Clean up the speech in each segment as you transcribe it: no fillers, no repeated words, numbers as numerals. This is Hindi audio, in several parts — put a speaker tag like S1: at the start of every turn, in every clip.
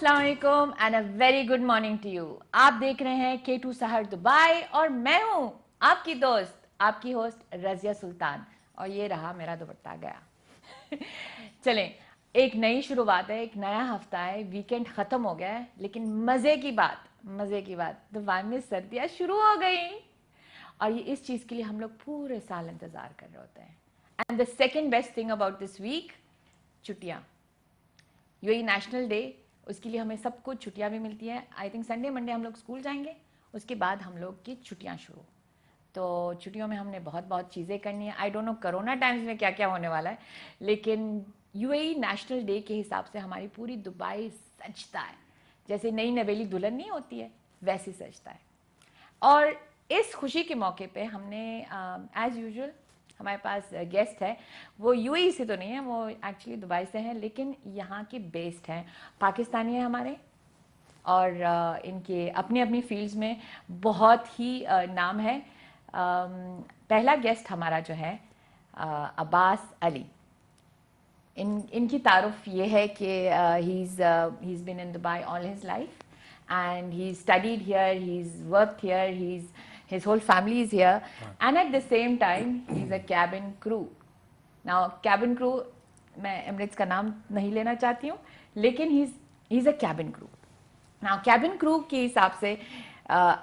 S1: अस्सलाम वालेकुम and a very good morning to you. आप देख रहे हैं K2 सहर दुबई और मैं हूं आपकी दोस्त, आपकी होस्ट रजिया सुल्तान। और ये रहा मेरा दुपट्टा गया। चलें, एक नई शुरुआत है, एक नया हफ्ता है, वीकेंड खत्म हो गया है, लेकिन मजे की बात दुबई में सर्दियां शुरू हो गई। और ये इस चीज के लिए हम लोग पूरे साल इंतजार कर रहे होते हैं। And the second best thing about this week, छुट्टियां। यूएई नेशनल डे, उसके लिए हमें सब कुछ छुट्टियां भी मिलती हैं। आई थिंक संडे मंडे हम लोग स्कूल जाएंगे, उसके बाद हम लोग की छुट्टियां शुरू। तो छुट्टियों में हमने बहुत बहुत चीज़ें करनी है। I don't know corona times में क्या क्या होने वाला है, लेकिन यूएई नेशनल डे के हिसाब से हमारी पूरी दुबई सजता है। जैसे नई नवेली दुल्हन नहीं होती है, वैसे सजता है। और इस खुशी के मौके पे हमने एज यूजुअल हमारे पास गेस्ट है। वो यूएई से तो नहीं है, वो एक्चुअली दुबई से हैं, लेकिन यहाँ के बेस्ड हैं, पाकिस्तानी हैं हमारे। और इनके अपनी अपनी फील्ड्स में बहुत ही नाम है। पहला गेस्ट हमारा जो है अब्बास अली। इनकी तारुफ ये है कि he is been in Dubai all his life and he's studied here, he's worked here, his whole family is here, and at the same time he's a cabin crew. Now cabin crew, मैं एमरेट्स का नाम नहीं लेना चाहती हूँ, लेकिन he's a cabin crew. Now cabin crew के हिसाब से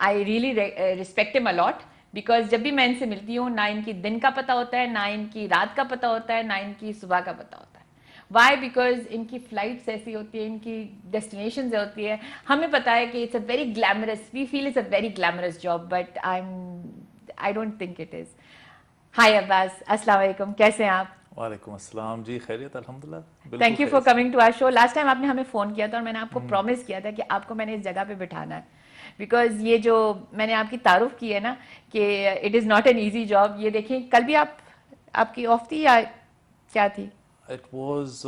S1: I really respect him a lot, because जब भी मैं इनसे मिलती हूँ ना इनकी दिन का पता होता है, ना इनकी रात का पता होता है, ना इनकी सुबह का पता होता है। वाई? बिकॉज इनकी फ्लाइट्स ऐसी होती है, इनकी डेस्टिनेशन होती है। हमें पता है कि it's a very glamorous, we feel it's a very glamorous job, but I don't think it is. Hi Abbas, अस्सलाम वालेकुम, कैसे हैं आप?
S2: वालेकुम अस्सलाम जी, खैरियत अल्हम्दुलिल्लाह।
S1: Thank you for coming to our show. Last time आपने हमें फ़ोन किया था और मैंने आपको प्रॉमिस किया था कि आपको मैंने इस जगह पे बिठाना है, बिकॉज ये जो मैंने आपकी तारुफ की है ना कि it is not an easy job. ये देखिए, कल भी आपकी ऑफ थी या क्या थी?
S2: इट वाज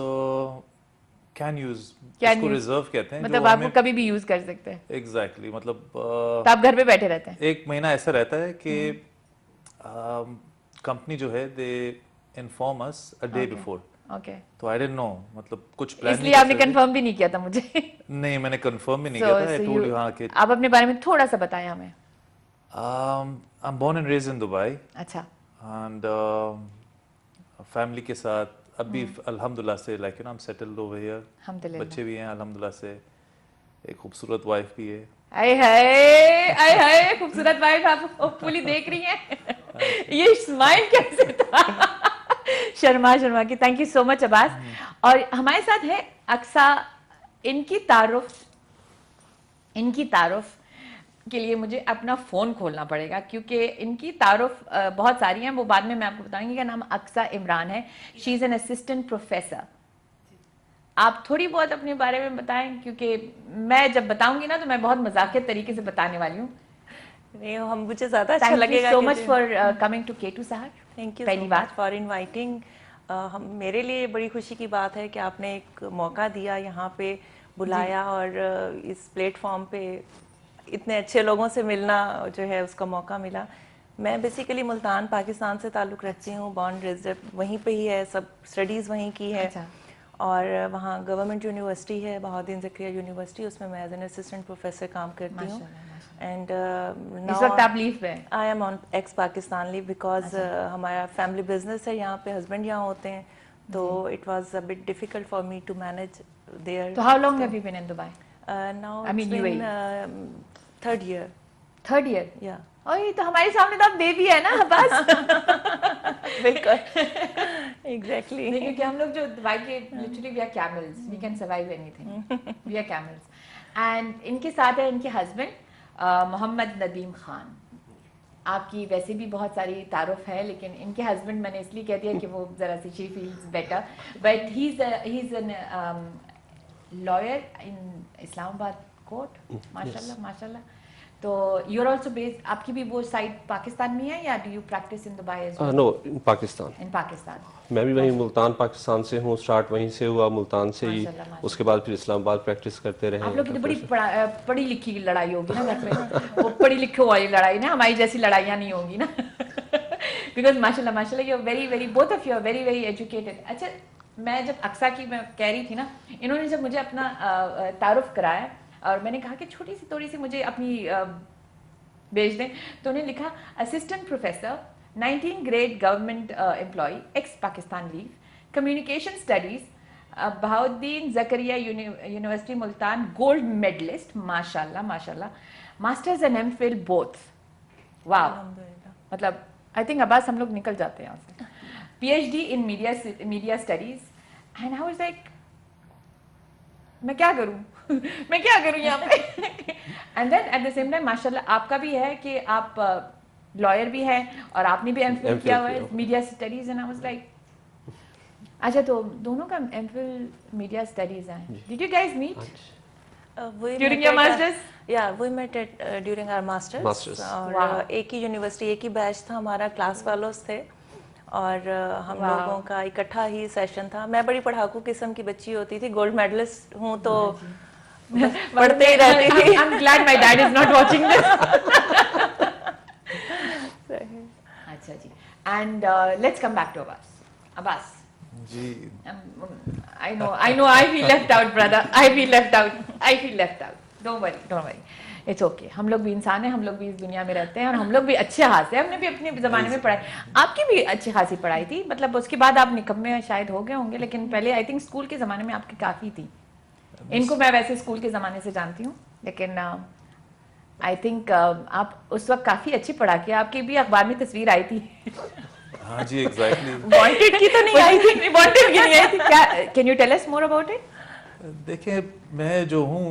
S2: कैन यूज,
S1: क्या
S2: इसको
S1: न्यूज़?
S2: रिजर्व कहते हैं, जो
S1: मतलब आपको
S2: हमें
S1: कभी भी यूज़ कर सकते हैं।
S2: एग्जैक्टली मतलब
S1: तो आप घर पे बैठे रहते हैं?
S2: एक महीना ऐसा रहता है कि कंपनी जो है they inform us a day
S1: okay
S2: before.
S1: Okay.
S2: तो आई डिडंट नो, मतलब कुछ प्लान नहीं
S1: इसलिए
S2: कर
S1: आपने
S2: सकते।
S1: कंफर्म भी नहीं किया था मुझे।
S2: नहीं, मैंने कंफर्म भी नहीं
S1: सो
S2: किया था। आई
S1: सो
S2: टोल्ड
S1: यू,
S2: यू हाँ कि
S1: आप अपने बारे में थोड़ा सा बताएं हमें।
S2: I am born and raised in Dubai,
S1: अच्छा।
S2: एंड फैमिली के साथ अभी अल्हम्दुलिल्लाह से like you know I am settled over here.
S1: अल्हम्दुलिल्लाह।
S2: बच्चे भी हैं अल्हम्दुलिल्लाह से, एक खूबसूरत वाइफ भी है।
S1: आय हाय, आय हाय, खूबसूरत वाइफ आप होपफुली देख रही हैं। ये स्माइल कैसे था? शर्मा शर्मा की। Thank you so much Abbas. और हमारे साथ है अक्सा। इनकी तारुफ के लिए मुझे अपना फ़ोन खोलना पड़ेगा, क्योंकि इनकी तारुफ बहुत सारी हैं, वो बाद में मैं आपको बताऊंगी। का नाम अक्सा इमरान है। She is an assistant professor. आप थोड़ी बहुत अपने बारे में बताएं, क्योंकि मैं जब बताऊंगी ना तो मैं बहुत मजाकिया तरीके से बताने वाली हूँ।
S3: नहीं, हम मुझे ज़्यादा अच्छा
S1: थैंक यू
S3: लगेगा
S1: सो
S3: कि
S1: much for coming to K2 सहर।
S3: थैंक यू
S1: पहली
S3: सो
S1: बार।
S3: Much for inviting. हम मेरे लिए बड़ी खुशी की बात है कि आपने एक मौका दिया, यहाँ पे बुलाया, और इस प्लेटफॉर्म पे इतने अच्छे लोगों से मिलना जो है उसका मौका मिला। मैं बेसिकली मुल्तान पाकिस्तान से ताल्लुक़ रखती हूँ, बॉर्न रेज़्ड वहीं पे ही है, सब स्टडीज़ वहीं की है।
S1: अच्छा।
S3: और वहाँ गवर्नमेंट यूनिवर्सिटी है, बहाउद्दीन ज़करिया यूनिवर्सिटी, उसमें मैं एज एन असिस्टेंट प्रोफेसर काम करती हूँ। एंड
S1: इस वक्त आप लीव पे हैं?
S3: I am on ex Pakistan leave, because हमारा फैमिली बिजनेस है यहाँ पे, हस्बैंड यहाँ होते हैं, तो it was a bit difficult for me to manage there.
S1: तो how long have you been in Dubai?
S3: Now
S1: I
S3: it's
S1: meन
S3: been
S1: UAE?
S3: Third year.
S1: Third year?
S3: या
S1: ओए, तो हमारे सामने तो आप बेबी है ना अब्बास।
S3: बिल्कुल एग्जैक्टली।
S1: नहीं, क्योंकि हम लोग जो दुबई के literally we are camels, we can survive anything, we are camels. And इनके साथ है इनके हस्बैंड मोहम्मद नदीम खान। आपकी वैसे भी बहुत सारी तारुफ है, लेकिन इनके हस्बैंड मैंने इसलिए कह दिया कि वो ज़रा सी she feels better, but he is an lawyer in Islamabad court. माशाल्लाह माशाल्लाह। तो यू आर ऑल्सो बेस्ड, आपकी भी वो साइड पाकिस्तान में है, या do you practice in Dubai as well?
S4: No, in Pakistan.
S1: In Pakistan.
S4: मैं भी वहीं मुल्तान पाकिस्तान से हूँ, स्टार्ट वहीं से हुआ, मुल्तान से ही।
S1: माशाल्लाह, माशाल्लाह।
S4: उसके बाद फिर इस्लामाबाद प्रैक्टिस करते रहे।
S1: आप लोग की तो बड़ी पढ़ी लिखी की लड़ाई होगी ना घर पे। वो पढ़ी लिखी वाली लड़ाई ना, हमारी जैसी लड़ाइयाँ नहीं होंगी ना। बिकॉज माशाल्लाह माशाल्लाह, you are very very, both of you are very very educated. अच्छा, मैं जब अक्सा की मैं कह रही थी ना, इन्होंने जब मुझे अपना तारुफ कराया और मैंने कहा कि छोटी सी थोड़ी सी मुझे अपनी भेज दें, तो उन्हें लिखा assistant professor 19 grade government employ ex Pakistan leave communication studies Bahauddin Zakariya university Multan gold medalist माशाल्लाह माशाल्लाह मास्टर्स एंड एमफिल बोथ। वाह,
S3: अल्हम्दुलिल्लाह।
S1: मतलब आई थिंक अब्बास हम लोग निकल जाते हैं यहाँ से। PhD in media studies and I was like मैं क्या करूं मैं क्या करूं यहाँ पे and then at the same time माशाल्लाह आपका भी है कि आप लॉयर भी हैं और आपने भी एमफिल
S4: MPhil
S1: किया हुआ है
S4: किया।
S1: Media studies and I was like अच्छा, तो दोनों का एमफिल मीडिया स्टडीज है। Did you guys meet During your masters?
S3: Yeah, we met at during our masters.
S4: Masters.
S3: और
S1: Wow.
S3: एक ही यूनिवर्सिटी, एक ही बैच था हमारा, क्लास फेलोज थे और हम
S1: Wow.
S3: लोगों का इकट्ठा ही सेशन था। मैं बड़ी पढ़ाकू किस्म की बच्ची होती थी, गोल्ड मेडलिस्ट हूँ तो बस पढ़ते ही रहती थी।
S1: I'm glad my dad is not watching this. अच्छा जी, and let's come back to Abbas.
S2: Ji
S1: I know I feel left out, brother. I feel left out. Don't worry. It's okay. हम लोग भी इंसान हैं, हम लोग भी इस दुनिया में रहते हैं और हम लोग भी अच्छे हाथ से, हमने भी अपने ज़माने में पढ़ाई, आपकी भी अच्छी खासी पढ़ाई थी, मतलब उसके बाद आप निकम्मे शायद हो गए होंगे, लेकिन पहले आई थिंक स्कूल के ज़माने में आपकी काफ़ी थी। इनको मैं वैसे स्कूल के ज़माने से जानती हूँ, लेकिन आई थिंक आप उस वक्त काफ़ी अच्छी पढ़ा के, आपकी भी अखबार में तस्वीर आई थी।
S2: हाँ जी, एग्जैक्टली।
S1: वांटेड की तो नहीं आई थी, वांटेड की नहीं आई थी क्या? Can you tell us more about it?
S2: देखिए, मैं जो हूँ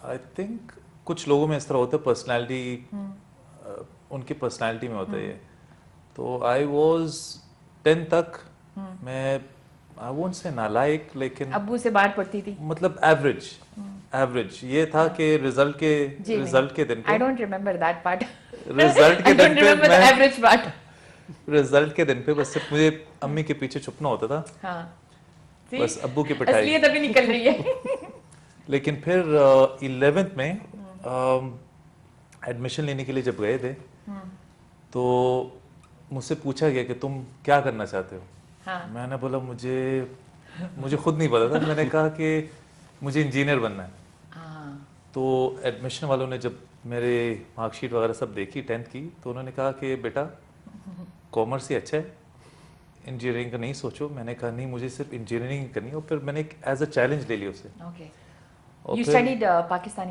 S2: आई थिंक कुछ लोगों में इस तरह होता है, पर्सनालिटी उनकी पर्सनालिटी में होता है ये। तो आई वाज 10 तक मैं आई वोंट से नालायक, लेकिन
S1: अब्बू से बाहर पढ़ती थी।
S2: मतलब एवरेज ये था कि रिजल्ट के दिन
S1: आई
S2: पे
S1: don't remember that part.
S2: Result के
S1: आई डोंट
S2: दिन पे
S1: रिमेम्बर द
S2: मैं
S1: एवरेज पार्ट।
S2: रिजल्ट के दिन पे बस सिर्फ मुझे अम्मी के पीछे छुपना होता था,
S1: हाँ, See?
S2: बस अब्बू की पिटाई।
S1: असलियत अभी निकल रही है।
S2: लेकिन फिर 11th में एडमिशन लेने के लिए जब गए थे तो मुझसे पूछा गया कि तुम क्या करना चाहते हो।
S1: हाँ,
S2: मैंने बोला मुझे खुद नहीं पता था। मैंने कहा कि मुझे इंजीनियर बनना है।
S1: हाँ,
S2: तो एडमिशन वालों ने जब मेरे मार्कशीट वगैरह सब देखी 10th की, तो उन्होंने कहा कि बेटा कॉमर्स ही अच्छा है, इंजीनियरिंग का नहीं सोचो। मैंने कहा नहीं, मुझे सिर्फ इंजीनियरिंग करनी है। और फिर मैंने एज अ चैलेंज ले लिया उसे।
S1: ओके।
S2: और
S1: यू
S2: फिर-
S1: स्टडीड पाकिस्तान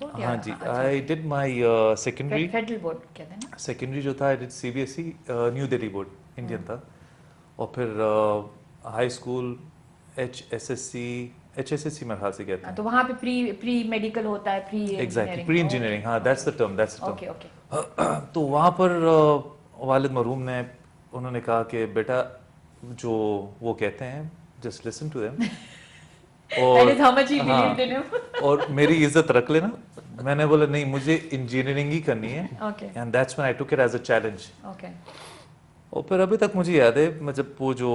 S1: बोर्ड या?
S2: हाँ जी, I did my secondary.
S1: Federal board कहते हैं ना?
S2: सेकेंडरी जो था I did CBSE New Delhi board, Indian था। और फिर हाई स्कूल HSSC मेरे ख्याल से कहते
S1: हाँ,
S2: हैं।
S1: तो वहाँ पे प्री मेडिकल होता है, प्री
S2: एग्जैक्टली, प्री इंजीनियरिंग, हाँ, that's the term.
S1: Okay okay.
S2: तो वहाँ पर वालिद मरहूम ने उन्होंने कहा कि बेटा जो वो कहते हैं just listen to them.
S1: That is how much he
S2: हाँ,
S1: believed in him.
S2: और मेरी इज्जत रख लेना। मैंने बोला नहीं, मुझे इंजीनियरिंग ही करनी है।
S1: Okay.
S2: And that's when I took it as a challenge.
S1: Okay.
S2: और फिर अभी तक मुझे याद है, मैं जब वो जो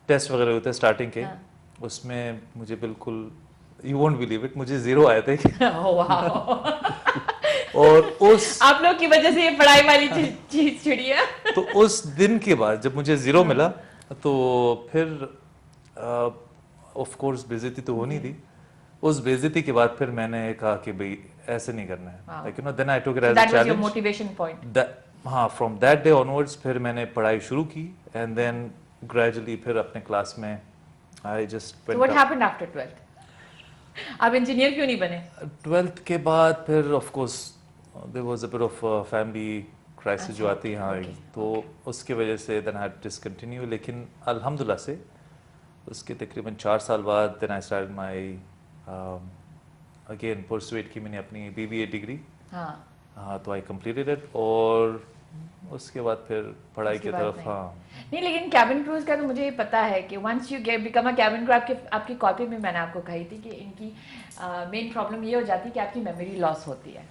S2: टेस्ट वगैरह होते हैं स्टार्टिंग के,
S1: हाँ।
S2: उसमें मुझे बिल्कुल, यू वोंट बिलीव इट, मुझे 0 आए थे।
S1: Oh, wow.
S2: और उस
S1: आप लोग की वजह से ये पढ़ाई वाली चीज छिड़ी है।
S2: तो उस दिन के बाद जब मुझे 0 मिला, तो फिर ऑफ कोर्स बेइज्जती तो होनी थी। उस बेइज्जती के बाद फिर मैंने कहा कि भाई ऐसे नहीं करना है,
S1: Wow.
S2: Like you know, then I took it as a
S1: That was your
S2: challenge.
S1: motivation point.
S2: हाँ, फ्रॉम दैट डे ऑनवर्ड्स फिर मैंने पढ़ाई शुरू की एंड देन ग्रेजुअली फिर अपने क्लास में I just
S1: So what happened after 12th? आप इंजीनियर क्यों नहीं बने?
S2: 12th के बाद फिर of course there was a bit of family crisis जो आती है, हाँ,
S1: okay,
S2: तो उसके वजह से देन आई डिसकंटिन्यू। लेकिन अल्हम्दुलिल्लाह से उसके तकरीबन 4 साल बाद then I started my again pursuit की मैंने अपनी BBA डिग्री।
S1: हाँ,
S2: हाँ, तो आई कंप्लीटेड इट और उसके बाद फिर पढ़ाई
S1: उसके
S2: की
S1: बाद
S2: तरफ।
S1: नहीं।
S2: हाँ,
S1: नहीं, लेकिन कैबिन क्रूज का तो मुझे ये पता है कि once you get become a cabin crew, आपकी कॉपी में मैंने आपको कही थी कि इनकी मेन प्रॉब्लम ये हो जाती है कि आपकी मेमोरी लॉस होती है।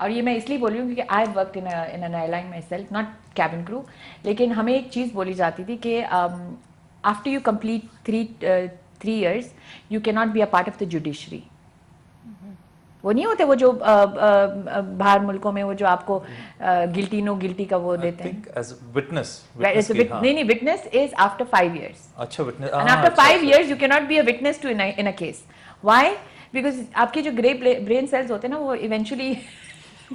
S1: और ये मैं इसलिए बोल रही हूँ क्योंकि I worked in an airline my self, not cabin crew. लेकिन हमें एक चीज़ बोली जाती थी कि after you complete 3 years you can not be a part of the judiciary. वो नहीं होते वो जो बाहर मुल्कों में वो जो आपको गिल्टी नो गिल्टी का वो
S2: I
S1: देते हैं.
S2: think as witness
S1: Right,
S2: witness
S1: so
S2: की, हाँ.
S1: नहीं नहीं, witness is after 5 years.
S2: अच्छा witness,
S1: And
S2: हाँ,
S1: after
S2: अच्छा,
S1: 5
S2: अच्छा,
S1: years you cannot be a witness to in a case. Why? Because आपके जो ग्रे ब्रेन सेल्स होते हैं ना वो eventually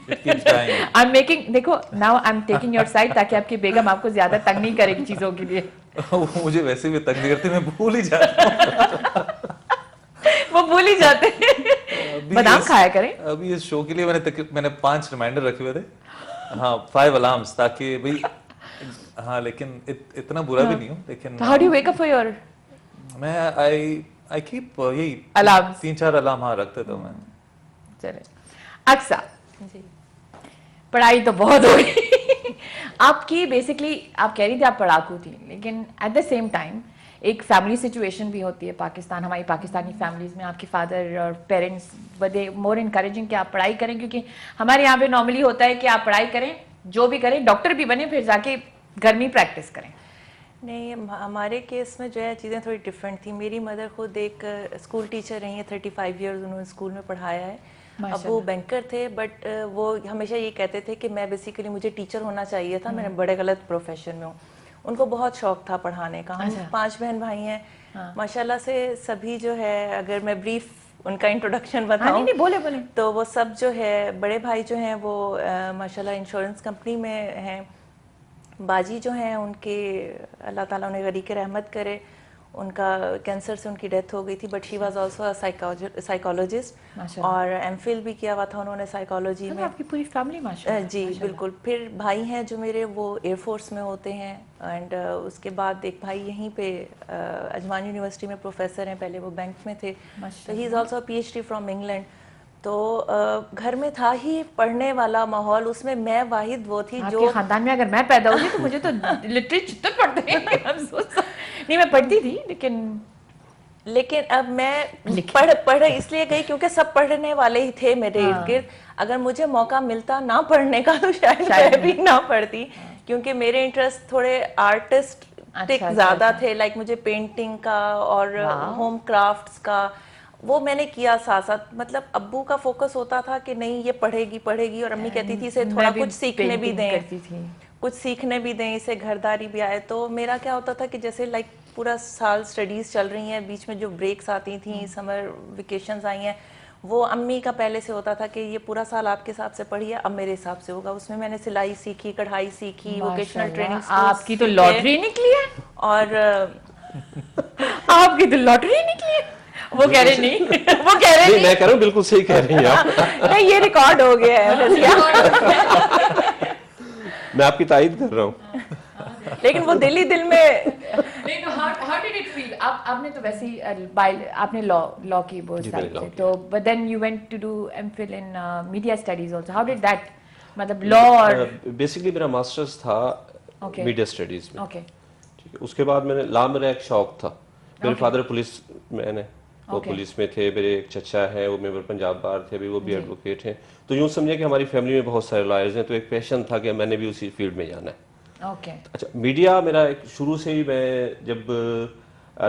S2: it keeps dying.
S1: I'm making, देखो now I'm taking your side ताकि आपकी बेगम आपको ज्यादा तंग नहीं करेगी चीजों के लिए.
S2: वो मुझे वैसे भी तंग नहीं करती, मैं भूल ही जाता हूँ.
S1: वो भूल ही जाते हैं.
S2: अभी
S1: बादाम
S2: इस-
S1: खाया करें.
S2: अभी इस शो के लिए मैंने 5 रिमाइंडर रखे हुए थे, हाँ 5 अलार्म्स, ताकि भाई, हाँ लेकिन इतना बुरा भी नहीं हूँ, लेकिन
S1: So how do you wake up for your
S2: मैं आई कीप यही
S1: Alarms.
S2: 3-4 अलार्म हाँ रखते थे मैं.
S1: चले. अक्सा,
S3: जी
S1: पढ़ाई तो बहुत हो गई. आपकी बेसिकली आप कह रही थी आप पढ़ाकू थी, लेकिन एट द सेम टाइम एक फैमिली सिचुएशन भी होती है पाकिस्तान, हमारी पाकिस्तानी फैमिलीज में आपके फादर और पेरेंट्स बड़े मोर इनकरेजिंग कि आप पढ़ाई करें, क्योंकि हमारे यहाँ पे नॉर्मली होता है कि आप पढ़ाई करें, जो भी करें, डॉक्टर भी बने, फिर जाके घर में प्रैक्टिस करें.
S3: नहीं, हमारे केस में जो है चीज़ें थोड़ी डिफरेंट थी. मेरी मदर खुद एक स्कूल टीचर रही है, 35 इयर्स उन्होंने स्कूल में पढ़ाया है. अब वो बैंकर थे, बट वो हमेशा ये कहते थे कि मैं बेसिकली मुझे टीचर होना चाहिए था, मैंने बड़े गलत प्रोफेशन में हूँ. उनको बहुत शौक था पढ़ाने का. हम 5 बहन भाई हैं. माशाल्लाह से सभी जो है, अगर मैं ब्रीफ उनका इंट्रोडक्शन बताऊं
S1: नहीं बोले बोले.
S3: तो वो सब जो है, बड़े भाई जो हैं वो माशाल्लाह इंश्योरेंस कंपनी में हैं. बाजी जो हैं उनके, अल्लाह ताला उन्हें गरीक रहमत करे, उनका कैंसर से उनकी डेथ हो गई थी, but she was also a psychologist और एमफिल भी किया हुआ था उन्होंने साइकोलॉजी में.
S1: आपकी पूरी फैमिली माशाल्लाह.
S3: जी बिल्कुल. फिर भाई हैं जो मेरे, वो एयरफोर्स में होते हैं. एंड उसके बाद एक भाई यहीं पे अजमान यूनिवर्सिटी में प्रोफेसर हैं, पहले वो बैंक में थे. तो he is also PhD from England. तो घर में था ही पढ़ने वाला माहौल, उसमें मैं वाहिद वो थी जो
S1: आपके खानदान में अगर मैं पैदा हुई तो मुझे तो लिटरली चित्तर पड़ते हैं. नहीं मैं पढ़ती थी,
S3: लेकिन अब मैं पढ़ इसलिए गई क्योंकि सब पढ़ने वाले ही थे मेरे इर्द गिर्द. अगर मुझे मौका मिलता ना पढ़ने का तो शायद मैं भी ना पढ़ती, क्योंकि मेरे इंटरेस्ट थोड़े आर्टिस्टिक ज्यादा थे. लाइक मुझे पेंटिंग का और होम क्राफ्ट्स का वो मैंने किया साथ साथ. मतलब अब्बू का फोकस होता था कि नहीं ये पढ़ेगी और अम्मी कहती थी इसे थोड़ा कुछ सीखने भी दें, इसे घरदारी भी आए. तो मेरा क्या होता था कि जैसे लाइक पूरा साल स्टडीज चल रही हैं, बीच में जो ब्रेक्स आती थी, समर वेकेशंस आई हैं, वो अम्मी का पहले से होता था कि ये पूरा साल आपके हिसाब से पढ़िए, अब मेरे हिसाब से होगा. उसमें मैंने सिलाई सीखी, कढ़ाई सीखी, वोकेशनल ट्रेनिंग.
S1: आपकी तो लॉटरी निकली है.
S3: और
S1: आपकी तो लॉटरी निकली है. वो कह रहे नहीं, वो कह रहे
S4: नहीं, मैं कह रहा हूँ बिल्कुल सही कह रही हैं आप.
S3: नहीं, ये रिकॉर्ड हो गया है रज़िया.
S4: मैं आपकी तारीफ कर रहा हूँ.
S3: लेकिन वो दिल ही दिल में.
S1: नहीं तो how did it feel? आपने तो वैसे ही आपने लॉ की बोर्ड साइड से, तो but then you went to do MPhil in media studies also. How did that, मतलब लॉ और
S4: बेसिकली मेरा मास्टर्स था मीडिया स्टडीज में.
S1: ओके.
S4: ठीक है, उसके बाद मैंने लॉ, मेरा एक शौक था. मेरे फादर पुलिस में ने वो पुलिस में थे. मेरे एक चचा है, वो मेंबर पंजाब बार थे, अभी वो भी एडवोकेट हैं. तो यूँ समझे कि हमारी फैमिली में बहुत सारे लॉयर्स हैं, तो एक पैशन था कि मैंने भी उसी फील्ड में जाना है.
S1: ओके.
S4: अच्छा, मीडिया मेरा एक शुरू से ही, मैं जब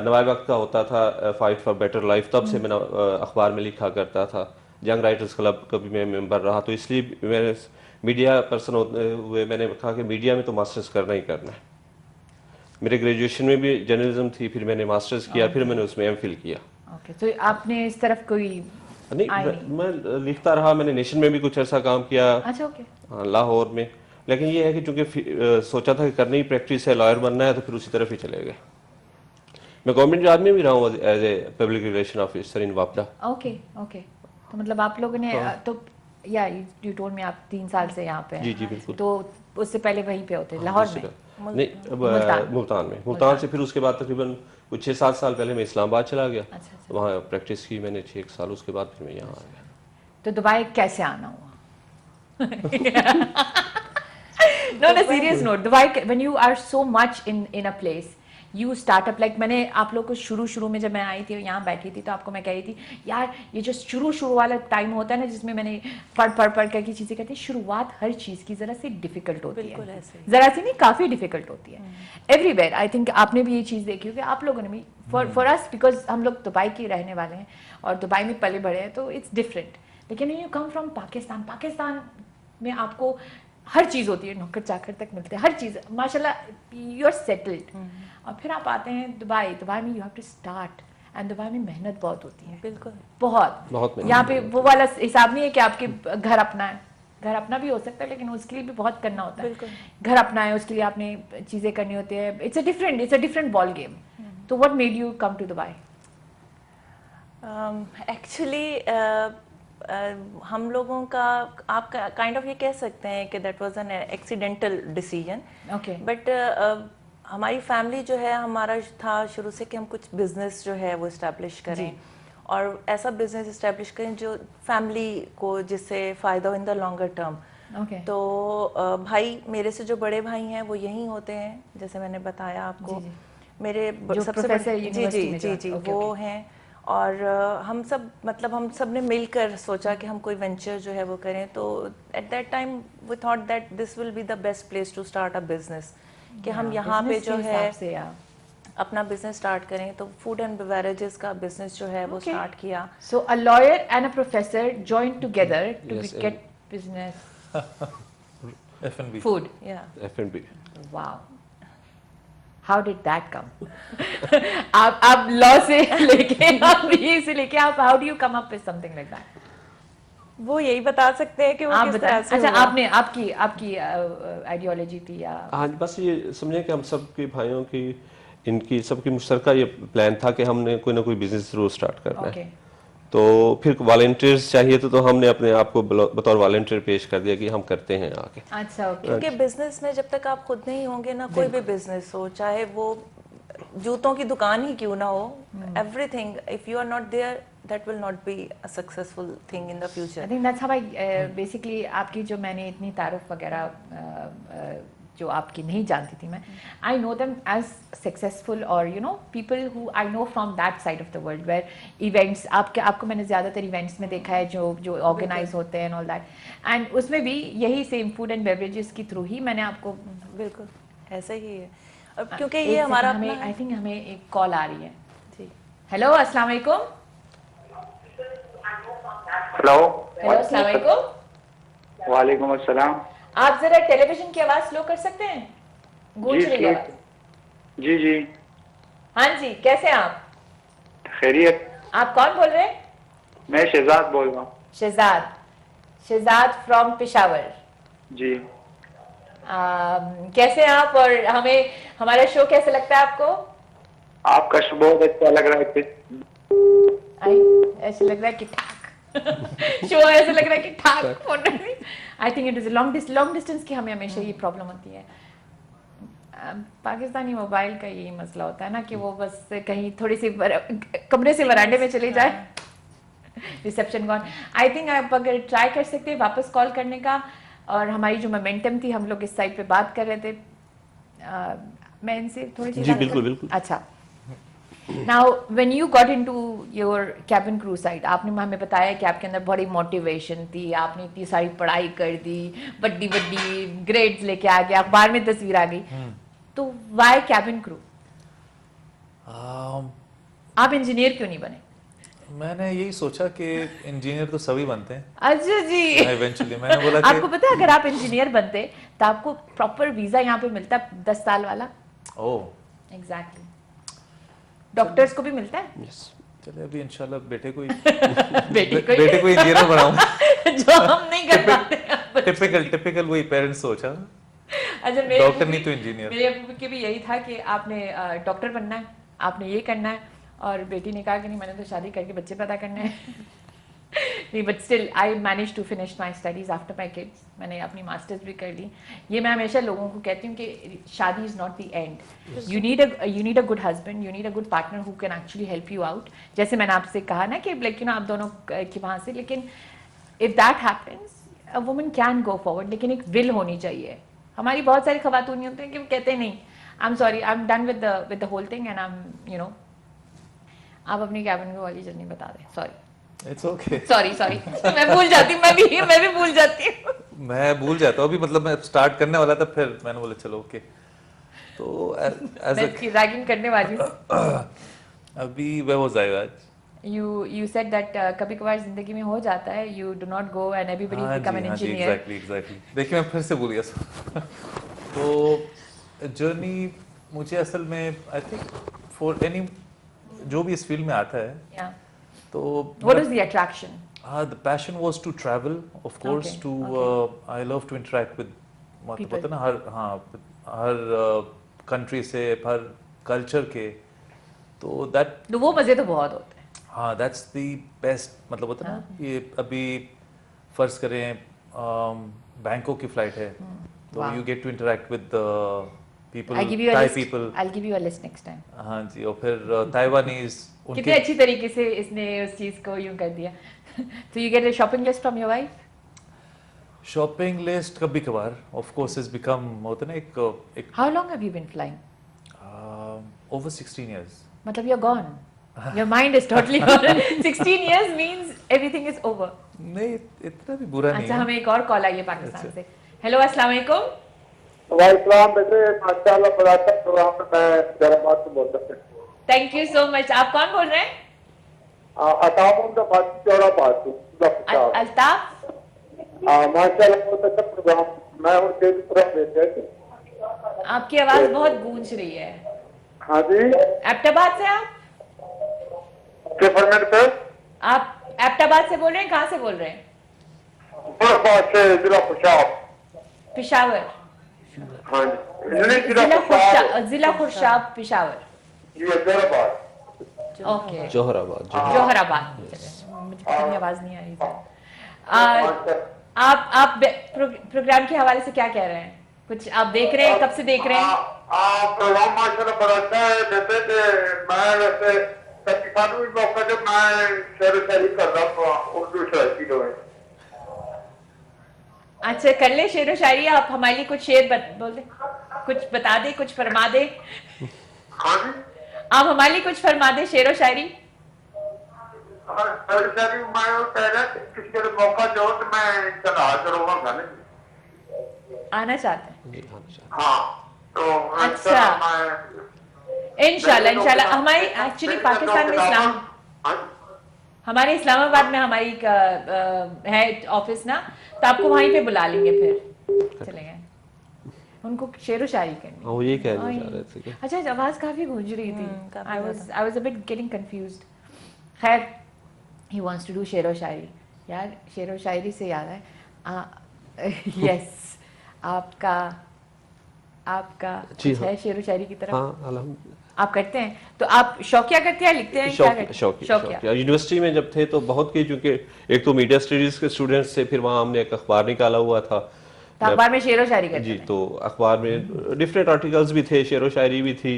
S4: नवाब वक्त का होता था फाइट फॉर बेटर लाइफ, तब से मैं अखबार में लिखा करता था. यंग राइटर्स क्लब का भी मैं मेंबर रहा, तो इसलिए मैं मीडिया पर्सन होते हुए मैंने कहा कि मीडिया में तो मास्टर्स करना ही करना है. मेरे ग्रेजुएशन में भी जर्नलिज्म थी, फिर मैंने मास्टर्स किया, फिर मैंने उसमें एमफिल किया.
S1: ओके. तो आपने इस तरफ कोई
S4: नहीं, मैं लिखता रहा. मैंने नेशन में भी कुछ अर्सा काम किया.
S1: अच्छा. ओके.
S4: हाँ, लाहौर में. लेकिन ये है कि चूंकि सोचा था कि करनी ही प्रैक्टिस है, लॉयर बनना है, तो फिर उसी तरफ ही चले गए. मैं गवर्नमेंट जॉब में भी रहा हूँ as a public relation officer in वापडा.
S1: ओके. ओके. तो मतलब आप लोगों ने तो या यू टोल्ड मी आप 3 साल से यहाँ पे हैं.
S4: जी जी बिल्कुल.
S1: तो उससे पहले वहीं पे होते लाहौर में?
S4: नहीं, मुल्तान में. मुल्तान से फिर उसके बाद तकरीबन कुछ 6-7 साल पहले मैं इस्लामाबाद चला गया.
S1: अच्छा.
S4: वहाँ प्रैक्टिस की मैंने 6 साल. उसके बाद फिर मैं यहाँ आ गया.
S1: तो दुबई कैसे आना हुआ? No, on a serious note, Dubai, when you are so much in a place, you startup like मैंने आप लोग को शुरू में जब मैं आई थी यहाँ बैठी थी तो आपको मैं कह रही थी यार ये जो शुरू वाला टाइम होता है ना जिसमें मैंने पढ़ करके चीज़ें करती, शुरुआत हर चीज़ की ज़रा सी डिफिकल्ट होती
S3: बिल्कुल
S1: है,
S3: ऐसे ही।
S1: ज़रा सी नहीं काफ़ी डिफिकल्ट होती है एवरीवेयर। आई थिंक आपने भी ये चीज़ देखी होगी, आप लोगों ने भी, फॉर अस बिकॉज हम लोग दुबई के रहने वाले हैं और दुबई में पले बड़े हैं तो इट्स डिफरेंट। लेकिन यू कम फ्रॉम पाकिस्तान में आपको हर चीज़ होती है, नौकर चाकर तक मिलते हैं, हर चीज़ माशाल्लाह यू आर सेटल्ड। और फिर आप आते हैं दुबई में you have to start, and Dubai में मेहनत बहुत होती है,
S3: बिल्कुल
S1: बहुत
S4: मेहनत
S1: यहाँ पे वो वाला हिसाब नहीं है कि आपके घर अपना है, घर अपना भी हो सकता है लेकिन उसके लिए भी बहुत करना होता है।
S3: बिल्कुल।
S1: घर अपना है उसके लिए आपने चीज़ें करनी होती है, it's a different ball game. तो what made you come to Dubai?
S3: Actually हम लोगों का आप काइंड ऑफ ये कह सकते हैं कि that was an accidental decision,
S1: okay
S3: but हमारी फैमिली जो है, हमारा था शुरू से कि हम कुछ बिजनेस जो है वो इस्टेब्लिश करें
S1: जी।
S3: और ऐसा बिजनेस इस्टेब्लिश करें जो फैमिली को जिससे फ़ायदा हो in the longer term.
S1: Okay
S3: तो भाई मेरे से जो बड़े भाई हैं वो यहीं होते हैं, जैसे मैंने बताया आपको।
S1: जी, जी।
S3: मेरे
S1: जो
S3: सबसे
S1: प्रोफेसर
S3: बड़े जी
S1: यूनिवर्सिटी
S3: जी
S1: में
S3: जी
S1: जो
S3: जी
S1: हैं। ओके,
S3: वो
S1: ओके।
S3: हैं। और हम सब ने मिलकर सोचा कि हम कोई वेंचर जो है वो करें। तो at that time we thought that this will be the best place to start a business, कि हम यहाँ पे
S1: business
S3: जो
S1: के
S3: है
S1: हिसाब से या
S3: अपना बिजनेस स्टार्ट करें। तो फूड एंड बेवरेजेस का बिजनेस जो है वो
S1: Okay.
S3: स्टार्ट किया।
S1: So a lawyer and a professor joined together to
S4: Yes,
S1: get business
S2: F&B.
S1: food.
S3: या
S4: F&B
S1: Wow. How did that come? आप लॉ से लेके आप ये से लेके आप how do you come up with something like that?
S3: वो यही बता सकते हैं कि वो
S1: आप
S3: किस
S1: बताएं।
S3: तरह से
S1: अच्छा
S3: हुआ।
S1: आपने आपकी आइडियोलॉजी थी या
S4: हाँ जी, बस ये समझे कि हम सबके भाइयों की इनकी सबकी मुश्तरका ये प्लान था कि हमने कोई ना कोई बिजनेस जरूर स्टार्ट करना
S1: ओके
S4: है। तो फिर वॉलंटियर्स चाहिए तो हमने अपने आप को बतौर वॉलंटियर पेश कर दिया कि हम करते हैं आके।
S1: अच्छा ओके
S3: क्योंकि बिजनेस में जब तक आप खुद नहीं होंगे ना, कोई भी बिजनेस हो, चाहे वो जूतों की दुकान ही क्यों ना हो, everything if you are not there that will not be a successful thing in the
S1: I
S3: future.
S1: Think that's how I basically आपकी जो मैंने इतनी तारुफ वगैरह जो आपकी नहीं जानती थी मैं, I know them as successful और you know people who I know from that side of the world where events आपको मैंने ज़्यादातर इवेंट्स में देखा है जो ऑर्गेनाइज होते हैं ऑल दैट, एंड उसमें भी यही सेम फूड एंड बेवरेजेस के थ्रू ही मैंने आपको
S3: बिल्कुल ऐसे ही है। और क्योंकि ये हमारा
S1: हमें
S3: अपना
S1: आई थिंक हमें एक कॉल आ रही है।
S3: जी
S1: हेलो अस्सलाम वालेकुम।
S5: हेलो
S1: हेलो अस्सलाम वालेकुम।
S5: वालेकुम अस्सलाम।
S1: आप जरा टेलीविजन की आवाज स्लो कर सकते हैं, गूंज रही है आवाज।
S5: जी जी
S1: हाँ जी, कैसे हैं आप?
S5: खैरियत।
S1: आप कौन बोल रहे हैं?
S5: मैं शहजाद बोल रहा हूँ।
S1: शहजाद फ्रॉम पेशावर।
S5: जी
S1: कैसे हैं आप और हमें हमारा शो कैसे लगता है आपको?
S5: आपका शो बहुत अच्छा लग रहा है।
S1: ऐसे लग रहा है कि ठाक शो ऐसे लग रहा है कि ठाक। I think it is long distance की हमें हमेशा ये प्रॉब्लम होती है। पाकिस्तानी मोबाइल का यही मसला होता है ना कि वो बस कहीं थोड़ी सी कमरे से वरांडे में चले जाए, रिसेप्शन गॉन। आई थिंक आप अगर ट्राई कर सकते हैं वापस कॉल करने का, और हमारी जो मोमेंटम थी हम लोग इस साइड पे बात कर रहे थे, मैं इनसे थोड़ी सी
S4: जी बिल्कुल बिल्कुल।
S1: अच्छा now when you got into your cabin crew side, आपने हमें बताया कि आपके अंदर बड़ी मोटिवेशन थी, आपने इतनी सारी पढ़ाई कर दी, बड़ी बड़ी ग्रेड्स लेके आ गए, अखबार में तस्वीर आ गई, तो व्हाई कैबिन क्रू? आप इंजीनियर क्यों नहीं बने?
S2: मैंने यही सोचा कि इंजीनियर तो सभी बनते हैं
S1: अच्छा जी।
S2: इवेंचुअली। मैंने बोला कि
S1: आपको पता है अगर आप इंजीनियर बनते तो आपको प्रॉपर वीजा यहाँ पे मिलता 10 साल वाला।
S2: ओह
S1: एग्जैक्टली डॉक्टर्स को भी मिलता है।
S4: यस
S2: चले अभी इंशाल्लाह बेटे को
S1: बेटे को
S2: इंजीनियर बनाऊं।
S1: जो हम नहीं कर पाते।
S2: टिपिकल वही पेरेंट्स सोचा।
S1: अच्छा मेरे
S2: डॉक्टर
S1: अबू
S2: नहीं
S1: भी-
S2: तो इंजीनियर।
S1: मेरे अबू के भी यही था कि आपने डॉक्टर बनना है, आपने ये करना है, और बेटी ने कहा कि नहीं मैंने तो शादी करके बच्चे पैदा करने हैं। नहीं but still I manage to finish my studies after my kids. मैंने अपनी मास्टर्स भी कर ली। ये मैं हमेशा लोगों को कहती हूँ कि शादी is not the end. You need a good husband, you need a good partner who can actually help you out. जैसे मैंने आपसे कहा ना कि लाइक यू नो आप दोनों की वहाँ से, लेकिन if that happens a woman can go forward, लेकिन एक विल होनी चाहिए। हमारी बहुत सारी खवातून होते हैं कि वो कहते हैं नहीं I'm sorry, I'm done with the whole thing and I'm, you know, आप अपनी कैबिन वाली जर्नी बता दें.
S2: It's okay.
S1: सॉरी मैं भूल जाती हूँ, मैं भी भूल जाती हूँ.
S2: मैं भूल जाता हूँ अभी, मतलब मैं स्टार्ट करने वाला था, फिर मैंने बोला चलो ओके. तो एज
S1: मैं इसकी रैगिंग करने वाली हूँ.
S2: अभी वह हो जाएगा आज.
S1: You said that कभी कभार जिंदगी में हो जाता है. You do not go and everybody become an engineer.
S2: Exactly. देखिए मैं फिर से भूल गया. तो जर्नी मुझे असल में आई थिंक फॉर एनी जो भी इस फील्ड में आता है,
S1: Yeah.
S2: तो
S1: What is the attraction?
S2: the passion was to travel, of course.
S1: Okay,
S2: to I love to interact with मतलब
S1: People.
S2: पता ना हर कंट्री से, हर कल्चर के. तो दैट
S1: तो वो मजे तो बहुत होते हैं.
S2: हाँ दैट्स द बेस्ट. मतलब होता ना ये अभी फर्ज करें बैंकॉक की फ्लाइट है, तो
S1: Wow.
S2: You get to interact with people,
S1: I'll give you a
S2: Thai
S1: list.
S2: People.
S1: I'll give you a list next time.
S2: हाँ जी. और फिर ताइवानीज
S1: कितने
S2: उनके
S1: अच्छी तरीके से इसने उस चीज को यूं कर दिया. So you get a shopping list from your wife?
S2: Shopping list कभी कभार ऑफ कोर्स इज बिकम होता ना एक
S1: How long have you been flying?
S2: Over 16 years.
S1: मतलब you're gone. Your mind is totally gone. 16 years means everything is over.
S2: नहीं इतना भी बुरा नहीं
S1: अच्छा,
S2: है.
S1: हमें एक और कॉल आई है पाकिस्तान
S2: अच्छा.
S1: से. हेलो, अस्सलाम वालेकुम.
S5: वालेकुम बेटे, माशाल्लाह बड़ा अच्छा प्रोग्राम है. मैं जराबाद से बोल रहा हूँ.
S1: Thank you so much. आप कौन बोल रहे हैं?
S5: अतामुन का बात चौड़ा बात है.
S1: अल्ताफ.
S5: माशाल्लाह बहुत अच्छा प्रोग्राम. मैं हूँ तेजपुरा से.
S1: आपकी आवाज बहुत गूंज रही है.
S5: हाँ जी.
S1: एबटाबाद से आप?
S5: किस पे?
S1: आप एबटाबाद से बोल रहे हैं? कहाँ से बोल रहे हैं?
S5: जराबाद से, जिला पेशावर.
S1: पेशावर.
S5: हाँ जी.
S1: जिला खुर्शाब पेशावर.
S5: ये जराबाद.
S1: ओके.
S4: जोहराबाद.
S1: जोहराबाद. मुझे अपनी आवाज नहीं आ रही थी. आप प्रोग्राम के हवाले से क्या कह रहे हैं? कुछ आप देख रहे हैं? कब से देख रहे हैं?
S5: प्रोग्राम माशाल्लाह बड़ा अच्छा है. जैसे कि मैं वैसे पाकिस्तान में मौका जब मैं शेर शायरी कर रहा था, उर्दू शायरी जो है.
S1: अच्छा, कर ले शेर व शायरी. आप हमारे लिए कुछ शेर बोल दे, कुछ बता दे, कुछ फरमा दे.
S5: हाँ जी.
S1: आप हमारे लिए कुछ फरमा दे शेर व शायरी.
S5: शेर शायरी मैं वो कह रहा था किसी को मौका दो तो मैं चला करूँगा गाने.
S1: आना चाहते हैं?
S4: जी, हाँ, अच्छा.
S5: हाँ तो
S1: अच्छा.
S5: मैं
S1: इंशाल्लाह. हमारी एक्चुअली पाकिस्तान में हमारे इस्लामाबाद में हमारी है ऑफिस ना, तो आपको वहीं पे बुला लेंगे. फिर चलेंगे. उनको शेर व शायरी करनी.
S4: हाँ, वो ये कहने जा रहे थे कि
S1: अच्छा, आवाज काफी गूंज रही थी.
S3: काफी
S1: I was a bit getting confused. खैर, he wants to do शेर व शायरी. यार, शेर व शायरी से याद है. यस. आपका
S4: जी,
S1: कुछ
S4: हाँ.
S1: है शेर व शायरी की तरफ?
S4: हाँ, अल्हम्दुलिल्लाह.
S1: आप करते हैं? तो आप शौकिया करते हैं या लिखते हैं? क्या करते हैं?
S4: शौकिया. यूनिवर्सिटी में जब थे तो बहुत की, क्योंकि एक तो मीडिया स्टडीज के स्टूडेंट्स थे, फिर वहाँ हमने एक अखबार निकाला हुआ था.
S1: तो अखबार में शेर व शायरी करते
S4: जी,
S1: थे?
S4: तो अखबार में डिफरेंट आर्टिकल्स भी थे, शेर व शायरी भी थी.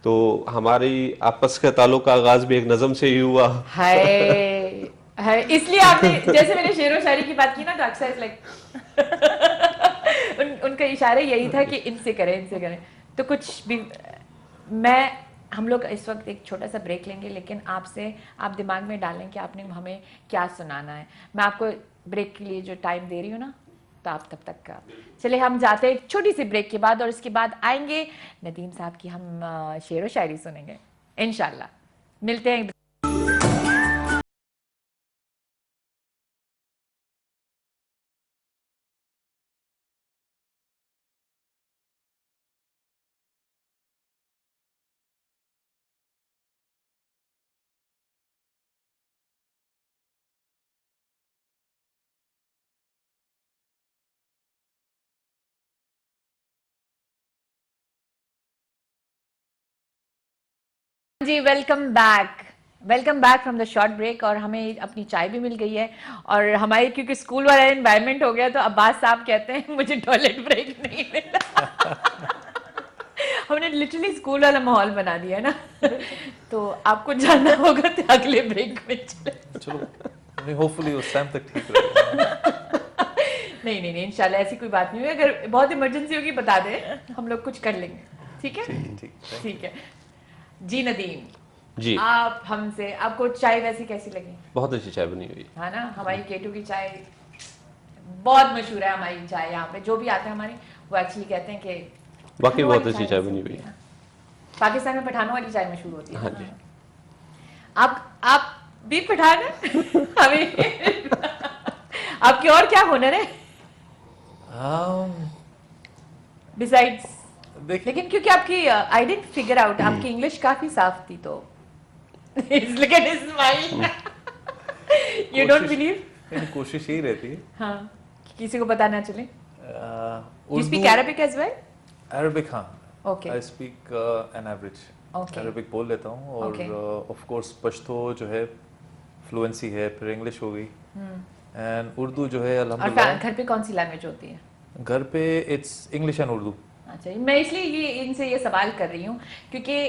S4: तो हमारी आपस का ताल्लुक का आगाज भी एक नज़म से ही हुआ.
S1: है. इसलिए आपने जैसे मैंने शेर व शायरी की बात की ना, तो अक्सर लाइक उनका इशारा यही था कि इनसे करें. तो कुछ भी हम लोग इस वक्त एक छोटा सा ब्रेक लेंगे, लेकिन आप दिमाग में डालें कि आपने हमें क्या सुनाना है. मैं आपको ब्रेक के लिए जो टाइम दे रही हूँ ना, तो आप तब तक का चले. हम जाते हैं एक छोटी सी ब्रेक के बाद, और इसके बाद आएंगे नदीम साहब की हम शेर व शायरी सुनेंगे इंशाल्लाह. मिलते हैं. जी, welcome back from the short break. और हमें अपनी चाय भी मिल गई है, और हमारे क्योंकि स्कूल वाला एनवायरनमेंट हो गया, तो अब्बास साहब कहते हैं मुझे टॉयलेट ब्रेक नहीं मिला. हमने लिटरली स्कूल वाला माहौल बना दिया है ना. तो आपको जानना होगा तो अगले ब्रेक में चले.
S2: चलो नहीं, होपफुली उस टाइम तक ठीक रहेगा.
S1: नहीं, इंशाल्लाह ऐसी कोई बात नहीं हुई. अगर बहुत इमरजेंसी होगी बता दें, हम लोग कुछ कर लेंगे. ठीक है
S2: ठीक
S1: ठीक है जी। नदीम,
S4: जी
S1: आप हमसे, आपको चाय वैसी कैसी लगी?
S4: बहुत अच्छी चाय बनी हुई
S1: है ना, हमारी केटू की चाय बहुत मशहूर है। हमारी चाय यहाँ पे जो भी आते हैं हमारे, वो एक्चुअली कहते हैं कि
S4: वाकई
S1: पठानों
S4: बहुत
S1: वाली
S4: अच्छी चाय
S1: ऐसी
S4: बनी
S1: होती
S4: हुई
S1: है ना। पाकिस्तान में पठानों वाली चाय मशहूर होती है।
S4: हाँ जी।
S1: आप भी पठान हैं? हमें आपकी और क्या हुनर है बिसाइड्स?
S2: देखिए
S1: लेकिन क्योंकि आपकी आई डिडंट फिगर आउट, आपकी इंग्लिश काफी साफ थी तो look at his smile. You don't believe?
S2: मेरी कोशिश यही रहती है
S1: हाँ, कि किसी को पता ना चले। You speak
S2: Urdu
S1: Arabic as well?
S2: Arabic, हाँ
S1: Okay.
S2: I speak an average
S1: Okay.
S2: Arabic बोल लेता हूँ और
S1: Okay.
S2: ऑफ कोर्स पश्तो जो है फ्लुएंसी है, फिर इंग्लिश हो गई एंड उर्दू जो है
S1: और
S2: अल्हम्दुलिल्लाह
S1: घर पे कौन सी लैंग्वेज होती है?
S2: घर पे इट्स इंग्लिश एंड उर्दू।
S1: अच्छा, मैं इसलिए ये इनसे ये सवाल कर रही हूँ क्योंकि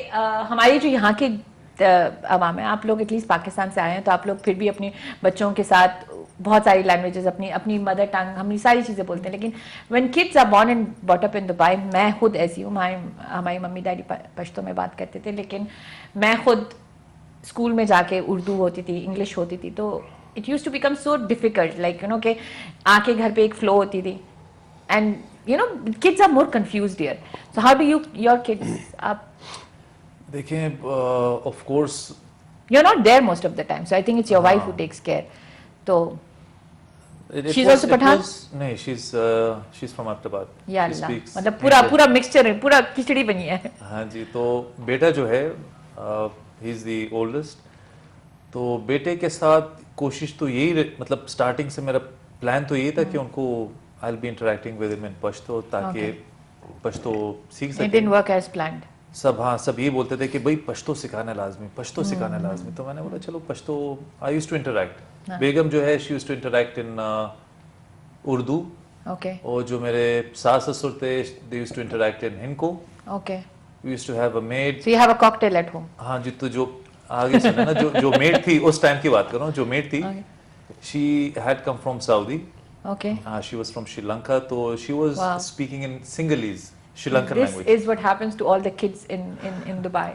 S1: हमारी जो यहाँ के अवाम है, आप लोग एटलीस्ट पाकिस्तान से आए हैं तो आप लोग फिर भी अपने बच्चों के साथ बहुत सारी लैंग्वेजेस, अपनी अपनी मदर टंग, हम ये सारी चीज़ें बोलते हैं। लेकिन when kids are born and bought up in Dubai, मैं खुद ऐसी हूँ, हमारी मम्मी डैडी पश्तो में बात करते थे, लेकिन मैं खुद स्कूल में जाके उर्दू होती थी, इंग्लिश होती थी, तो it use to become so difficult, like you know कि आके घर पे एक फ्लो होती थी and you know kids are more confused here. So how do your kids, आप
S2: देखें of course
S1: you're not there most of the time, so I think it's your wife who takes care. तो she's also Pathan?
S2: नहीं, she's from Ahmedabad.
S1: या
S2: She
S1: अल्लाह,
S2: speaks
S1: मतलब पूरा
S2: English.
S1: पूरा मिक्सचर है, पूरा खिचड़ी बनी है।
S2: हाँ जी, तो बेटा जो है ही इज़ द ओल्डेस्ट, तो बेटे के साथ कोशिश तो यही मतलब स्टार्टिंग से मेरा प्लान तो यही था कि उनको I will be interacting with him in Pashto ताकि पश्तो सीख
S1: It
S2: सकें।
S1: didn't work as planned.
S2: सब हाँ सब यही बोलते थे कि भाई पश्तो सिखाना लाजमी, पश्तो सिखाना लाजमी, तो मैंने बोला चलो Pashto. I used to interact, बेगम जो है she used to interact in Urdu,
S1: Okay,
S2: और जो मेरे सास ससुर थे they used to interact in Hindko.
S1: okay.
S2: We used to have a maid.
S1: So you have a cocktail at home.
S2: हाँ जी, तो जो आगे सुना ना, जो मेड थी उस टाइम की बात कर रहा हूँ, जो मेड थी she had come from Saudi,
S1: Okay.
S2: She was from Sri Lanka, तो she was
S1: Wow.
S2: Speaking in Sinhalese, Sri Lankan
S1: This
S2: language.
S1: is what happens to all the kids in Dubai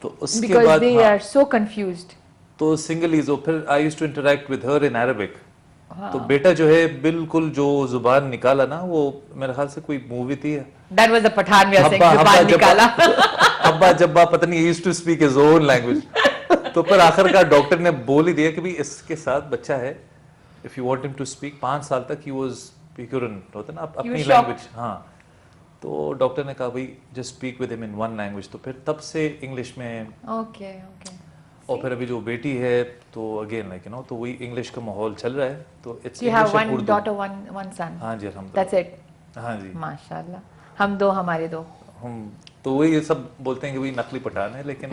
S2: तो उसके
S1: because
S2: बाद
S1: they
S2: हाँ,
S1: are so confused.
S2: तो सिंगलीज, और फिर I used to interact with her in Arabic. तो बेटा जो है बिल्कुल जो जुबान निकाला ना, वो मेरे ख्याल से कोई मूवी थी
S1: That was the Pathan we are saying,
S2: Habba
S1: जुबान
S2: जब्बा
S1: निकाला।
S2: हब्बा जब्बा, पता नहीं, used to speak his own language. तो फिर आखिरकार डॉक्टर ने बोल ही दिया कि भाई इसके साथ बच्चा है, if you want him to speak, 5 साल तक ही वाज स्पीकर होता ना अपनी
S1: was
S2: लैंग्वेज। हाँ, तो डॉक्टर ने कहा भाई just speak with him in one language, तो फिर तब से इंग्लिश में।
S1: Okay, okay.
S2: और फिर अभी जो बेटी है तो अगेन लाइक यू नो, तो वही इंग्लिश का माहौल चल रहा है, तो it's
S1: So you have
S2: English and
S1: one
S2: Urdu.
S1: daughter, one son.
S2: हाँ जी, अल्हम्दुलिल्लाह।
S1: That's it.
S2: हाँ जी,
S1: माशाल्लाह, हम दो, हमारे दो।
S2: हम तो वही सब बोलते हैं कि वही नकली पठान है, लेकिन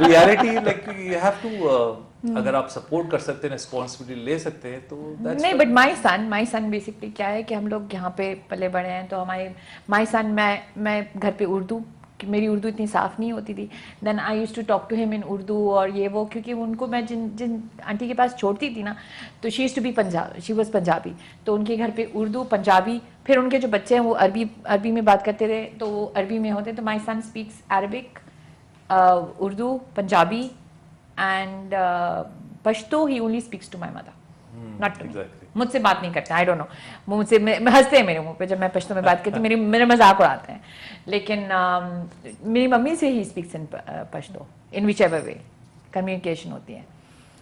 S2: reality like you have to, अगर आप सपोर्ट कर सकते हैं, रिस्पॉन्सिबिलिटी ले सकते हैं, तो that's
S1: नहीं,
S2: fine.
S1: But my son basically क्या है कि हम लोग यहाँ पे पले बड़े हैं, तो हमारे माई सन, मैं घर पे उर्दू, मेरी उर्दू इतनी साफ़ नहीं होती थी, then I use to talk to him in Urdu और ये वो, क्योंकि उनको मैं जिन आंटी के पास छोड़ती थी ना, तो she use to be she was Punjabi, तो उनके घर पे उर्दू, पंजाबी, फिर उनके जो बच्चे हैं वो अरबी में बात करते थे, तो वो अरबी में होते, तो my son speaks Arabic, Urdu, Punjabi and Pashto. He only speaks to my mother, not to me.
S2: exactly.
S1: मुझसे बात नहीं करते, आई डोंट नो, मुझसे हंसते हैं मेरे मुंह पे जब मैं पश्तो में बात करती हूँ, मेरे मजाक उड़ाते हैं, लेकिन मेरी मम्मी से he speaks in Pashto, in which ever way communication होती है।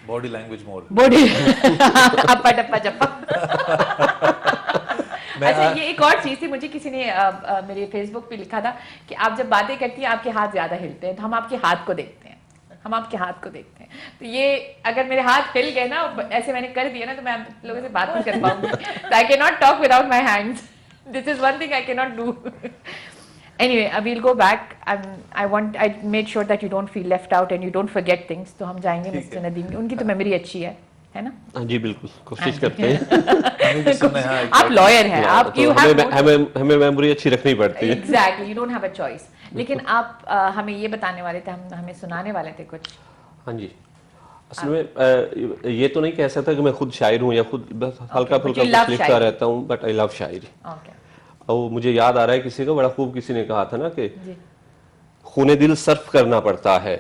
S2: बॉडी लैंग्वेज मोर।
S1: बॉडी अप्पा टप्पा चप्पा। अच्छा, ये एक और चीज थी, मुझे किसी ने मेरे फेसबुक पे लिखा था कि आप जब बातें करती हैं आपके हाथ ज्यादा हिलते हैं, तो हम आपके हाथ को देखते हैं, हम आपके हाथ को देखते हैं। तो ये अगर मेरे हाथ हिल गए ना, ऐसे मैंने कर दिया ना, तो मैं आप लोगों से बात नहीं कर पाऊंगी। तो I can not talk without my hands, this is one thing I can not do. Anyway, we'll go back. I made sure that you don't feel left out and you don't forget things. तो हम जाएंगे मिस्टर नदीम की, उनकी तो मेमोरी अच्छी है ना?
S4: हाँ जी, बिल्कुल कोशिश करते हैं।
S2: हमें भी सुनना है, हाँ,
S1: आप लॉयर हैं, आप
S4: तो
S1: you have
S4: हमें मेमोरी अच्छी रखनी पड़ती है।
S1: Exactly, you don't have a choice. लेकिन आप हमें ये बताने वाले थे, हमें सुनाने वाले थे कुछ।
S4: हाँ जी, असल में ये तो नहीं कह सकता कि मैं खुद शायर हूँ या खुद बस हल्का
S1: but
S4: फुल्का
S1: you love
S4: कुछ लिखता
S1: शायरी.
S4: रहता हूँ, but I love Shayari.
S1: Okay.
S4: और मुझे याद आ रहा है किसी का बड़ा खूब किसी ने कहा था ना कि
S1: जी
S4: खूने दिल सर्फ करना पड़ता है,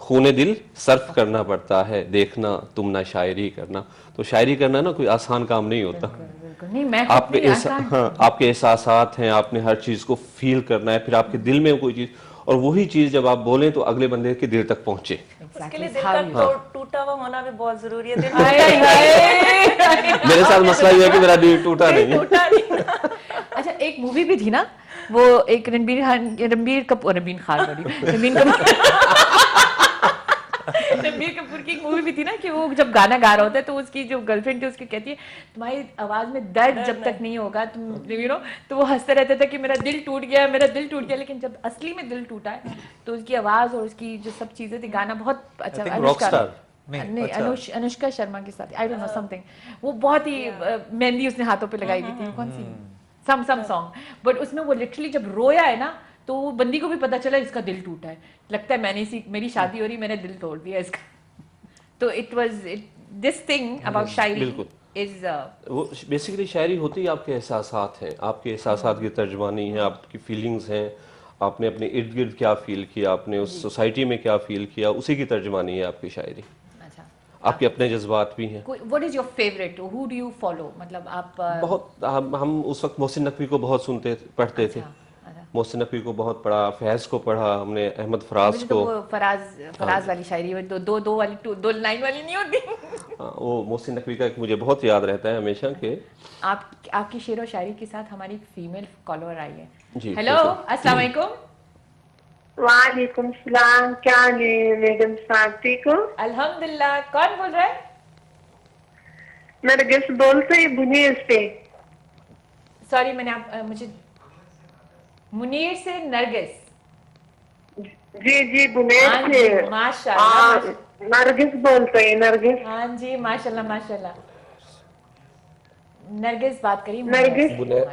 S4: खूने दिल सर्फ करना पड़ता है, देखना तुम ना शायरी करना। तो शायरी करना ना कोई आसान काम नहीं होता।
S1: बिल्कुल नहीं, मैं
S4: आपके आपके एहसासात हैं, आपने हर चीज को फील करना है, फिर आपके दिल में कोई चीज, और वही चीज जब आप बोलें तो अगले बंदे के दिल तक पहुंचे।
S3: उसके लिए दिल का टूटा हुआ होना भी बहुत जरूरी है। दिल
S4: मेरे साथ मसला ये है कि मेरा दिल टूटा नहीं है।
S3: टूटा नहीं।
S1: अच्छा, एक मूवी भी थी ना, वो एक रणबीर कपूर की एक मूवी भी थी ना, कि वो जब गाना गा रहा होता है तो उसकी जो गर्लफ्रेंड थी उसकी कहती है तुम्हारी आवाज में दर्द जब तक नहीं होगा तुम तो वो हंसते रहते थे कि मेरा दिल टूट गया, मेरा दिल टूट गया। लेकिन जब असली में दिल टूटा है तो उसकी आवाज और उसकी जो सब चीजें थी, गाना बहुत अच्छा। अनुष्का शर्मा के साथ, आई डोंट नो समथिंग, वो बहुत ही मेहंदी उसने हाथों पे लगाई हुई थी, कौन सी सम सॉन्ग, बट उसमें वो लिटरली जब रोया है ना तो वो बंदी को भी पता चला इसका दिल टूटा है, लगता है मेरी शादी हो रही, मैंने दिल तोड़ दिया इसका। तो it was this thing about Shayari is
S4: वो बेसिकली शायरी होती है आपके एहसासात हैं, आपके एहसासात की तर्जमानी है, आपकी फीलिंग्स हैं, आपने अपने इर्द गिर्द क्या फील किया, आपने उस सोसाइटी में क्या फील किया, उसी की तर्जमानी है आपकी शायरी।
S1: अच्छा,
S4: आपके अपने जज्बात भी हैं।
S1: What is your favourite, who do you follow, मतलब आप
S4: बहुत हम उस वक्त मोहसिन नकवी को बहुत पढ़ते थे। मोहसिन नकवी को बहुत पढ़ा, फैज को पढ़ा हमने, अहमद फराज को।
S1: वो फराज वाली शायरी, वो दो वाली दो लाइन वाली नहीं होती।
S4: वो मोहसिन नकवी का एक मुझे बहुत याद रहता है हमेशा के।
S1: आपकी शेर और शायरी के साथ हमारी फीमेल फॉलोअर आई है।
S4: जी,
S1: हेलो, अस्सलाम वालेकुम।
S6: वालेकुम सलाम, क्या हाल है मैडम साहब, ठीक हो?
S1: अल्हम्दुलिल्लाह। कौन बोल रहा है?
S6: नरगिस बोलते हैं बुनीर से।
S1: सॉरी, मैंने मुझे मुनीर से नरगिस।
S6: जी बुनीर से।
S1: माशाल्लाह।
S6: नरगिस बोलते हैं, नरगिस।
S1: हाँ जी, माशाल्लाह माशाल्लाह। नरगिस बात करी,
S6: नरगिस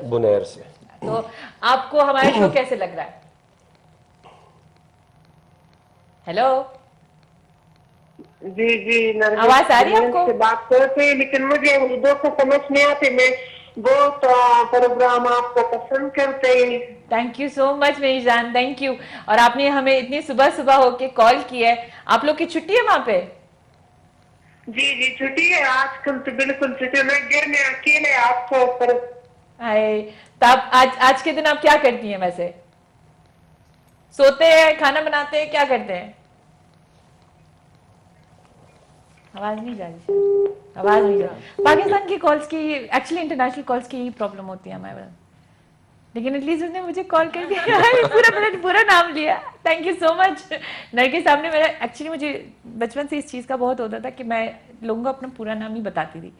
S4: बुनैर से।
S1: तो आपको हमारा शो कैसे लग रहा है? हेलो,
S6: जी नरगिस,
S1: आवाज आ रही है आपको?
S6: से बात करते हैं, लेकिन मुझे उर्दू को समझ नहीं आती। मैं बहुत प्रोग्राम आपको पसंद करते हैं।
S1: थैंक यू सो मच मेरी जान, थैंक यू। और आपने हमें इतनी सुबह सुबह होके कॉल की है। आप लोग की छुट्टी है वहां पे?
S6: जी छुट्टी है आजकल तो, बिल्कुल छुट्टी। मैं घर में अकेले आपको पर।
S1: हाय, तो आप आज के दिन आप क्या करती हैं वैसे? सोते हैं, खाना बनाते हैं, क्या करते हैं? आवाज नहीं जा रही, आवाज नहीं जा रही। पाकिस्तान की कॉल्स की, एक्चुअली इंटरनेशनल कॉल्स की प्रॉब्लम होती है हमारे, लेकिन एटलीस्ट उसने मुझे कॉल करके पूरा नाम लिया। Thank you so much. Nargis साहब ने मेरा, एक्चुअली मुझे बचपन से इस चीज़ का बहुत होता था कि मैं लोगों को अपना पूरा नाम ही बताती थी,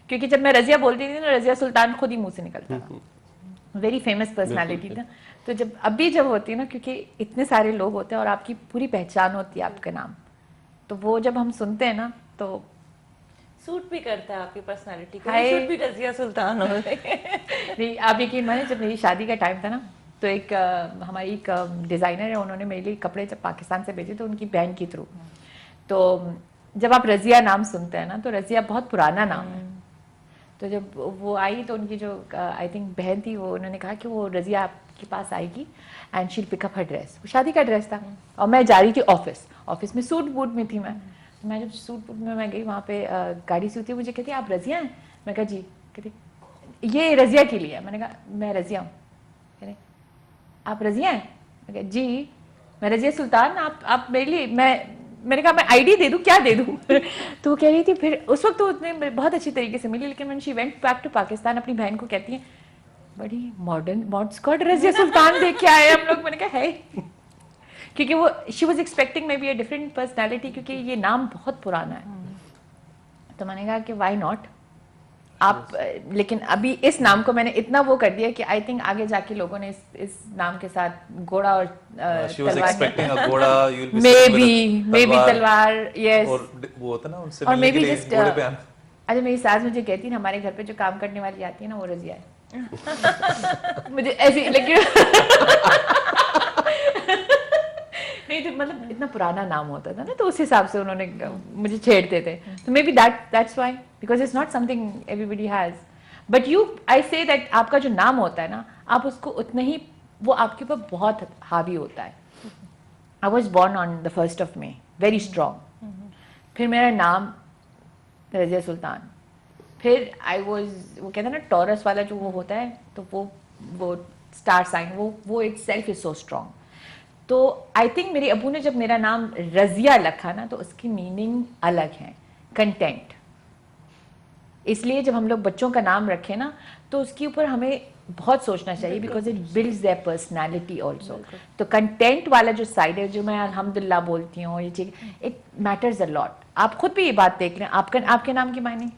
S1: क्योंकि जब मैं रजिया बोलती थी ना, रजिया सुल्तान खुद ही मुंह से निकलता था। वेरी फेमस पर्सनैलिटी था। तो जब होती है ना, क्योंकि इतने सारे लोग होते हैं और आपकी पूरी पहचान होती है आपका नाम, तो वो जब हम सुनते हैं ना तो
S3: सूट भी करता है आपकी पर्सनालिटी को,
S1: हाय।
S3: सूट भी रजिया सुल्तान हो।
S1: नहीं, आप यकीन माने, जब मेरी शादी का टाइम था ना, तो एक हमारी एक डिज़ाइनर है, उन्होंने मेरे लिए कपड़े जब पाकिस्तान से भेजे तो उनकी बहन के थ्रू। तो जब आप रजिया नाम सुनते हैं ना, तो रजिया बहुत पुराना नाम है। तो जब वो आई तो उनकी जो आई थिंक बहन थी, वो उन्होंने कहा कि वो रजिया आपके पास आएगी and she'll pickup her dress. वो शादी का ड्रेस था और मैं जा रही थी ऑफिस में, सूट बूट में थी मैं जब सूट बूट में मैं गई, वहाँ पे गाड़ी से उतरी, मुझे कहती आप रजिया हैं? मैं कहा जी। कहती ये रजिया के लिए। मैंने कहा मैं रजिया हूँ। कह रहे आप रजिया हैं? मैं कहा जी मैं रजिया सुल्तान, आप मेरे लिए, मैंने कहा मैं आईडी दे दूं, क्या दे दूं? तो वो कह रही थी, फिर उस वक्त तो उसने बहुत अच्छी तरीके से मिली, लेकिन when she went back to Pakistan, अपनी बहन को कहती है बड़ी मॉडर्न स्कर्ट रजिया सुल्तान देख के आए हम लोग। मैंने कहा है, क्योंकि वो she was expecting may be a different personality, क्योंकि ये नाम बहुत पुराना है। तो मैंने कहा कि वाई नॉट आप, लेकिन अभी इस नाम को मैंने इतना वो कर दिया कि आई थिंक आगे जाके लोगों ने इस नाम के साथ घोड़ा और मे बी तलवार, यस,
S2: और वो होता ना उनसे
S1: और मे
S2: मिलने
S1: बी
S2: के लिए
S1: जस्ट
S2: घोड़े पे आना।
S1: अच्छा, मेरी सास मुझे कहती है ना, हमारे घर पे जो काम करने वाली आती है ना, वो रजिया है। मुझे ऐसी, लेकिन नहीं तो मतलब इतना पुराना नाम होता था ना, तो उस हिसाब से उन्होंने मुझे छेड़ते थे। तो may be that's why, because it's not something everybody has. But you I say that आपका जो नाम होता है ना, आप उसको उतना ही, वो आपके ऊपर बहुत हावी होता है. I was born on the 1st of May, very strong. फिर मेरा नाम रज़िया सुल्तान. फिर आई वॉज, वो कहते हैं ना टॉरस वाला जो वो होता है, तो वो स्टार साइन, वो it self is so strong. तो आई थिंक मेरे अबू ने जब मेरा नाम रज़िया रखा ना, तो उसकी मीनिंग अलग है, कंटेंट. इसलिए जब हम लोग बच्चों का नाम रखें ना, तो उसके ऊपर हमें बहुत सोचना चाहिए, because it builds their personality also. तो कंटेंट वाला जो साइड है, जो मैं अल्हम्दुलिल्लाह बोलती हूँ, ये चीज इट मैटर्स अ लॉट. आप खुद भी ये बात देख रहे हैं. आपके नाम की मायने?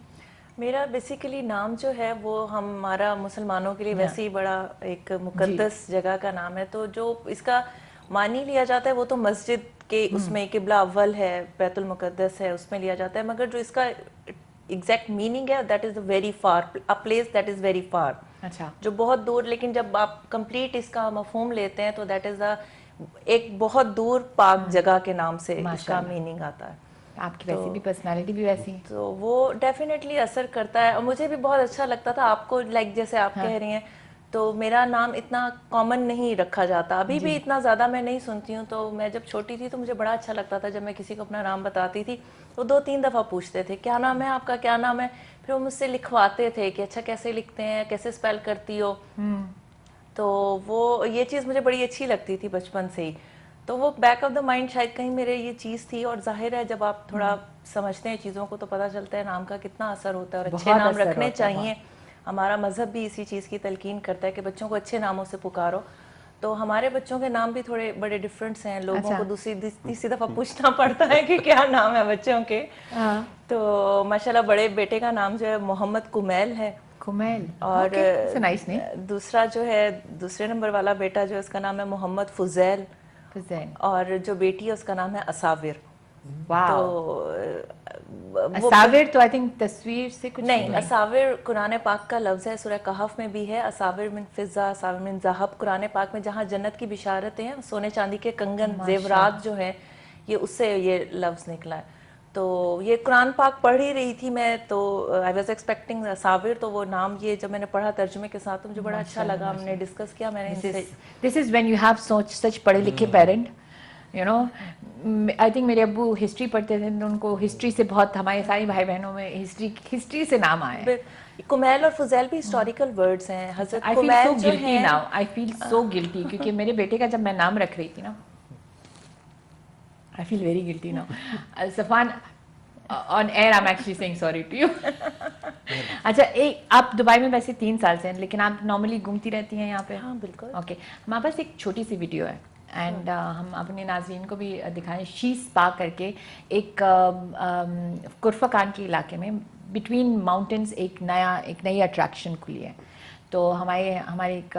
S3: मेरा बेसिकली नाम जो है वो हमारा मुसलमानों के लिए वैसे ही बड़ा एक मुकद्दस जगह का नाम है. तो जो इसका मानी लिया जाता है वो तो मस्जिद के उसमें किबला अव्वल है, बैतुल मुकद्दस है, उसमें लिया जाता है. मगर जो इसका एग्जैक्ट मीनिंग है, that is very far, a place that is very far.
S1: अच्छा.
S3: जो बहुत दूर, लेकिन जब आप कंप्लीट इसका मफहूम लेते हैं तो दैट इज एक बहुत दूर पाक जगह के नाम से इसका मीनिंग आता है.
S1: आपकी वैसी भी पर्सनालिटी भी वैसी है,
S3: तो वो डेफिनेटली असर करता है. और मुझे भी बहुत अच्छा लगता था आपको, लाइक जैसे आप कह रही हैं, तो मेरा नाम इतना कॉमन नहीं रखा जाता. अभी भी इतना ज़्यादा मैं नहीं सुनती हूँ. तो मैं जब छोटी थी तो मुझे बड़ा अच्छा लगता था जब मैं किसी को अपना नाम बताती थी, तो 2-3 दफ़ा पूछते थे क्या नाम है आपका, क्या नाम है. फिर वो मुझसे लिखवाते थे कि अच्छा कैसे लिखते हैं, कैसे स्पेल करती हो. तो वो ये चीज़ मुझे बड़ी अच्छी लगती थी बचपन से ही. तो वो बैक ऑफ द माइंड शायद कहीं मेरे ये चीज़ थी. और जाहिर है जब आप थोड़ा समझते हैं चीज़ों को तो पता चलता है नाम का कितना असर होता है. और अच्छे नाम रखने चाहिए. हमारा मजहब भी इसी चीज़ की तलकीन करता है कि बच्चों को अच्छे नामों से पुकारो. तो हमारे बच्चों के नाम भी थोड़े बड़े डिफरेंट्स हैं. लोगों को तीसरी दफ़ा पूछना पड़ता है कि क्या नाम है बच्चों के. तो माशाल्लाह बड़े बेटे का नाम जो है मोहम्मद कुमैल है.
S1: कुमैल.
S3: और
S1: नाइस नेम.
S3: दूसरा जो है, दूसरे नंबर वाला बेटा जो है उसका नाम है मोहम्मद फुजैल. और जो बेटी है उसका नाम है असाविर.
S1: असाविर तो आई थिंक तस्वीर से कुछ
S3: नहीं. असाविर कुरान पाक का लफ्ज़ है, सूरह कहफ में भी है. असाविर मिन फिज़्ज़ा, असाविर मिन ज़हब. कुरान पाक में जहाँ जन्नत की बिशारतें हैं, सोने चांदी के कंगन जेवरात जो है, ये उससे ये लफ्ज़ निकला है. तो ये कुरान पाक पढ़ ही रही थी मैं, तो आई वाज एक्सपेक्टिंग असाविर. तो वो नाम ये जब मैंने पढ़ा तर्जुमे के साथ तो मुझे बड़ा अच्छा लगा. हमने डिस्कस किया. मैंने
S1: this is when you have such पढ़े लिखे parent. You know, I think मेरे अब्बू हिस्ट्री पढ़ते थे, तो उनको हिस्ट्री से बहुत, हमारे सारे भाई बहनों में हिस्ट्री से नाम आए.
S3: कुमैल और फुजैल भी हिस्टोरिकल वर्ड्स हैं. हजरत
S1: I feel so guilty now. I feel so guilty क्योंकि मेरे बेटे का जब मैं नाम रख रही थी ना, I feel very guilty now. Safan, on air I am actually saying sorry to you. अच्छा, एक आप दुबई में वैसे 3 साल से हैं, लेकिन आप नॉर्मली घूमती रहती हैं यहाँ पे?
S3: हाँ बिल्कुल.
S1: ओके. हमारे पास एक छोटी सी वीडियो है एंड हम अपने नाज़रीन को भी दिखाएं. शीश स्पा करके एक कुर्फाकान के इलाके में बिटवीन माउंटेन्स एक नई अट्रैक्शन खुली है. तो हमारे एक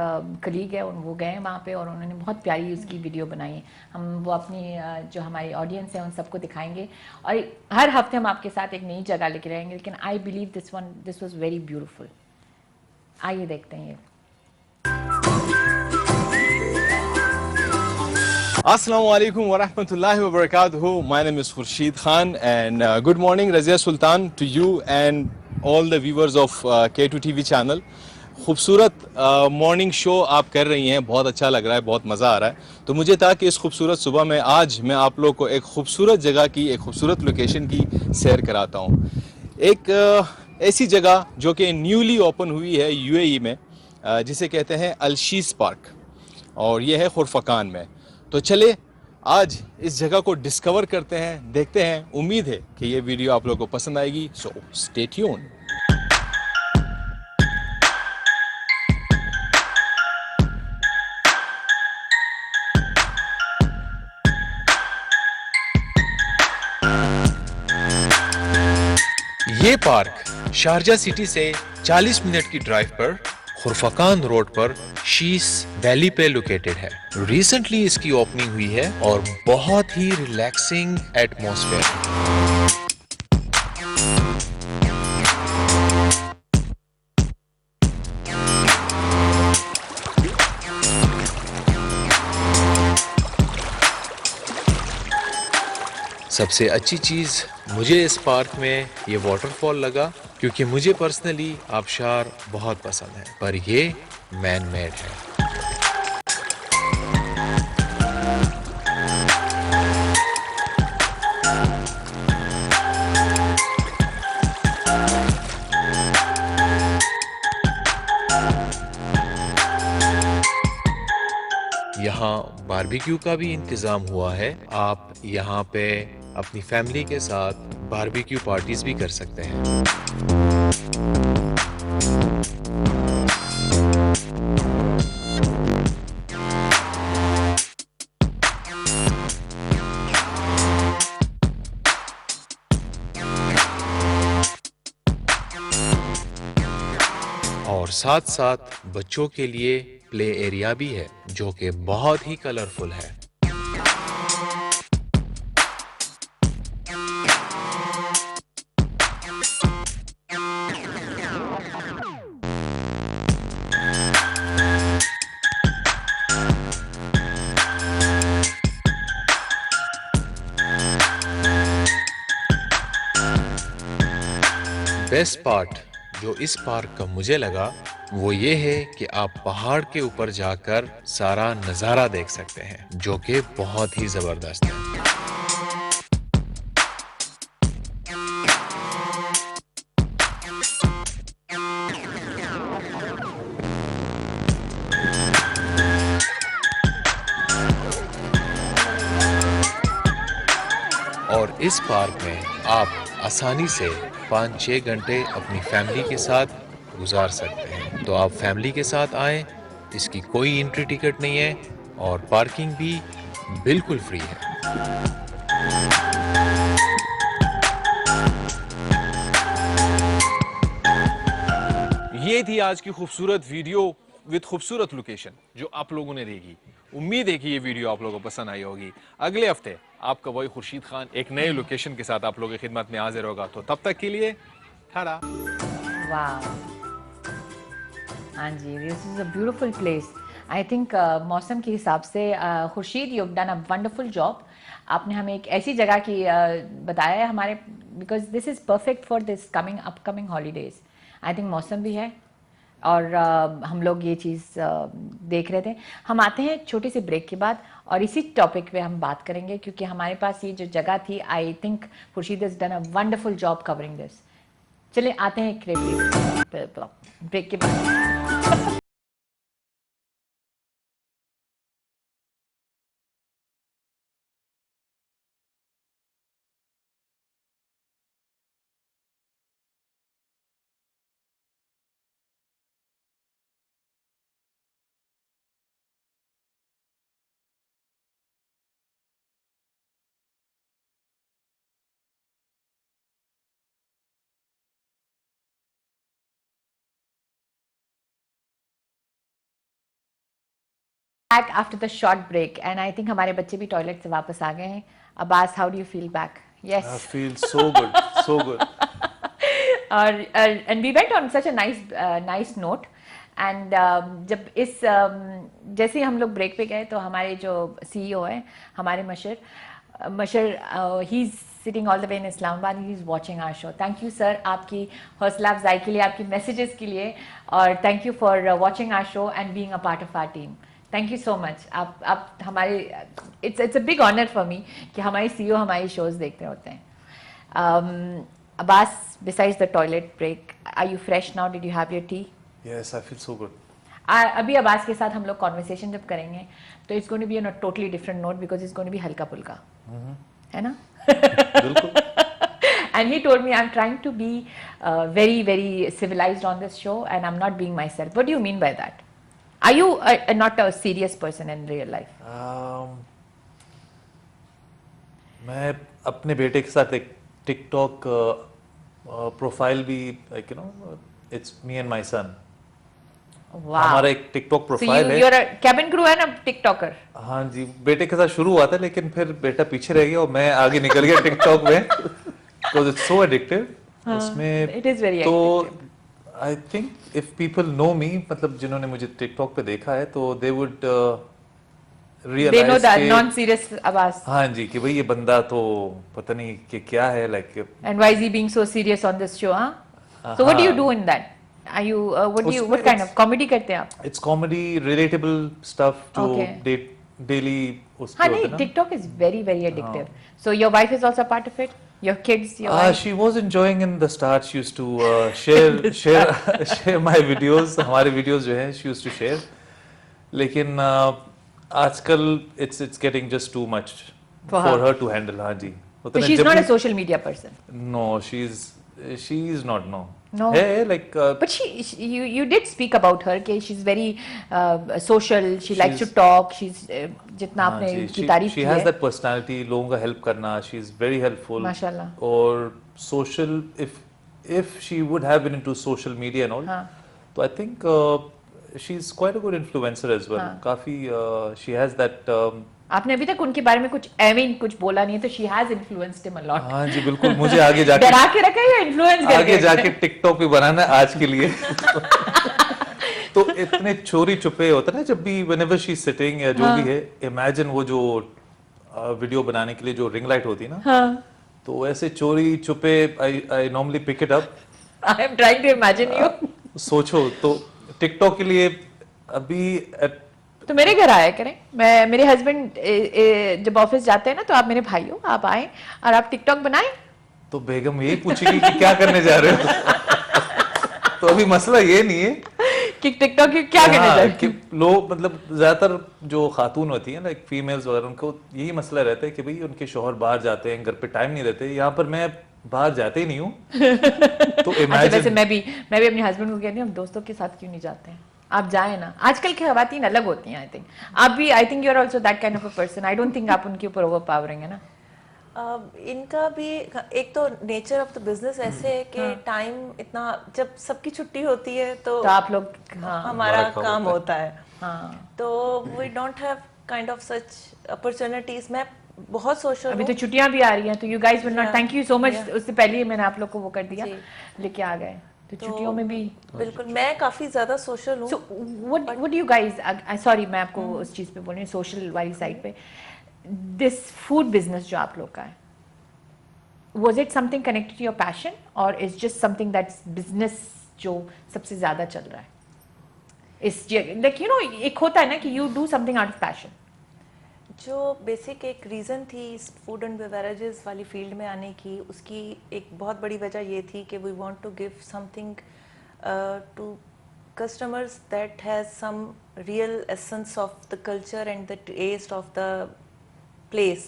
S1: कलीग है, वो गए वहाँ पे और उन्होंने बहुत प्यारी उसकी वीडियो बनाई है. हम वो अपनी जो हमारी ऑडियंस है उन सबको दिखाएंगे और हर हफ्ते हम आपके साथ एक नई जगह लेके रहेंगे. लेकिन I believe this was very beautiful. आइए देखते हैं ये.
S7: Assalamu alaikum wa rahmatullahi wa barakatuhu. My name is Khurshid Khan and good morning Razia Sultan to you and all the viewers of K2 TV channel. खूबसूरत मॉर्निंग शो आप कर रही हैं, बहुत अच्छा लग रहा है, बहुत मज़ा आ रहा है. तो मुझे था कि इस खूबसूरत सुबह में आज मैं आप लोग को एक खूबसूरत जगह की, एक खूबसूरत लोकेशन की सैर कराता हूँ. एक ऐसी जगह जो कि न्यूली ओपन हुई है UAE में, जिसे कहते हैं अलशीस पार्क, और ये है खुरफकान में. तो चले आज इस जगह को डिस्कवर करते हैं, देखते हैं. उम्मीद है कि ये वीडियो आप लोगों को पसंद आएगी. So stay tune. ये पार्क शारजा सिटी से 40 मिनट की ड्राइव पर खुरफकान रोड पर शीस वैली पे लोकेटेड है. रिसेंटली इसकी ओपनिंग हुई है और बहुत ही रिलैक्सिंग एटमॉस्फेयर. सबसे अच्छी चीज
S8: मुझे इस पार्क में ये वाटरफॉल लगा क्योंकि मुझे पर्सनली आबशार बहुत पसंद है, पर ये मैन मेड है। यहाँ बारबेक्यू का भी इंतज़ाम हुआ है। आप यहाँ पे अपनी फैमिली के साथ बारबेक्यू पार्टीज भी कर सकते हैं। और साथ साथ बच्चों के लिए प्ले एरिया भी है जो कि बहुत ही कलरफुल है। बेस्ट पार्ट जो इस पार्क का मुझे लगा वो ये है कि आप पहाड़ के ऊपर जाकर सारा नज़ारा देख सकते हैं, जो कि बहुत ही ज़बरदस्त है। और इस पार्क में आप आसानी से 5-6 घंटे अपनी फैमिली के साथ गुजार सकते हैं। तो आप फैमिली के साथ आएं, इसकी कोई एंट्री टिकट नहीं है और पार्किंग भी बिल्कुल फ्री है।
S7: ये थी आज की खूबसूरत वीडियो विद खूबसूरत लोकेशन जो आप लोगों ने देखी। उम्मीद है कि ये वीडियो आप लोगों को पसंद आई होगी। अगले हफ्ते आपका वही खुर्शीद खान एक नए लोकेशन के साथ आप लोगों की खिदमत में हाजिर होगा। तो तब तक के लिए टाटा।
S1: वाह, हाँ जी, this is a beautiful place. I think मौसम के हिसाब से Khursheed, you have done a wonderful job. आपने हमें एक ऐसी जगह की बताया है हमारे, because this is perfect for this upcoming holidays. I think मौसम भी है और हम लोग ये चीज़ देख रहे थे। हम आते हैं छोटे से ब्रेक के बाद और इसी टॉपिक पे हम बात करेंगे, क्योंकि हमारे पास ये जो जगह थी, I think Khurshid has done a wonderful job covering this. चलिए आते हैं एक ब्रेक के बाद। Back after the short break, and I think हमारे बच्चे भी टॉयलेट से वापस आ गए हैं। Abbas, how do you feel back? Yes.
S2: I feel so good, so good.
S1: And we went on such a nice note. And जब इस जैसे ही हम लोग ब्रेक पे गए तो हमारे जो CEO है, हमारे मशर, he is sitting all the way in Islamabad. He is watching our show. Thank you sir, आपकी हौसला अफजाई के लिए, आपकी मैसेजेस के लिए, और thank you for watching our show and being a part of our team. Thank you so much. आप हमारे, it's a big honour for me कि हमारे CEO हमारी शोज देखते होते हैं। Abbas, besides the toilet break, are you fresh now? Did you have your tea?
S2: Yes, I feel so good.
S1: अभी अब्बास के साथ हम लोग कॉन्वर्सेशन जब करेंगे तो it's going to be on a totally different note, because it's going to be हल्का फुल्का, है ना?
S2: बिल्कुल।
S1: And he told me I'm trying to be very civilized on this show and I'm not being myself. What do you mean by that? Are you not a serious person in real life?
S2: मैं अपने बेटे के साथ एक टिकटॉक प्रोफाइल भी, like you no, it's me and my son.
S1: Wow.
S2: हमारा एक टिकटॉक
S1: So
S2: प्रोफाइल है।
S1: you're a cabin crew and a TikToker.
S2: हाँ जी, बेटे के साथ शुरू हुआ था लेकिन फिर बेटा पीछे रह गया और मैं आगे निकल गया टिकटॉक में, बिकॉज़ इट्स सो एडिक्टिव। उसमें
S1: it is very
S2: तो I think if people know me, मतलब जिन्होंने मुझे टिकटॉक पे देखा है, तो they would
S1: they know
S2: realize
S1: that
S2: कि
S1: non serious आवाज.
S2: हाँ जी कि भाई ये बंदा तो पता नहीं कि क्या है like
S1: And why is he being so serious on this show, huh? So what do you
S2: हाँ।
S1: do in that? Are you what
S2: उसमें
S1: kind
S2: it's-
S1: of comedy करते हैं आप?
S2: इट्स कॉमेडी रिलेटेबल स्टफ जो
S1: Okay.
S2: डेली उस
S1: हाँ
S2: पे
S1: नहीं,
S2: होता है ना
S1: TikTok is very very addictive. So your wife is also a part of it? Your kids, your wife?
S2: she was enjoying in the start. She used to share my videos. हमारे videos जो हैं she used to share. लेकिन आजकल it's getting just too much
S1: For
S2: for
S1: her.
S2: her to handle. हाँ जी. होता
S1: So
S2: ना,
S1: she's
S2: जब
S1: not a
S2: भी-
S1: social media person.
S2: No, she's not. No.
S1: No.
S2: है like
S1: But you did speak about her कि she's very social. She likes to
S2: She's-
S1: talk. She's जितना
S2: हाँ
S1: आपने
S2: जी,
S1: उसकी
S2: she
S1: तारीफ की
S2: has
S1: है.
S2: that personality. लोगों का help करना. She's very helpful.
S1: माशाल्लाह.
S2: और social if she would have been into social media and all.
S1: हाँ.
S2: तो I think she's quite a good influencer as well.
S1: हाँ.
S2: काफी she has that
S1: आपने अभी तक उनके बारे में कुछ एविन कुछ बोला नहीं है, तो she has influenced him a lot.
S2: हाँ जी बिल्कुल मुझे आगे जाके
S1: डरा के रखा है या इन्फ्लुएंस करके?
S2: आगे जाके टिकटॉक भी बनाना है आज के लिए तो इतने चोरी छुपे होता है ना जब भी whenever she's sitting या जो भी है इमेजिन वो जो वीडियो बनाने के लिए जो रिंग लाइट होती है ना
S1: हाँ.
S2: तो ऐसे चोरी छुपे I normally pick it up
S1: I am trying to imagine you.
S2: सोचो तो टिकटॉक के लिए अभी
S1: तो मेरे घर आया करें. मैं मेरे हस्बैंड जब ऑफिस जाते हैं ना, तो आप मेरे भाई हो, आप आए और आप टिकटॉक बनाएं.
S2: तो बेगम यही पूछेगी कि क्या करने जा रहे हो तो अभी मसला ये नहीं है
S1: कि टिकटॉक की क्या करने जा
S2: हाँ,
S1: रहे
S2: कि लोग मतलब ज्यादातर जो खातून होती है लाइक फीमेल्स वगैरह उनको यही मसला रहता है कि भाई उनके शौहर बाहर जाते हैं घर पे टाइम नहीं रहते. यहाँ पर मैं बाहर जाते ही नहीं हूँ तो
S1: अच्छा, वैसे
S2: इमेजिन
S1: मैं भी अपने हस्बैंड को कहती हूँ हम दोस्तों के साथ क्यों नहीं जाते हैं, आप जाए ना. आजकल की खवातीन अलग होती हैं. आई थिंक आप भी, I think you are also that kind of a person. I don't think आप उनके ऊपर ओवर पावरिंग है ना.
S3: इनका भी एक तो नेचर ऑफ द बिजनेस ऐसे है कि टाइम इतना जब सबकी छुट्टी होती है तो
S1: आप लोग हाँ.
S3: हमारा
S4: हमारा
S3: काम होता है.
S1: हाँ.
S3: तो we don't have kind of such opportunities. मैं बहुत सोशल
S1: अभी तो छुट्टियां भी आ रही हैं, तो you guys will not.
S3: Yeah.
S1: Thank you so much.
S3: Yeah.
S1: उससे पहले ही मैंने आप लोग को वो कर दिया,
S3: जी.
S1: लेके आ गए. तो छुट्टियों में भी.
S3: बिल्कुल मैं काफी ज्यादा सोशल हूँ.
S1: So what do you guys? Sorry, मैं आपको उस चीज पे बोल रही हूँ, सोशल वाली साइड पे. This food business जो आप लोग का है, was it something connected to your passion or is just something that's business जो सबसे ज्यादा चल रहा है? इस like you know एक होता है ना कि you do something out of passion.
S3: जो बेसिक एक रीज़न थी इस फूड एंड बेवरेजेस वाली फील्ड में आने की, उसकी एक बहुत बड़ी वजह ये थी कि we want to give something to customers that has some real essence of the culture and the taste of the place,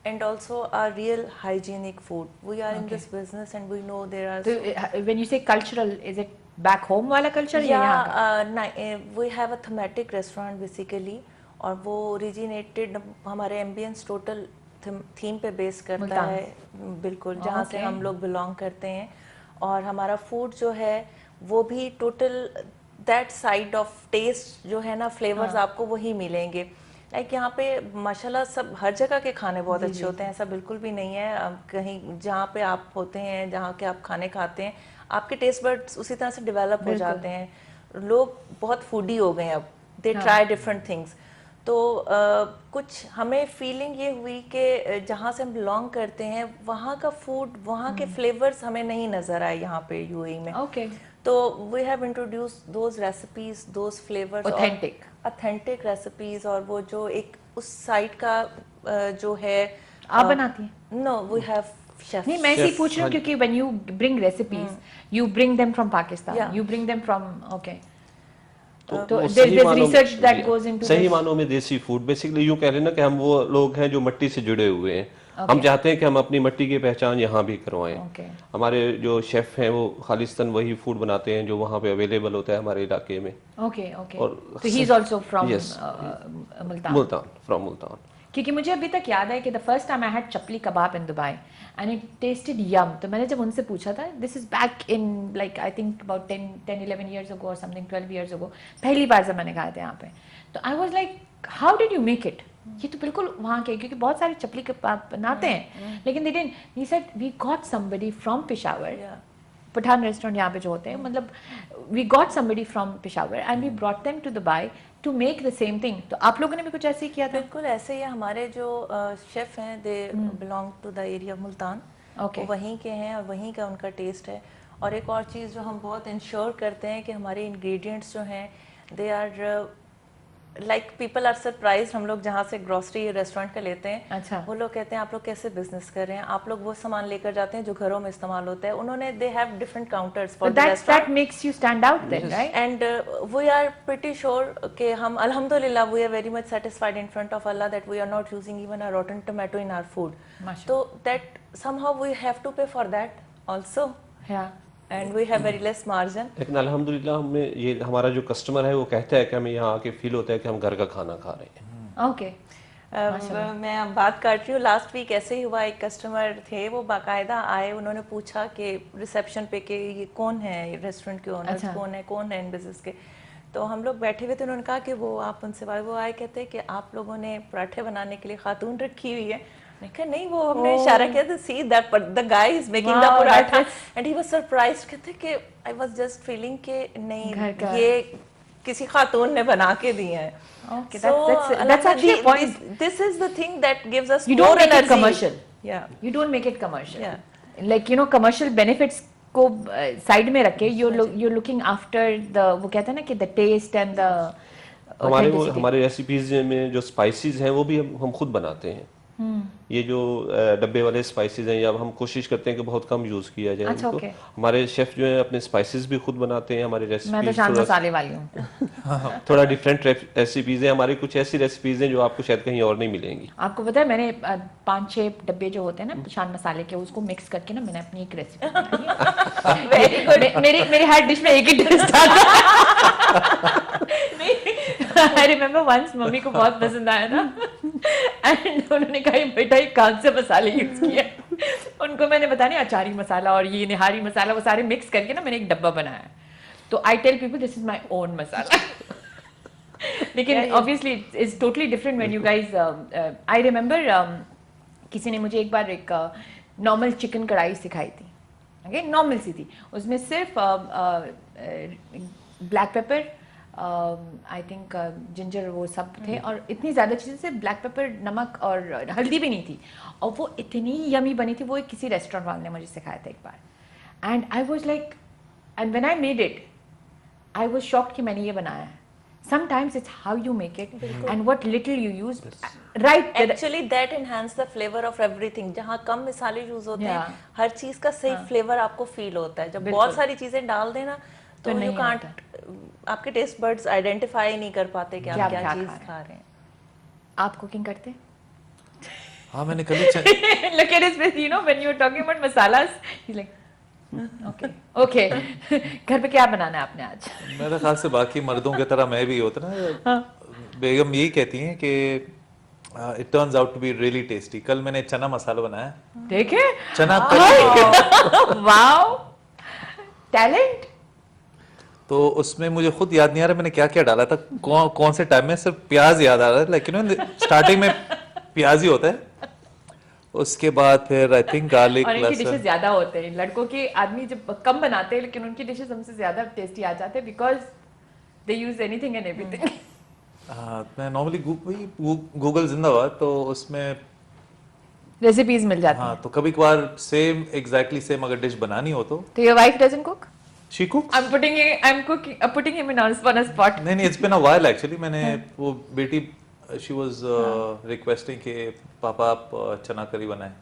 S3: and also a real hygienic food. We are in this business and we know there are
S1: So when you say cultural, is it back home वाला culture या यहाँ का?
S3: we have a thematic restaurant basically, और वो ओरिजिनेटेड हमारे एम्बियंस टोटल थीम पे बेस करता
S1: मुल्तान.
S3: है. बिल्कुल जहाँ से
S1: Okay.
S3: हम लोग बिलोंग करते हैं. और हमारा फूड जो है वो भी total that side of taste जो है ना, फ्लेवर्स आपको वही मिलेंगे. लाइक यहाँ पे माशाल्लाह सब हर जगह के खाने बहुत अच्छे होते हैं, ऐसा बिल्कुल भी नहीं है. कहीं जहाँ पे आप होते हैं, जहाँ के आप खाने खाते हैं, आपके टेस्ट बड्स उसी तरह से डेवलप हो जाते हैं. लोग बहुत फूडी हो गए हैं अब. They try different things. तो कुछ हमें फीलिंग ये हुई कि जहाँ से हम बिलोंग करते हैं वहाँ का फूड, वहाँ के फ्लेवर्स हमें नहीं नज़र आए यहाँ पे यूएई में.
S1: Okay.
S3: तो we have introduced those recipes, those flavours, authentic recipes. और वो जो एक उस साइड का जो है
S1: आप बनाती हैं?
S3: No, we have chef.
S1: नहीं, मैं इसी पूछ रही हूँ क्योंकि when you bring recipes, you bring them from Pakistan,
S3: Yeah.
S1: you bring them from okay.
S4: तो
S1: तो
S4: वो
S1: there's
S4: सही मानों
S1: research that
S4: में-
S1: goes into
S4: सही
S1: this.
S4: मानों में देसी फूड बेसिकली यूं कह रहे हैं ना कि हम वो लोग हैं जो मट्टी से जुड़े हुए हैं. हम चाहते हैं कि हम अपनी मट्टी की पहचान यहाँ भी करवाएं.
S1: Okay.
S4: हमारे जो शेफ हैं वो खालिस्तान वही फूड बनाते हैं जो वहाँ पे अवेलेबल होता है हमारे इलाके में.
S1: Okay, okay.
S4: और
S1: So he's also from
S4: Yes.
S1: Multan.
S4: Multan, from Multan.
S1: क्योंकि मुझे अभी तक याद है कि the first time I had chapli kebab in Dubai and it tasted yum. तो मैंने जब उनसे पूछा था, this is back in like I think about 10-11 years ago और समथिंग 12 years ago, पहली बार जब मैंने खाया था यहाँ पे, तो आई was like how did you make it? ये तो बिल्कुल वहाँ के, क्योंकि बहुत सारे चपली कबाब बनाते हैं लेकिन they didn't. He said we got somebody from Peshawar Pathan restaurant यहाँ पे जो होते हैं, मतलब we got somebody from Peshawar and we brought them to Dubai to make the same thing. तो आप लोगों ने भी कुछ ऐसे ही किया था?
S3: बिल्कुल ऐसे ही हमारे जो शेफ हैं, they belong to the area of Multan,
S1: Okay.
S3: वो वहीं के हैं और वहीं का उनका टेस्ट है। और एक और चीज़ जो हम बहुत इंश्योर करते हैं कि हमारे इंग्रेडिएंट्स जो हैं they are like people are surprise. हम लोग जहाँ से ग्रोसरी रेस्टोरेंट का लेते हैं,
S1: अच्छा।
S3: वो लोग कहते हैं आप लोग कैसे बिजनेस कर रहे हैं, आप लोग वो सामान लेकर जाते हैं जो घरों में इस्तेमाल होता है। उन्होंने they have different counters for the
S1: that
S3: restaurant
S1: makes you stand out then, right?
S3: and we are pretty sure कि हम alhamdulillah we are very much satisfied in front of Allah that we are not using even a rotten tomato in our food.
S1: Mashallah.
S3: So that somehow we have to pay for that also
S1: Yeah.
S3: and we have very less margin.
S4: लेकिन अल्हम्दुलिल्लाह हमें ये हमारा जो कस्टमर है वो कहता है कि हमें यहाँ आके फील होता है कि हम घर का खाना खा रहे हैं।
S1: Okay.
S3: मैं अब बात कर रही हूँ, लास्ट वीक ऐसे ही हुआ, एक कस्टमर थे वो बाकायदा आए, उन्होंने पूछा कि रिसेप्शन पे कि ये कौन है, रेस्टोरेंट के ओनर्स
S1: अच्छा।
S3: कौन है इन बिजनेस के। तो हम लोग बैठे हुए थे, उन्होंने कहा कि वो आप उनसे बात, वो आए कहते कि आप लोगों ने पराठे बनाने के लिए खातून रखी हुई है। मैंने कहा नहीं, वो हमने इशारा किया था, see that the guy is making the
S1: Wow,
S3: paratha
S1: that's-
S3: and he was surprised. कहते कि आई वाज जस्ट फीलिंग कि
S1: घर
S3: नहीं
S1: का।
S3: ये किसी खातून ने बना के दिए हैं।
S1: Okay,
S3: So,
S1: that's actually a
S3: the-
S1: point.
S3: This is the thing that gives us
S1: You
S3: more
S1: don't make it
S3: energy.
S1: commercial.
S3: Yeah.
S1: You don't make it commercial.
S3: Yeah.
S1: Like you know, commercial benefits को साइड में रखे, you're looking after the, वो कहते हैं ना कि the taste and the authenticity.
S4: हमारे रेसिपीज में जो स्पाइसेस हैं वो भी हम खुद बनाते हैं। ये जो डब्बे वाले स्पाइसेस हैं, या हम कोशिश करते हैं कि बहुत कम यूज किया जाए
S1: अच्छा,
S4: इनको।
S1: okay.
S4: हमारे शेफ जो है अपने स्पाइसेस भी खुद बनाते हैं। हमारे
S1: मैं तो
S4: रेसिपीज
S1: शान मसाले वाली हूँ।
S4: थोड़ा डिफरेंट रेसिपीज हैं। हमारी कुछ ऐसी रेसिपीज हैं जो आपको शायद कहीं और नहीं मिलेंगी।
S1: आपको पता है मैंने 5-6 डब्बे जो होते हैं ना शान मसाले के, उसको मिक्स करके ना मैंने अपनी एक रेसिपी बनाई है। मेरी हर डिश में एक ही टेस्ट आता है। आई रिमेम्बर वंस मम्मी को बहुत पसंद आया था एंड उन्होंने कहा "ये बेटा ये कौन से मसाले यूज किए?" उनको मैंने बताया नहीं, अचारी मसाला और ये निहारी मसाला, वो सारे मिक्स करके ना मैंने एक डब्बा बनाया। तो I tell people this is my own masala. लेकिन obviously it's totally different when you guys. I remember किसी ने मुझे एक बार एक नॉर्मल चिकन कढ़ाई सिखाई थी, ओके, नॉर्मल सी थी, उसमें सिर्फ black pepper, I think ginger, वो सब थे और इतनी ज़्यादा चीज़ें, सिर्फ ब्लैक पेपर, नमक और हल्दी भी नहीं थी, और वो इतनी यमी बनी थी। वो एक किसी रेस्टोरेंट वाले ने मुझे सिखाया था एक बार and I was like, and when I made it I was shocked कि मैंने ये बनाया है। Sometimes it's how you make it and what little you use. Right.
S3: Actually that enhance the flavor of everything. जहाँ कम मिसाले यूज होते हैं,
S1: Yeah.
S3: हर चीज का सही फ्लेवर आपको फील होता है। जब बहुत सारी चीजें डाल देना तो
S1: तो
S3: यू
S1: नहीं
S3: कांट, आपके टेस्ट बर्ड्स आइडेंटिफाई नहीं कर पाते कि
S1: क्या
S3: आप क्या
S1: खा
S3: चीज
S1: रहे हैं।
S3: खा रहे हैं।
S1: आप कुकिंग करते हैं?
S2: हाँ मैंने कल ही
S1: Look at his face, you know, when you were talking about masalas, he's like, okay, okay. घर पे क्या बनाना है आपने आज?
S2: मेरे ख्याल से बाकी मर्दों की तरह मैं भी होता ना, बेगम यही कहती हैं कि it turns out to be really tasty. कल मैंने चना मसाला बनाया,
S1: देखे?
S2: चना करी,
S1: वाओ, टैलेंट।
S2: तो उसमें मुझे खुद याद नहीं आ रहा मैंने क्या क्या डाला था, कौन से टाइम में, सिर्फ प्याज याद आ रहा है, लेकिन स्टार्टिंग में प्याज ही होता है, उसके बाद फिर आई थिंक गार्लिक,
S1: और इनकी डिशेस
S2: लहसुन।
S1: ज्यादा होते हैं, लड़कों के आदमी जब कम बनाते हैं लेकिन उनकी डिशेस हमसे ज्यादा टेस्टी आ जाते हैं because they use anything and everything.
S2: हाँ मैं नॉर्मली गूगल जिंदाबाद, तो उसमें
S1: रेसिपीज मिल जाती
S2: हाँ तो कभी कभार सेम एग्जैक्टली सेम अगर डिश बनानी हो तो
S1: हैं। तो your wife doesn't cook?
S2: She cooks.
S1: I'm putting him on a spot.
S2: नहीं it's been a while actually. मैंने वो बेटी शी वाज रिक्वेस्टिंग कि पापा आप चना करी बनाएं,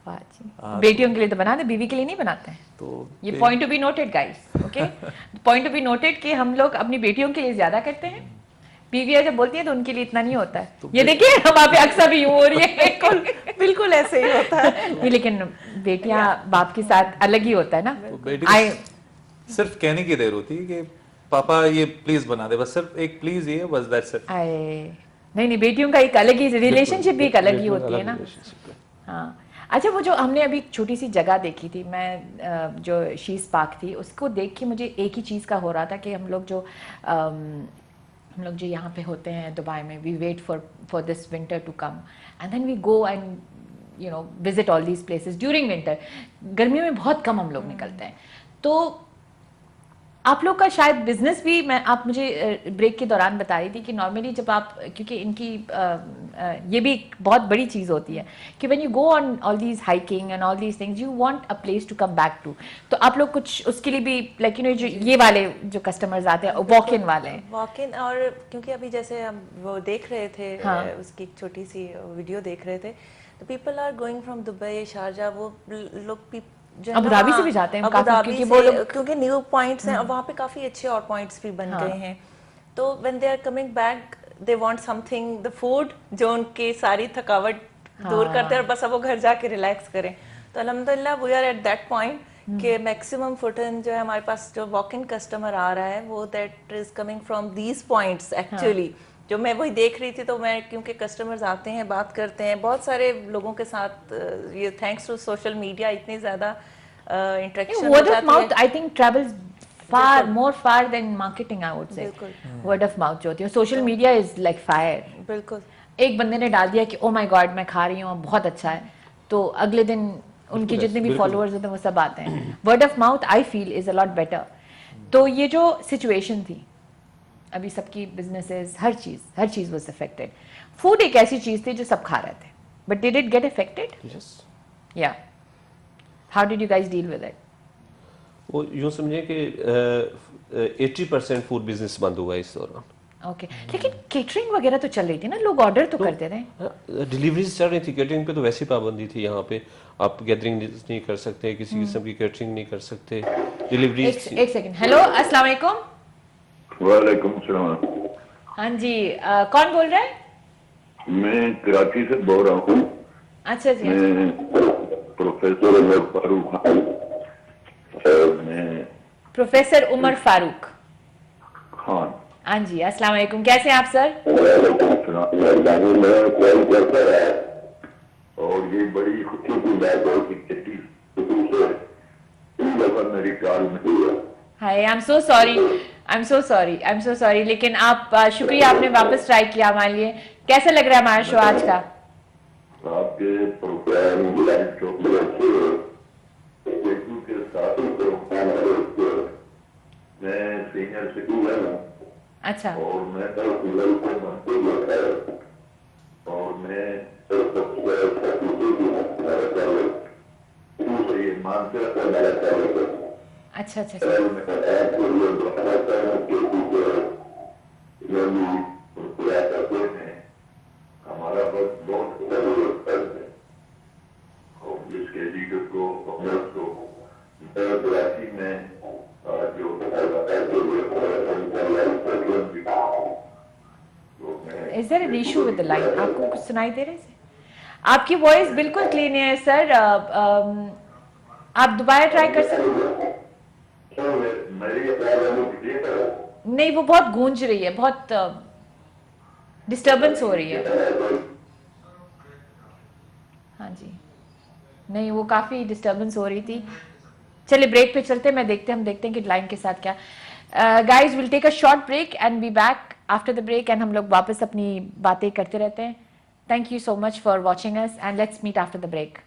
S1: वाह जी। बेटियों के लिए तो बनाते, बीवी के लिए नहीं बनाते हैं।
S2: तो
S1: ये point to be noted guys, okay, point to be noted कि हम लोग अपनी बेटियों के लिए ज्यादा करते हैं, बीवियां जब बोलती है तो उनके लिए इतना नहीं होता है। ये देखिए वहाँ पे अक्सर भी यूं हो रही है।
S3: बिल्कुल ऐसे ही होता है।
S1: नहीं लेकिन बेटियां बाप के साथ अलग ही होता है ना।
S2: तो बेटी को सिर्फ कहने की देर होती है कि पापा ये प्लीज बना दे, बस सिर्फ एक प्लीज ये, बस दैट्स इट।
S1: नहीं बेटियों का एक अलग ही रिलेशनशिप भी एक अलग ही होती है ना। हाँ अच्छा, वो जो हमने अभी छोटी सी जगह देखी थी, मैं जो शीज पार्क थी, उसको देख के मुझे एक ही चीज़ का हो रहा था कि हम लोग जो यहाँ पे होते हैं दुबई में, we wait for this winter to come and then we go and you know visit all these places during winter. गर्मियों में बहुत कम हम लोग निकलते हैं, तो आप लोग का शायद बिजनेस भी, मैं आप मुझे ब्रेक के दौरान बता रही थी कि नॉर्मली जब आप, क्योंकि इनकी ये भी एक बहुत बड़ी चीज़ होती है कि when you go on all these hiking and all these things you want a place to come back to, तो आप लोग कुछ उसके लिए भी लाइक यू नो जो ये वाले जो कस्टमर्स आते हैं वॉक इन वाले,
S3: वॉक इन, और क्योंकि अभी जैसे हम वो देख रहे थे,
S1: हाँ।
S3: उसकी एक छोटी सी वीडियो देख रहे थे, तो people are going from Dubai, Sharjah, वो लोग जो है
S1: अबू
S3: ना,
S1: धाबी से
S3: हाँ,
S1: भी जाते हैं
S3: अबू
S1: काफी,
S3: धाबी
S1: क्योंकि
S3: से,
S1: वो लोग
S3: क्योंकि न्यू पॉइंट्स हैं और वहाँ पे काफी अच्छे और पॉइंट्स भी बन गए हैं, तो when they are coming back they want something, the food जो उनकी सारी थकावट दूर करते हैं और बस अब वो घर जाके रिलैक्स करें। तो अल्हम्दुलिल्लाह we are at that point कि मैक्सिमम फुटन जो है हमारे पास जो वॉक इन कस्टमर आ रहा है वो that is coming from these points actually. जो मैं वही देख रही थी, तो मैं, क्योंकि कस्टमर्स आते हैं, बात करते हैं बहुत सारे लोगों के साथ, ये थैंक्स टू सोशल मीडिया इतनी ज्यादा इंटरेक्शन हो
S1: word of
S3: जाती
S1: mouth
S3: है।
S1: I think travels far than marketing, I would say.
S3: बिल्कुल।
S1: Word of mouth जो होती है, social media is like fire.
S3: बिल्कुल।
S1: एक बंदे ने डाल दिया कि ओ माय गॉड मैं खा रही हूँ बहुत अच्छा है, तो अगले दिन उनके जितने भी फॉलोअर्स होते हैं वो सब आते हैं। Word of mouth I feel is a lot better. तो ये जो सिचुएशन थी अभी सबकी बिजनेसेस, हर चीज वाज अफेक्टेड। फूड एक ऐसी चीज थी जो सब खा रहे थे, but did it get affected?
S4: Yes,
S1: yeah how did you guys deal with it?
S4: वो यूँ समझे कि 80% फूड बिजनेस बंद हुआ इस दौरान।
S1: ओके, लेकिन केटरिंग वगैरह तो चल रही थी ना, लोग ऑर्डर तो करते थे।
S4: डिलीवरीज चल रही थी, कैटरिंग पे तो वैसी पाबंदी थी। यहाँ पे आप गैदरिंग नहीं कर सकते, किसी किस्म की कैटरिंग नहीं कर सकते, डिलीवरीज
S1: एक सेकंड। हेलो, अस्सलाम वालेकुम।
S5: वालेकुम सलाम।
S1: हाँ जी, कौन बोल रहा है?
S5: मैं कराची से बोल रहा हूँ।
S1: अच्छा जी,
S5: मैं प्रोफेसर उमर फारूक खान। मैं
S1: प्रोफेसर उमर फारूक
S5: खान।
S1: हाँ जी, अस्सलाम वालेकुम, कैसे हैं आप सर?
S5: मैं कॉल करता है और ये बड़ी खुशी की बात है कि किसी से इस दफा मेरी कॉल नहीं है।
S1: हाय, आई एम सो सॉरी, लेकिन आप शुक्रिया आपने वापस ट्राई किया हमारे लिए। कैसा लग रहा है हमारा शो आज का?
S5: आपके प्रोग्राम लाइव शो में अच्छे के साथ ही प्रोग्राम मैं सीनियर सिटीजन हूँ।
S1: अच्छा,
S5: और मैं कल फिलहाल से मंसूर होता है और मैं ये मानते
S1: अच्छा।
S5: हमारा बस बहुत जरूरत है और जिसके लीडर को कांग्रेस को कराची में जो
S1: is there an issue with the line? आपको कुछ सुनाई दे रहा है? आपकी वॉइस बिल्कुल क्लीन है सर। आप दोबारा ट्राई कर सकते हैं? नहीं, वो बहुत गूंज रही है, बहुत डिस्टरबेंस हो रही है। हाँ जी, नहीं, वो काफी डिस्टरबेंस हो रही थी। चलिए ब्रेक पे चलते हैं, हम देखते हैं कि लाइन के साथ क्या। Guys will take a short break and be back after the break, and हम लोग वापस अपनी बातें करते रहते हैं। Thank you so much for watching us and let's meet after the break.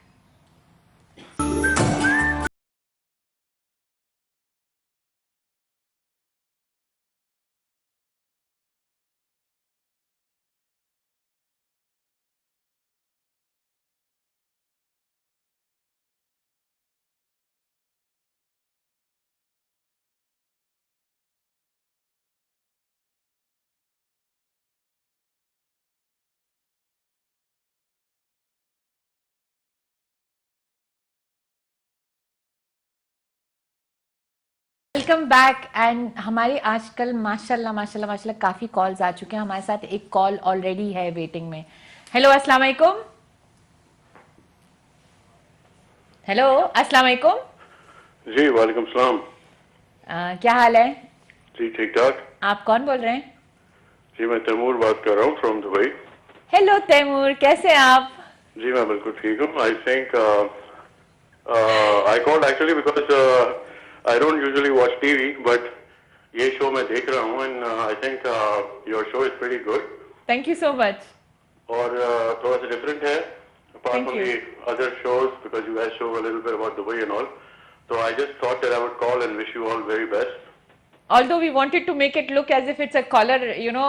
S1: Welcome back. And हमारे आजकल माशाल्लाह काफी कॉल्स आ चुके हैं। हमारे साथ एक कॉल ऑलरेडी है वेटिंग में। हेलो, अस्सलाम वालेकुम। हेलो, अस्सलाम वालेकुम।
S5: जी वालेकुम सलाम।
S1: क्या हाल है?
S5: जी ठीक ठाक।
S1: आप कौन बोल रहे हैं?
S5: जी मैं तैमूर बात कर रहा हूँ फ्रॉम दुबई।
S1: हेलो तैमूर, कैसे हैं आप?
S5: जी मैं बिल्कुल ठीक हूँ। I think I called actually because I don't usually watch TV, but ये शो मैं देख रहा हूँ and I think your show is very good.
S1: Thank you so much.
S5: और थोड़ा सा डिफरेंट है apart
S1: Thank
S5: from
S1: you.
S5: the other shows because you guys show a little bit about Dubai and all, So I just thought that I would call and wish you all very best.
S1: Although we wanted to make it look as if it's a collar, you know,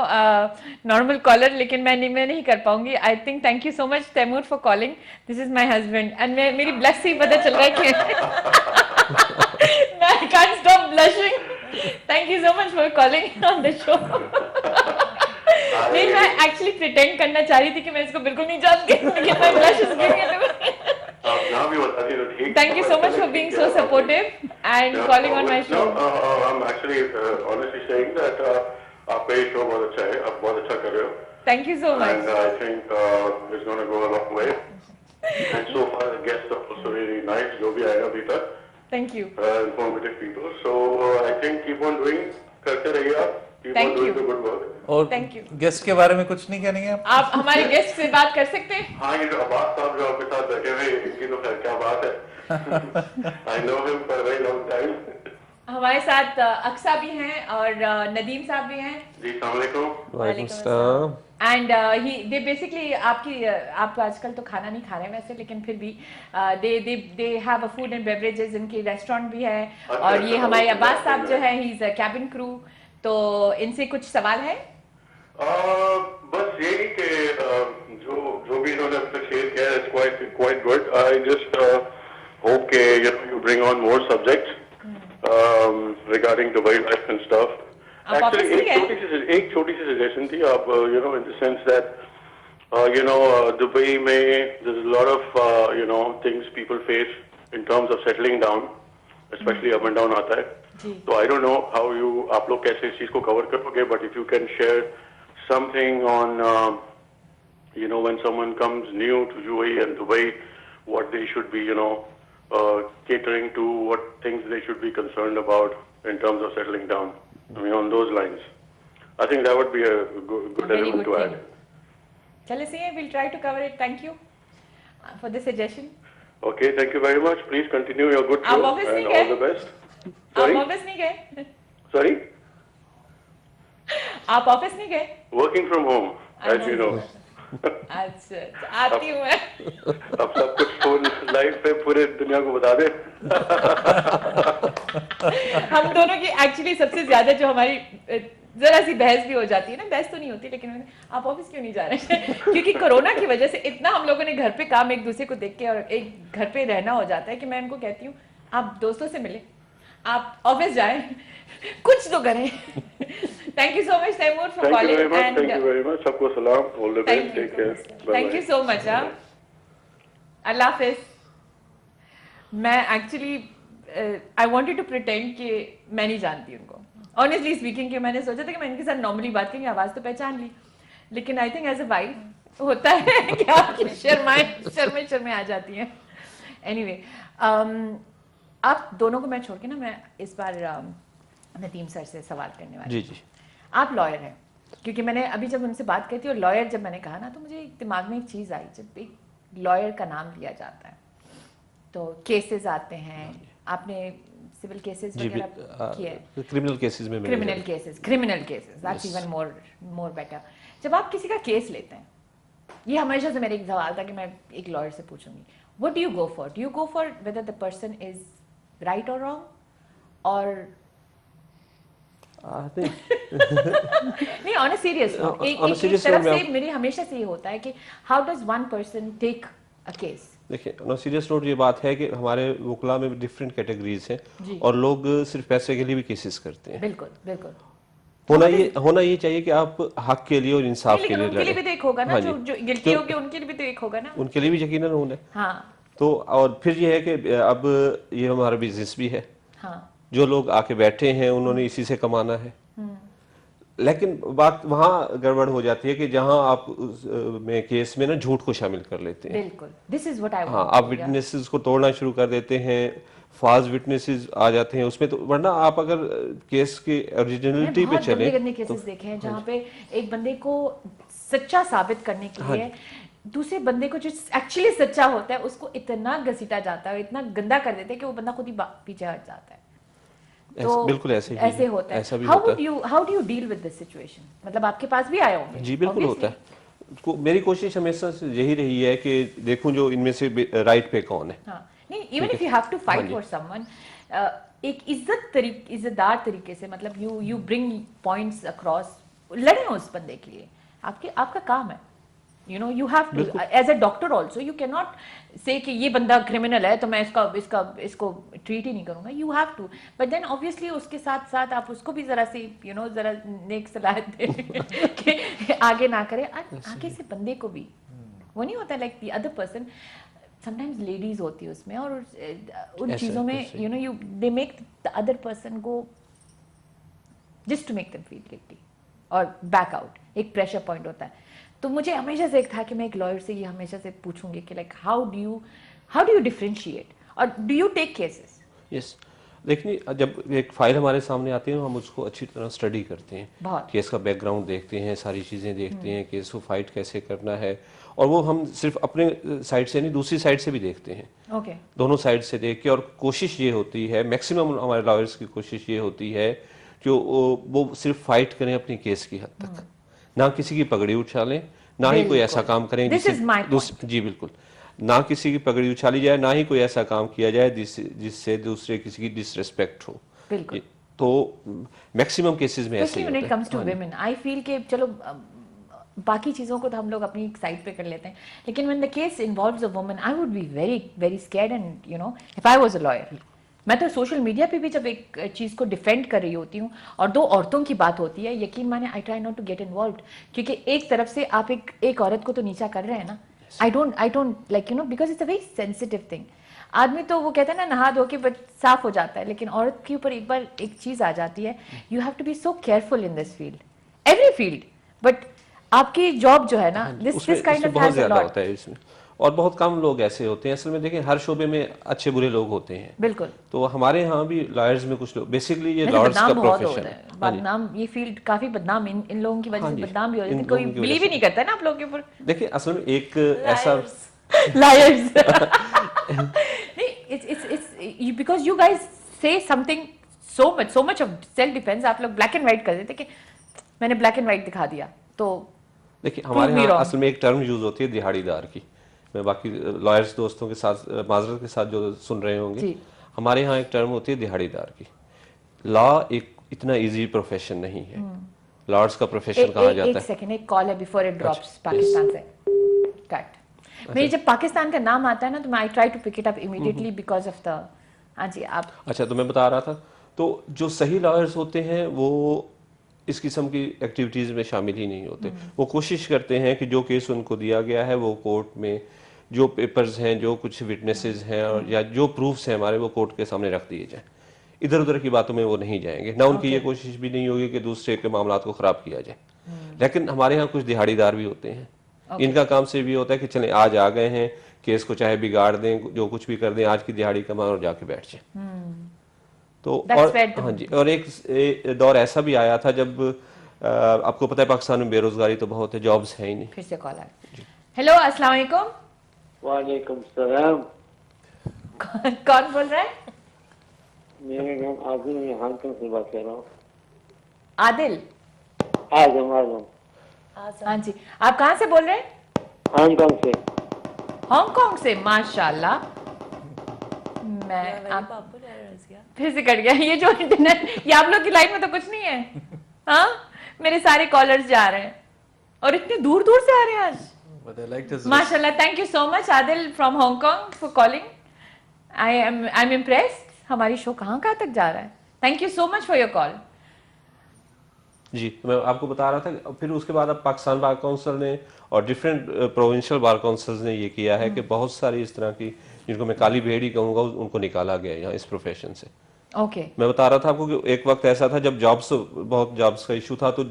S1: normal collar, लेकिन मैं नहीं कर पाऊंगी. I think thank you so much Taimur for calling. This is my husband and मेरी blush से ही पता चल रहा है कि I can't stop blushing. Thank you so much for calling on the show. नहीं, मैं actually pretend करना चाह रही थी कि मैं इसको बिल्कुल नहीं जानती, लेकिन my blush is giving it away. Thank you so much for being so supportive and calling on my show.
S5: No, I'm actually honestly saying that आपका ये show बहुत अच्छा है, आप बहुत अच्छा कर रहे हो.
S1: Thank you so much.
S5: And I think it's going to go a long way. And so far the guests are also really nice, जो भी आएगा अभी तक.
S1: Thank you.
S5: Informative people. So I think keep on doing, करते रहिए आप. Keep
S1: Thank
S5: on doing
S1: you.
S5: the good work.
S2: और
S1: Thank you.
S2: गेस्ट के बारे में कुछ नहीं कहेंगे आप?
S1: हमारे गेस्ट से बात कर सकते हैं?
S5: हाँ, ये जो अब्बास साहब जो आपके साथ बैठे हुए, इनकी तो खैर क्या बात है. I know him for a very long time.
S1: हमारे साथ अक्सा भी हैं और नदीम साहब भी हैं.
S5: जी, अस्सलाम वालेकुम.
S3: वालेकुम अस्सलाम.
S1: एंड दे बेसिकली आप आजकल तो खाना नहीं खा रहे हैं वैसे, लेकिन फिर भी they have a food and beverages. इनकी रेस्टोरेंट भी है और ये हमारे अब्बास साहब जो है he is a cabin crew. तो इनसे कुछ सवाल है?
S5: बस यही कि जो भी इन्होंने अब तक शेयर किया है, it's quite good. I just hope कि you bring on more subjects regarding Dubai life and stuff. Actually, एक छोटी सी suggestion थी. आप in the sense that Dubai में there's a lot of things people face in terms of settling down, especially up and down आता है. So I don't know how आप लोग कैसे इस चीज को cover करोगे, but if you can share something on when someone comes new to UAE and Dubai, what they should be catering to, what things they should be concerned about in terms of settling down. I mean, on those lines, I think that would be a good element to add.
S1: चलिए सही है, we'll try to cover it. Thank you for the suggestion.
S5: Okay, thank you very much. Please continue your good
S1: आप
S5: show
S1: ऑफिस नहीं
S5: and
S1: गए?
S5: all the best.
S1: आप
S5: Sorry?
S1: ऑफिस नहीं गए?
S5: Sorry?
S1: आप ऑफिस नहीं गए?
S5: Working from home, as you know.
S1: अच्छा, आती हूँ मैं.
S5: अब सब कुछ फोन लाइव पे पूरे दुनिया को बता दे.
S1: हम दोनों की एक्चुअली सबसे ज्यादा जो हमारी जरा सी बहस भी हो जाती है ना, बहस तो नहीं होती लेकिन आप ऑफिस क्यों नहीं जा रहे हैं? क्योंकि कोरोना की वजह से इतना हम लोगों ने घर पे काम एक दूसरे को देख के और एक घर पे रहना हो जाता है कि मैं उनको कहती हूँ आप दोस्तों से मिले, आप ऑफिस जाएं, कुछ तो करें. Thank you so much Taimur for calling and
S5: Thank you very much. सबको सलाम. All the best. Take care.
S1: Thank you so much. अल्लाह हाफिज. मैं actually I wanted to pretend कि मैं नहीं जानती उनको. ऑनेस्टली स्पीकिंग कि मैंने सोचा था कि मैं इनके साथ नॉर्मली बात करेंगे, आवाज तो पहचान ली, लेकिन I think as a wife होता है कि आप शर्मे आ जाती हैं. एनीवे, आप दोनों को मैं छोड़ के ना मैं इस बार नदीम सर से सवाल करने वाली.
S4: जी.
S1: आप लॉयर हैं, क्योंकि मैंने अभी जब उनसे बात की थी और लॉयर जब मैंने कहा ना तो मुझे दिमाग में एक चीज़ आई. जब एक लॉयर का नाम लिया जाता है तो केसेस आते हैं. आपने सिविल केसेस वगैरह किए हैं?
S4: क्रिमिनल केसेस में
S1: criminal cases that's even more better. जब आप किसी का केस लेते हैं, ये हमेशा से मेरा एक सवाल था कि मैं एक लॉयर से पूछूंगी, what do you go for? Do you go for whether the person is right और रॉन्ग, और नहीं, ऑन अ सीरियस नोट, एक तरफ से मेरी हमेशा से ये होता है कि how does one person take a case.
S4: देखिए, ऑन सीरियस नोट ये बात है कि हमारे वकला में डिफरेंट कैटेगरीज हैं और लोग सिर्फ पैसे के लिए भी केसेस करते हैं.
S1: बिल्कुल.
S4: होना ये चाहिए कि आप हक के लिए और इंसाफ के लिए
S1: उनके लिए भी तो एक होगा ना, जो गिल्टी होंगे उनके लिए भी तो एक होगा ना.
S4: उनके लिए भी यकीनन होना है.
S1: हाँ.
S4: तो और फिर ये है कि अब ये हमारा बिजनेस भी है.
S1: हाँ.
S4: जो लोग आके बैठे हैं उन्होंने इसी से कमाना है. लेकिन बात वहाँ गड़बड़ हो जाती है कि जहाँ आप में केस में ना झूठ को शामिल कर लेते हैं.
S1: बिल्कुल. This is what I want.
S4: हाँ, आप विटनेसेस को तोड़ना शुरू कर देते हैं, फाल्स विटनेसेस आ जाते हैं उसमें. तो वरना आप अगर केस की ओरिजिनलिटी पे चले
S1: तो केसेस देखे हैं जहाँ पे एक बंदे को सच्चा साबित करने के लिए दूसरे बंदे को जो एक्चुअली सच्चा होता है उसको इतना घसीटा जाता है, इतना गंदा कर देते हैं कि वो बंदा खुद ही पीछे हट जाता है. तो
S4: बिल्कुल ऐसे
S1: होता है.
S4: ऐसा भी
S1: हाउ
S4: होता है.
S1: How do you deal with this situation? मतलब आपके पास भी आए होंगे.
S4: जी बिल्कुल होता है. मेरी कोशिश हमेशा से यही रही है कि देखूं जो इनमें से राइट पे कौन है.
S1: हाँ, नहीं, even if you have to fight for someone, एक इज्जतदार तरीके से, मतलब यू ब्रिंग पॉइंट्स अक्रॉस, लड़े उस बंदे के लिए, आपका काम है, you know, you have to as a doctor also, you can not say कि ये बंदा क्रिमिनल है तो मैं इसको ट्रीट ही नहीं करूंगा, you have to, but then obviously उसके साथ साथ आप उसको भी जरा सी यू नो जरा नेक सलाह दे कि आगे ना करे, आगे से बंदे को भी वो नहीं होता like the other person, sometimes ladies होती है उसमें, और उन चीजों में you know they make the other person go just to make them feel guilty और बैक आउट, एक प्रेशर पॉइंट होता है। तो मुझे हमेशा से एक था कि मैं एक लॉयर से ये हमेशा से पूछूंगी कि like how do you differentiate, और do you take cases?
S4: Yes, देखिए जब एक फाइल हमारे सामने आती है हम उसको अच्छी तरह स्टडी करते हैं, केस का बैकग्राउंड देखते हैं, सारी चीज़ें देखते हैं, केस को फाइट कैसे करना है, और वो हम सिर्फ अपने साइड से नहीं दूसरी साइड से भी देखते हैं,
S1: ओके
S4: दोनों साइड से देख के, और कोशिश ये होती है, मैक्सिमम हमारे लॉयर्स की कोशिश ये होती है कि वो सिर्फ फाइट करें अपनी केस की हद तक, ना किसी की पगड़ी उछालें, ना ही कोई ऐसा काम करें जी बिल्कुल, ना किसी की पगड़ी उछाली जाए, ना ही कोई ऐसा काम किया जाए जिससे दूसरे किसी की डिसरिस्पेक्ट हो।
S1: बिल्कुल।
S4: तो मैक्सिमम केसेस में ऐसे ही होता है।
S1: When it comes to women I feel कि चलो बाकी चीज़ों को तो हम लोग अपनी साइड पे कर लेते हैं, लेकिन when the case involves a woman I would be very very scared, and you know if I was a lawyer, मैं तो सोशल मीडिया पे भी जब एक चीज़ को डिफेंड कर रही होती हूँ और दो औरतों की बात होती है, यकीन माने I try not to get involved, क्योंकि एक तरफ से आप एक औरत को तो नीचा कर रहे हैं ना, I don't like you no, because it's a very sensitive thing. आदमी तो वो कहते हैं ना नहा धो के साफ हो जाता है, लेकिन औरत के ऊपर एक बार एक चीज़ आ जाती है, you have to be so careful in this field, every field, but आपकी जॉब जो है ना, this kind of has a lot
S4: इसमें, और बहुत कम लोग ऐसे होते हैं। असल में देखें हर शोबे में अच्छे बुरे लोग होते हैं,
S1: बिल्कुल।
S4: तो हमारे यहाँ भी लॉयर्स में कुछ लोग, बेसिकली ये लॉयर्स का प्रोफेशन है,
S1: बदनाम, ये फील्ड काफी बदनाम इन लोगों की वजह से बदनाम भी हो जाती है, कोई बिलीव ही नहीं करता है ना आप लोगों के ऊपर।
S4: देखिए असल में एक ऐसा
S1: लायर्स नहीं, इट्स बिकॉज यू गाइस से something so much of self defence, आप लोग ब्लैक एंड व्हाइट कर देते कि मैंने ब्लैक एंड व्हाइट दिखा दिया। तो
S4: देखिए हमारे यहाँ असल में एक टर्म यूज होती है दिहाड़ीदार की, मैं बाकी लॉयर्स दोस्तों के साथ माजरत के साथ जो सुन रहे होंगे, हमारे यहाँ एक टर्म होती है दिहाड़ीदार की। लॉ एक इतना इजी प्रोफेशन नहीं है, लॉयर्स का प्रोफेशन कहा जाता है।
S1: एक सेकंड, एक कॉल है बिफोर इट ड्रॉप्स पाकिस्तान से, कट। मेरी जब पाकिस्तान का नाम आता है ना तो मैं I try to pick it up immediately because of the, हाँ जी आप।
S4: अच्छा, तो मैं बता रहा था, तो जो सही लॉयर्स होते हैं वो इस किस्म की एक्टिविटीज़ में शामिल ही नहीं होते। वो कोशिश करते हैं कि जो केस उनको दिया गया है वो कोर्ट में जो पेपर्स हैं, जो कुछ विटनेसेस हैं और या जो प्रूफ्स हैं हमारे, वो कोर्ट के सामने रख दिए जाएं। इधर उधर की बातों में वो नहीं जाएंगे, ना उनकी ये कोशिश भी नहीं होगी कि दूसरे के मामलात को ख़राब किया जाए। लेकिन हमारे यहाँ कुछ दिहाड़ीदार भी होते हैं, इनका काम से भी होता है कि चलें आज आ गए हैं, केस को चाहे बिगाड़ दें, जो कुछ भी कर दें, आज की दिहाड़ी कमाएं और जाके बैठ जाएं। तो और हाँ जी, और एक दौर ऐसा भी आया था जब आपको पता है पाकिस्तान में बेरोजगारी तो बहुत है, जॉब्स है ही नहीं।
S1: फिर से कॉल आया। हेलो, अस्सलाम वालेकुम।
S9: वालेकुम सलाम।
S1: कौन बोल रहा है?
S9: मेरा नाम आदिल, मैं हांगकांग से बात कर रहा हूँ।
S1: आदिल?
S9: आजम।
S1: हाँ जी, आप कहाँ से बोल रहे हैं?
S9: हांगकांग से।
S1: हांगकांग से, माशाल्लाह। मैं आप फिर से कट गया ये जो इंटरनेट, ये आप लोग की लाइफ में तो कुछ नहीं है। हाँ, मेरे सारे कॉलर्स जा रहे हैं और इतने दूर दूर से आ रहे हैं आज, माशाल्लाह। Thank you so much Adil from Hong Kong for calling. I am impressed. हमारी शो कहाँ तक जा रहा है। Thank you so much for your call.
S4: जी, तो मैं आपको बता रहा था, फिर उसके बाद अब पाकिस्तान बार काउंसिल ने और डिफरेंट प्रोविंशियल बार काउंसिल्स ने ये किया है कि बहुत सारी इस तरह की, जिनको मैं काली भेड़ी कहूँगा, उनको निकाला गया यहाँ इस प्रोफेशन से।
S1: ओके।
S4: मैं बता रहा था आपको कि एक वक्त ऐसा था जब बहुत जॉब्स का इशू था, तो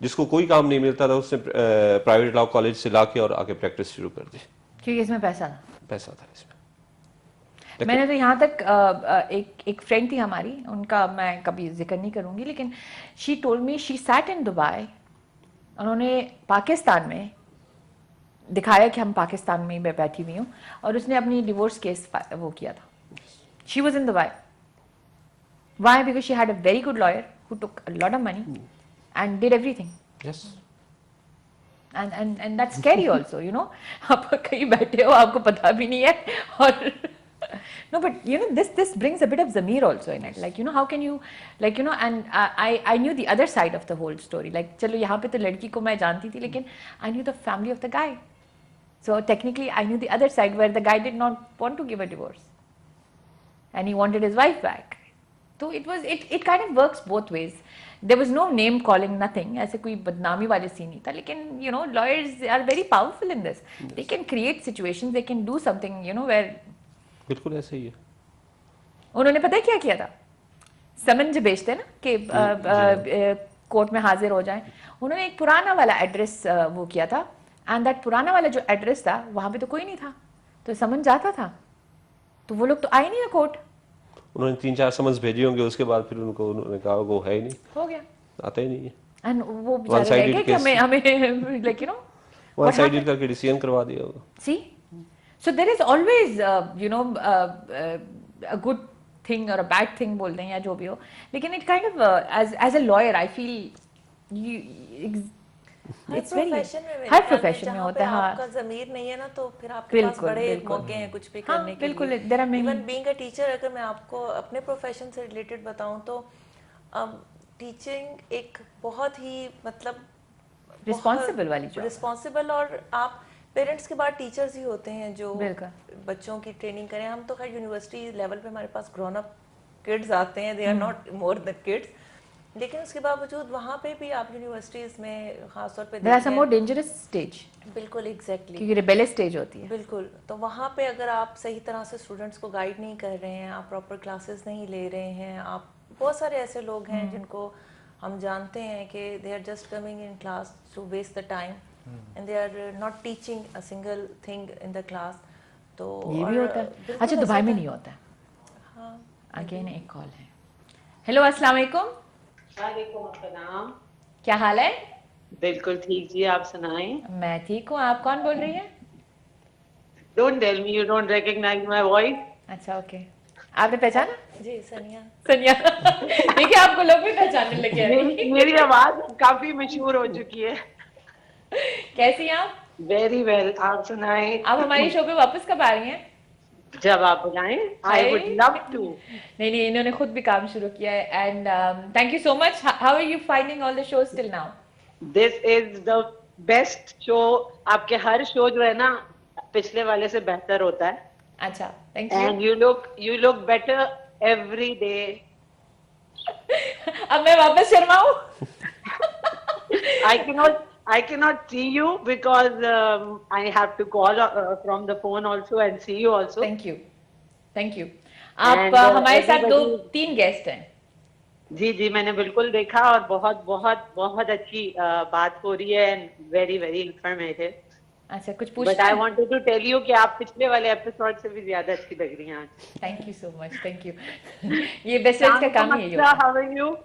S4: जिसको कोई काम नहीं मिलता था उसने प्राइवेट लॉ कॉलेज से ला के और आगे प्रैक्टिस शुरू कर दी,
S1: क्योंकि इसमें पैसा
S4: था इसमें।
S1: मैंने तो यहाँ तक एक फ्रेंड थी हमारी, उनका मैं कभी जिक्र नहीं करूँगी, लेकिन she told me she sat in Dubai. उन्होंने पाकिस्तान में दिखाया कि हम पाकिस्तान में मैं बैठी हुई हूँ, और उसने अपनी डिवोर्स केस वो किया था। She was in Dubai. Why? Because she had a very good lawyer who took a lot of money and did everything.
S4: Yes.
S1: And that's scary also, you know. आप कहीं बैठे हो, आपको पता भी नहीं है, और No, but this brings a bit of Zamir also in it. Like, how can you, like, and I knew the other side of the whole story. Like, चलो यहाँ पे तो लड़की को मैं जानती थी, लेकिन I knew the family of the guy. So technically, I knew the other side where the guy did not want to give a divorce, and he wanted his wife back. So it kind of works both ways. There was no name calling, nothing. ऐसे कोई बदनामी वाले सीन नहीं था. लेकिन lawyers are very powerful in this. They can create situations. They can do something. Where
S4: बिल्कुल ऐसे ही है।
S1: उन्होंने पता है क्या किया था? समन जो भेजते हैं ना कि कोर्ट में हाजिर हो जाएं, उन्होंने एक पुराना वाला एड्रेस वो किया था, एंड दैट पुराना वाला जो एड्रेस था वहां पे तो कोई नहीं था, तो समन जाता था, तो वो लोग तो आए नहीं ना कोर्ट।
S4: उन्होंने 3-4 समन्स भेजे होंगे, उसके बाद फिर उन्होंने कहा वो है ही नहीं,
S1: हो गया,
S4: आता ही नहीं है,
S1: एंड वो बेचारे रह गए कि हमें लाइक
S4: वन साइडेड करके डिसीजन करवा दिया होगा।
S1: See, so there is always a good thing or a bad thing बोलते हैं या जो भी हो, लेकिन it kind of as a lawyer I feel it's very her profession में होता है। हाँ,
S3: आपका ज़मीर नहीं है ना, तो फिर आपके पास बड़े मौके हैं कुछ भी करने के
S1: बिल्कुल,
S3: लिए।
S1: there are many।
S3: Even being a teacher, अगर मैं आपको अपने प्रोफेशन से रिलेटेड बताऊं तो टीचिंग एक बहुत ही मतलब
S1: रिस्पॉन्सिबल वाली जॉब,
S3: रिस्पॉन्सिबल, और आप पेरेंट्स के बाद टीचर्स ही होते हैं जो
S1: बिल्कुल
S3: बच्चों की ट्रेनिंग करें। हम तो खैर यूनिवर्सिटी लेवल पे हमारे पास ग्रोन अप किड्स आते हैं, they are not more than kids, लेकिन उसके बावजूद वहाँ पे भी आप यूनिवर्सिटीज में खासतौर पे
S1: there is a more dangerous stage,
S3: बिल्कुल एग्जैक्टली,
S1: क्योंकि रिबेलियस स्टेज होती है।
S3: बिल्कुल, तो वहाँ पे अगर आप सही तरह से स्टूडेंट्स को गाइड नहीं कर रहे हैं, आप प्रॉपर क्लासेस नहीं ले रहे हैं, आप बहुत सारे ऐसे लोग हैं जिनको हम जानते हैं कि they are just coming in class to waste the time and they are not teaching a single thing in the class. तो
S1: ये भी होता है। अच्छा, दुबई में नहीं होता?
S3: हाँ,
S1: अगेन एक कॉल है। हेलो, अस्सलाम वालेकुम।
S10: वालेकुम अस्सलाम।
S1: क्या हाल है?
S10: बिल्कुल ठीक जी, आप सुनाएं।
S1: मैं ठीक हूँ, आप कौन बोल रही हैं?
S10: Don't tell me you don't recognise my voice.
S1: अच्छा, ओके, आपने पहचाना?
S3: जी, सनिया।
S1: सनिया देखिए, आपको लोग भी पहचानने लगे हैं।
S10: मेरी आवाज काफी मशहूर हो चुकी है।
S1: कैसी हैं आप?
S10: वेरी वेल, आप सुनाएं।
S1: आप हमारी शो पे वापस कब आ रही हैं?
S10: जब आप बुलाएं, आई वुड लव टू।
S1: नहीं, इन्होंने खुद भी काम शुरू किया है, and thank you so much. How are you finding all the shows till now?
S10: This is the best show. आपके हर शो जो है ना पिछले वाले से बेहतर होता है।
S1: अच्छा, thank you.
S10: And you look better every day.
S1: अब मैं वापस शर्माऊं?
S10: I cannot see you because I have to call from the phone also and see you also.
S1: Thank you. आप हमारे साथ 2-3 गेस्ट हैं।
S10: जी, मैंने बिल्कुल देखा, और बहुत बहुत बहुत अच्छी बात हो रही है एंड वेरी वेरी इंफॉर्मेटिव।
S1: अच्छा, कुछ पूछना है?
S10: But I wanted to tell you कि आप पिछले वाले एपिसोड से भी ज्यादा अच्छी लग रही हैं आज।
S1: Thank you so much, thank you. ये बेस्ट फ्रेंड्स का काम ही है।
S10: How are you?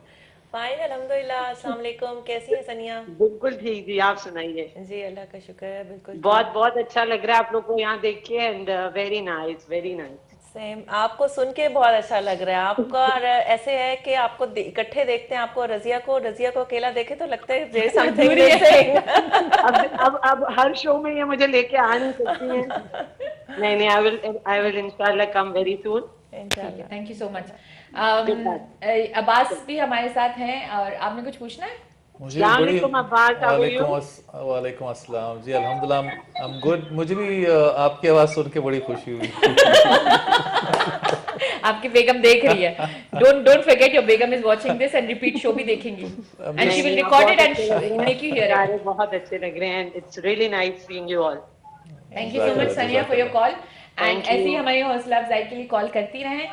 S3: फाइन, अल्हम्दुलिल्लाह। अस्सलाम वालेकुम, कैसी है सनिया?
S10: बिल्कुल ठीक जी, आप सुनाइए।
S3: जी, अल्लाह का शुक्र है, बिल्कुल
S10: बहुत बहुत अच्छा लग रहा है आप लोग को यहाँ देख के, and very nice, very nice.
S3: Same, आपको सुन के बहुत अच्छा लग रहा है। आपका ऐसे है कि आपको इकट्ठे देखते हैं, आपको रजिया को अकेला देखे तो लगता है देयर समथिंग मिसिंग।
S10: अब हर शो में ये मुझे लेके आ नहीं सकती हैं। नहीं, आई विल इंशाल्लाह कम वेरी सून।
S3: इंशाल्लाह।
S1: Thank you so much. Abbas भी हमारे साथ हैं, और आपने कुछ पूछना है?
S2: मुझे बड़ी वालेकुम अस्सलाम जी, अल्हम्दुलिल्लाह आई एम गुड। मुझे भी आपकी आवाज सुन के बड़ी खुशी हुई।
S1: आपकी बेगम देख रही है। Don't forget your Begum is watching this and repeat show भी देखेंगी, and she will record it and make you here it.
S10: बहुत अच्छे लग रहे हैं, it's really nice seeing you all.
S1: Thank you so much सनिया फॉर योर कॉल, एंड ऐसे ही हमारी हौसला अफजाई के लिए कॉल करती रहें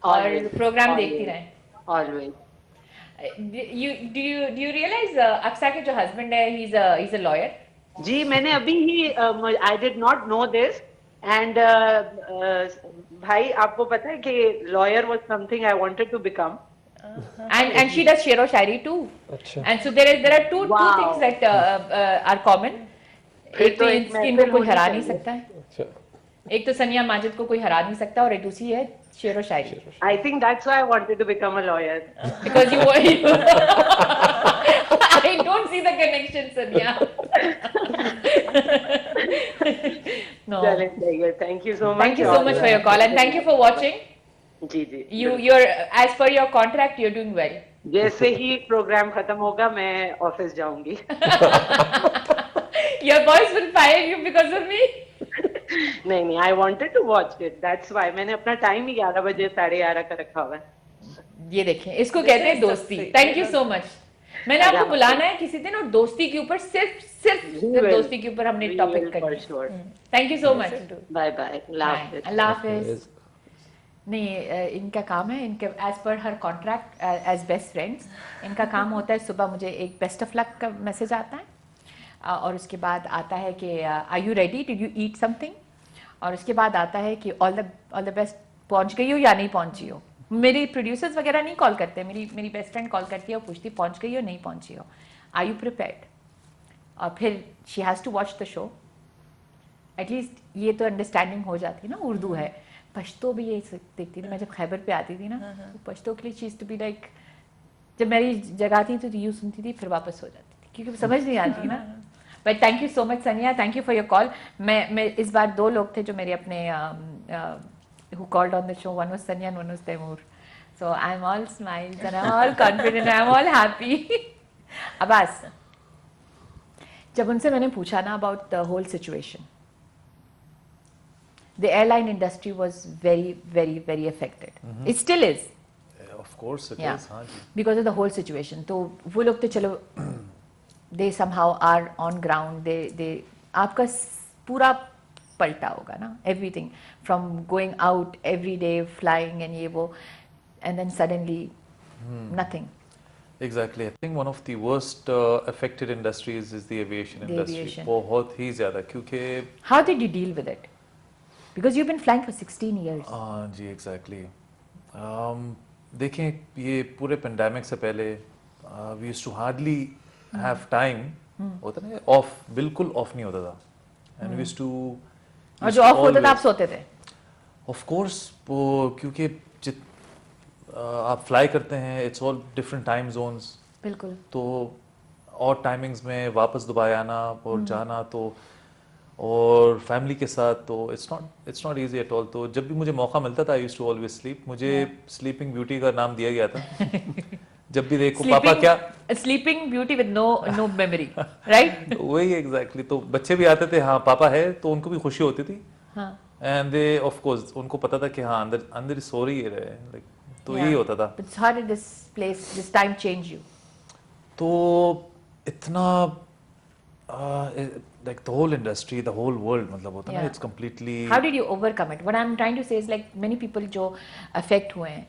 S1: और प्रोग्राम देखती रहें।
S10: Always.
S1: Do you realize Aqsa के जो हस्बैंड है, he's a lawyer?
S10: जी, मैंने अभी ही I did not know this, and भाई आपको पता है कि lawyer was something I wanted to become.
S1: And she does शेरो शायरी too. And so there are two things that are common. एक तो इनको कोई हरा नहीं सकता है, एक तो सनिया माजिद को कोई हरा नहीं सकता, और एक दूसरी है शेरो शायरी।
S10: I think that's why I wanted to become a lawyer.
S1: Because you I don't see the connection, Sanya. No.
S10: चलें, चाहिए. Thank you so much.
S1: Thank you so much for your call and thank you for watching.
S10: Ji ji.
S1: You're as per your contract, you're doing well.
S10: जैसे ही प्रोग्राम खत्म होगा मैं ऑफिस जाऊंगी.
S1: Your boss will fire you because of me.
S10: नहीं, I wanted to watch it. That's why मैंने अपना टाइम ही 11 बजे 11:30 का रखा हुआ है.
S1: ये देखें, इसको कहते हैं दोस्ती. Thank you so much. मैंने आपको बुलाना है किसी दिन और दोस्ती के ऊपर सिर्फ दोस्ती के ऊपर हमने टॉपिक करना. Thank you so much.
S10: Bye bye.
S1: अल्लाह हाफिज. नहीं, इनका काम है, इनके एज पर हर कॉन्ट्रैक्ट एज बेस्ट फ्रेंड्स इनका काम होता है सुबह मुझे एक बेस्ट ऑफ लक का मैसेज आता है और उसके बाद आता है कि are you ready, did you eat something, और उसके बाद आता है कि ऑल द बेस्ट, पहुंच गई हो या नहीं पहुंची हो. मेरी प्रोड्यूसर्स वगैरह नहीं कॉल करते, मेरी बेस्ट फ्रेंड कॉल करती है और पूछती पहुंच गई हो नहीं पहुंची हो, आर यू प्रिपेयर्ड, और फिर she has to watch the show. At least ये तो अंडरस्टैंडिंग हो जाती है ना. उर्दू है, पश्तो भी ये देखती थी मैं जब खैबर पे आती थी ना, तो पश्तो के लिए चीज़ टू बी लाइक, जब मेरी जगह थी तो यूँ सुनती थी फिर वापस हो जाती थी क्योंकि समझ नहीं आती ना. But thank you so much Sania, thank you for your call. मैं इस बार 2 लोग थे जो मेरे अपने who called on the show. One was Sanya and one was Taimur. So I'm all smiles and I'm all confident, I'm all happy. Abbas, जब उनसे मैंने पूछा ना about the whole situation, the airline industry was very, very, very affected. It still is.
S2: Of course it
S1: Yeah.
S2: is. हाँ जी.
S1: Because of the whole situation. तो वो लोग तो चलो they somehow are on ground. they आपका पूरा पलटा होगा ना, everything from going out every day, flying and ये वो, and then suddenly nothing.
S2: Exactly. I think one of the worst affected industries is the aviation
S1: The
S2: industry.
S1: aviation.
S2: बहुत ही ज़्यादा क्योंकि
S1: How did you deal with it? Because you've been flying for 16 years.
S2: हाँ जी exactly. देखें ये पूरे पेंडेमिक से पहले we used to hardly have time, होता ना ऑफ, बिल्कुल ऑफ नहीं होता था. And we used to
S1: और जो ऑफ होता था आप सोते थे.
S2: ऑफ कोर्स वो क्योंकि आप फ्लाई करते हैं, it's all different time zones.
S1: बिल्कुल.
S2: तो और टाइमिंग्स में वापस दुबई आना और जाना, तो और फैमिली के साथ, तो it's not easy at all. तो जब भी मुझे मौका मिलता था I used to always sleep. मुझे स्लीपिंग ब्यूटी का नाम दिया गया था. जब भी देखो पापा क्या
S1: sleeping beauty with no memory, right.
S2: वही एग्जैक्टली. तो बच्चे भी आते थे, हाँ पापा है, तो उनको भी खुशी होती थी.
S1: हाँ.
S2: एंड दे ऑफ कोर्स उनको पता था कि हाँ अंदर सो रही है, लाइक, तो यही होता था.
S1: But how did this time change you?
S2: तो इतना like the whole industry, the whole world, मतलब होता है ना, it's completely.
S1: How did you overcome it? What I'm trying to say is like many people जो affect हुए हैं,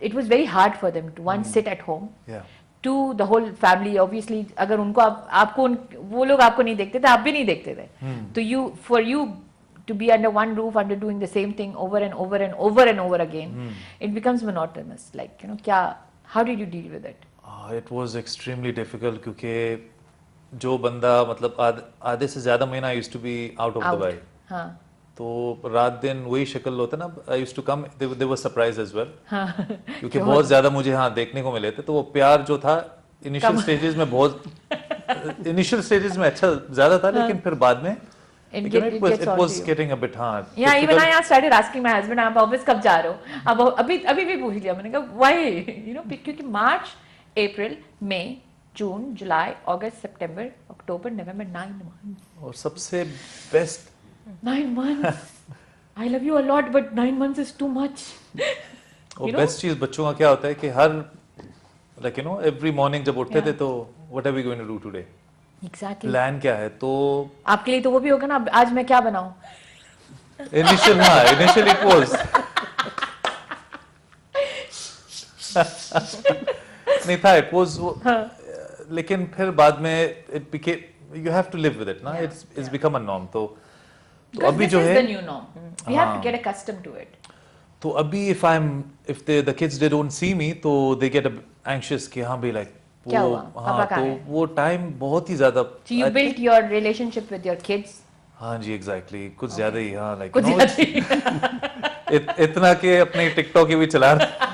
S1: it was very hard for them to one sit at home.
S2: Yeah.
S1: To the whole family, obviously अगर उनको आपको वो लोग आपको नहीं देखते थे, आप भी नहीं देखते थे, तो for you to be under one roof, under doing the same thing over and over and over and over again, it becomes monotonous. Like, you know, how did you deal with it?
S2: It was extremely difficult क्योंकि जो बंदा मतलब आधे से ज़्यादा महीना I used to be out of Dubai.
S1: हाँ.
S2: तो रात दिन वही शक्ल होता ना. I used to come, they were surprised as well.
S1: हाँ.
S2: क्योंकि बहुत ज़्यादा मुझे हाँ देखने को मिले थे. तो वो प्यार जो था इनिशियल स्टेजेस में अच्छा ज़्यादा था, लेकिन फिर बाद में it was getting a bit hard.
S1: Yeah, even I started asking my husband, आप वापस कब जा रहे हो? अब अभी भी पूछ लिया मैंने कहा why, you know, क्योंकि मार्च, अप्रैल, मई, जून, जुलाई, अगस्त, सितंबर, अक्टूबर, नवंबर, 9 months.
S2: और सबसे best
S1: 9 months. I love you a lot, but 9 months is too much.
S2: और बेस्ट चीज बच्चों का क्या होता है कि हर like you know every morning जब उठते थे तो what are we going to do today?
S1: Exactly.
S2: Plan क्या है? तो
S1: आपके लिए तो वो भी होगा ना, आज मैं क्या बनाऊं?
S2: initially it was. नहीं था, it was. लेकिन फिर बाद में it became, you have to live with it ना. It's become a norm. तो अभी जो है
S1: the new norm. We have to get accustomed to it.
S2: तो अभी if the kids they don't see me, तो they get anxious कि हाँ भाई like
S1: क्या हुआ? पापा कहाँ
S2: तो
S1: हैं?
S2: वो टाइम बहुत ही ज्यादा.
S1: So you built your relationship with your kids.
S2: हाँ जी एग्जैक्टली. कुछ ज्यादा ही. हाँ लाइक
S1: कुछ ज्यादा ही.
S2: इतना कि अपने टिकटॉक भी चला रहा.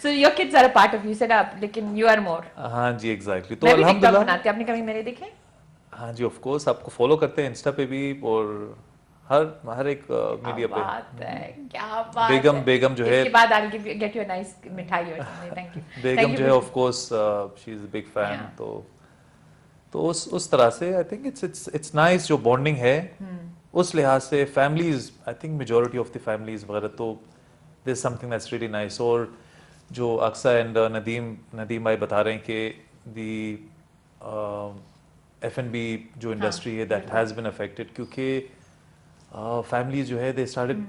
S1: So your kids are a part of you. Said आप, लेकिन you are more.
S2: हाँ जी एग्जैक्टली. तो
S1: मैं भी टिकटॉक
S2: अल्हम्दुलिल्लाह
S1: बनाती हूँ. आपने कभी मेरे देखे?
S2: हाँ जी, ऑफ कोर्स आपको फॉलो करते हैं इंस्टा पे भी और हर एक मीडिया पे।
S1: बात है, क्या बात
S2: बेगम
S1: है।
S2: बेगम जो है,
S1: इसके बाद I'll get you a nice मिठाई और something. Thank you.
S2: Begum
S1: Thank you
S2: जो है
S1: for-
S2: of course she is big fan.
S1: Yeah.
S2: तो उस तरह से आई थिंक इट्स नाइस जो बॉन्डिंग है उस लिहाज से। Families, I think majority of the families वगैरह, तो this something that's really nice. और जो अक्सा एंड नदीम भाई बता रहे हैं कि दी F&B जो इंडस्ट्री है दैट हैज़ बिन अफेक्टेड, क्योंकि फैमिलीज जो है they started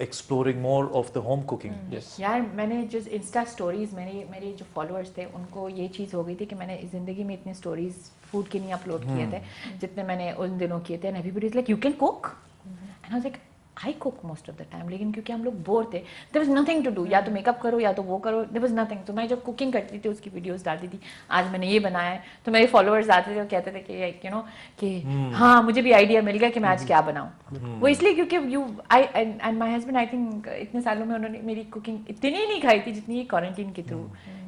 S2: exploring more of the home cooking.
S1: यार मैंने जो इंस्टा स्टोरीज मेरे जो फॉलोअर्स थे उनको ये चीज़ हो गई थी कि मैंने ज़िंदगी में इतने स्टोरीज फूड के नहीं अपलोड किए थे जितने मैंने उन दिनों किए थे। And everybody is like you can cook and I was like I cook most of the time, लेकिन क्योंकि हम लोग बोर थे, there was nothing to do, या तो मेकअप करो या तो वो करो, देयर वाज नथिंग। तो मैं जब कुकिंग करती थी उसकी वीडियोस डालती थी, आज मैंने ये बनाया है, तो मेरे फॉलोअर्स आते थे और कहते थे कि यू नो कि हाँ मुझे भी आइडिया मिल गया कि मैं आज क्या बनाऊं। वो इसलिए क्योंकि you I and my husband I think इतने सालों में उन्होंने मेरी कुकिंग इतनी नहीं खाई थी जितनी ये क्वारंटीन के थ्रू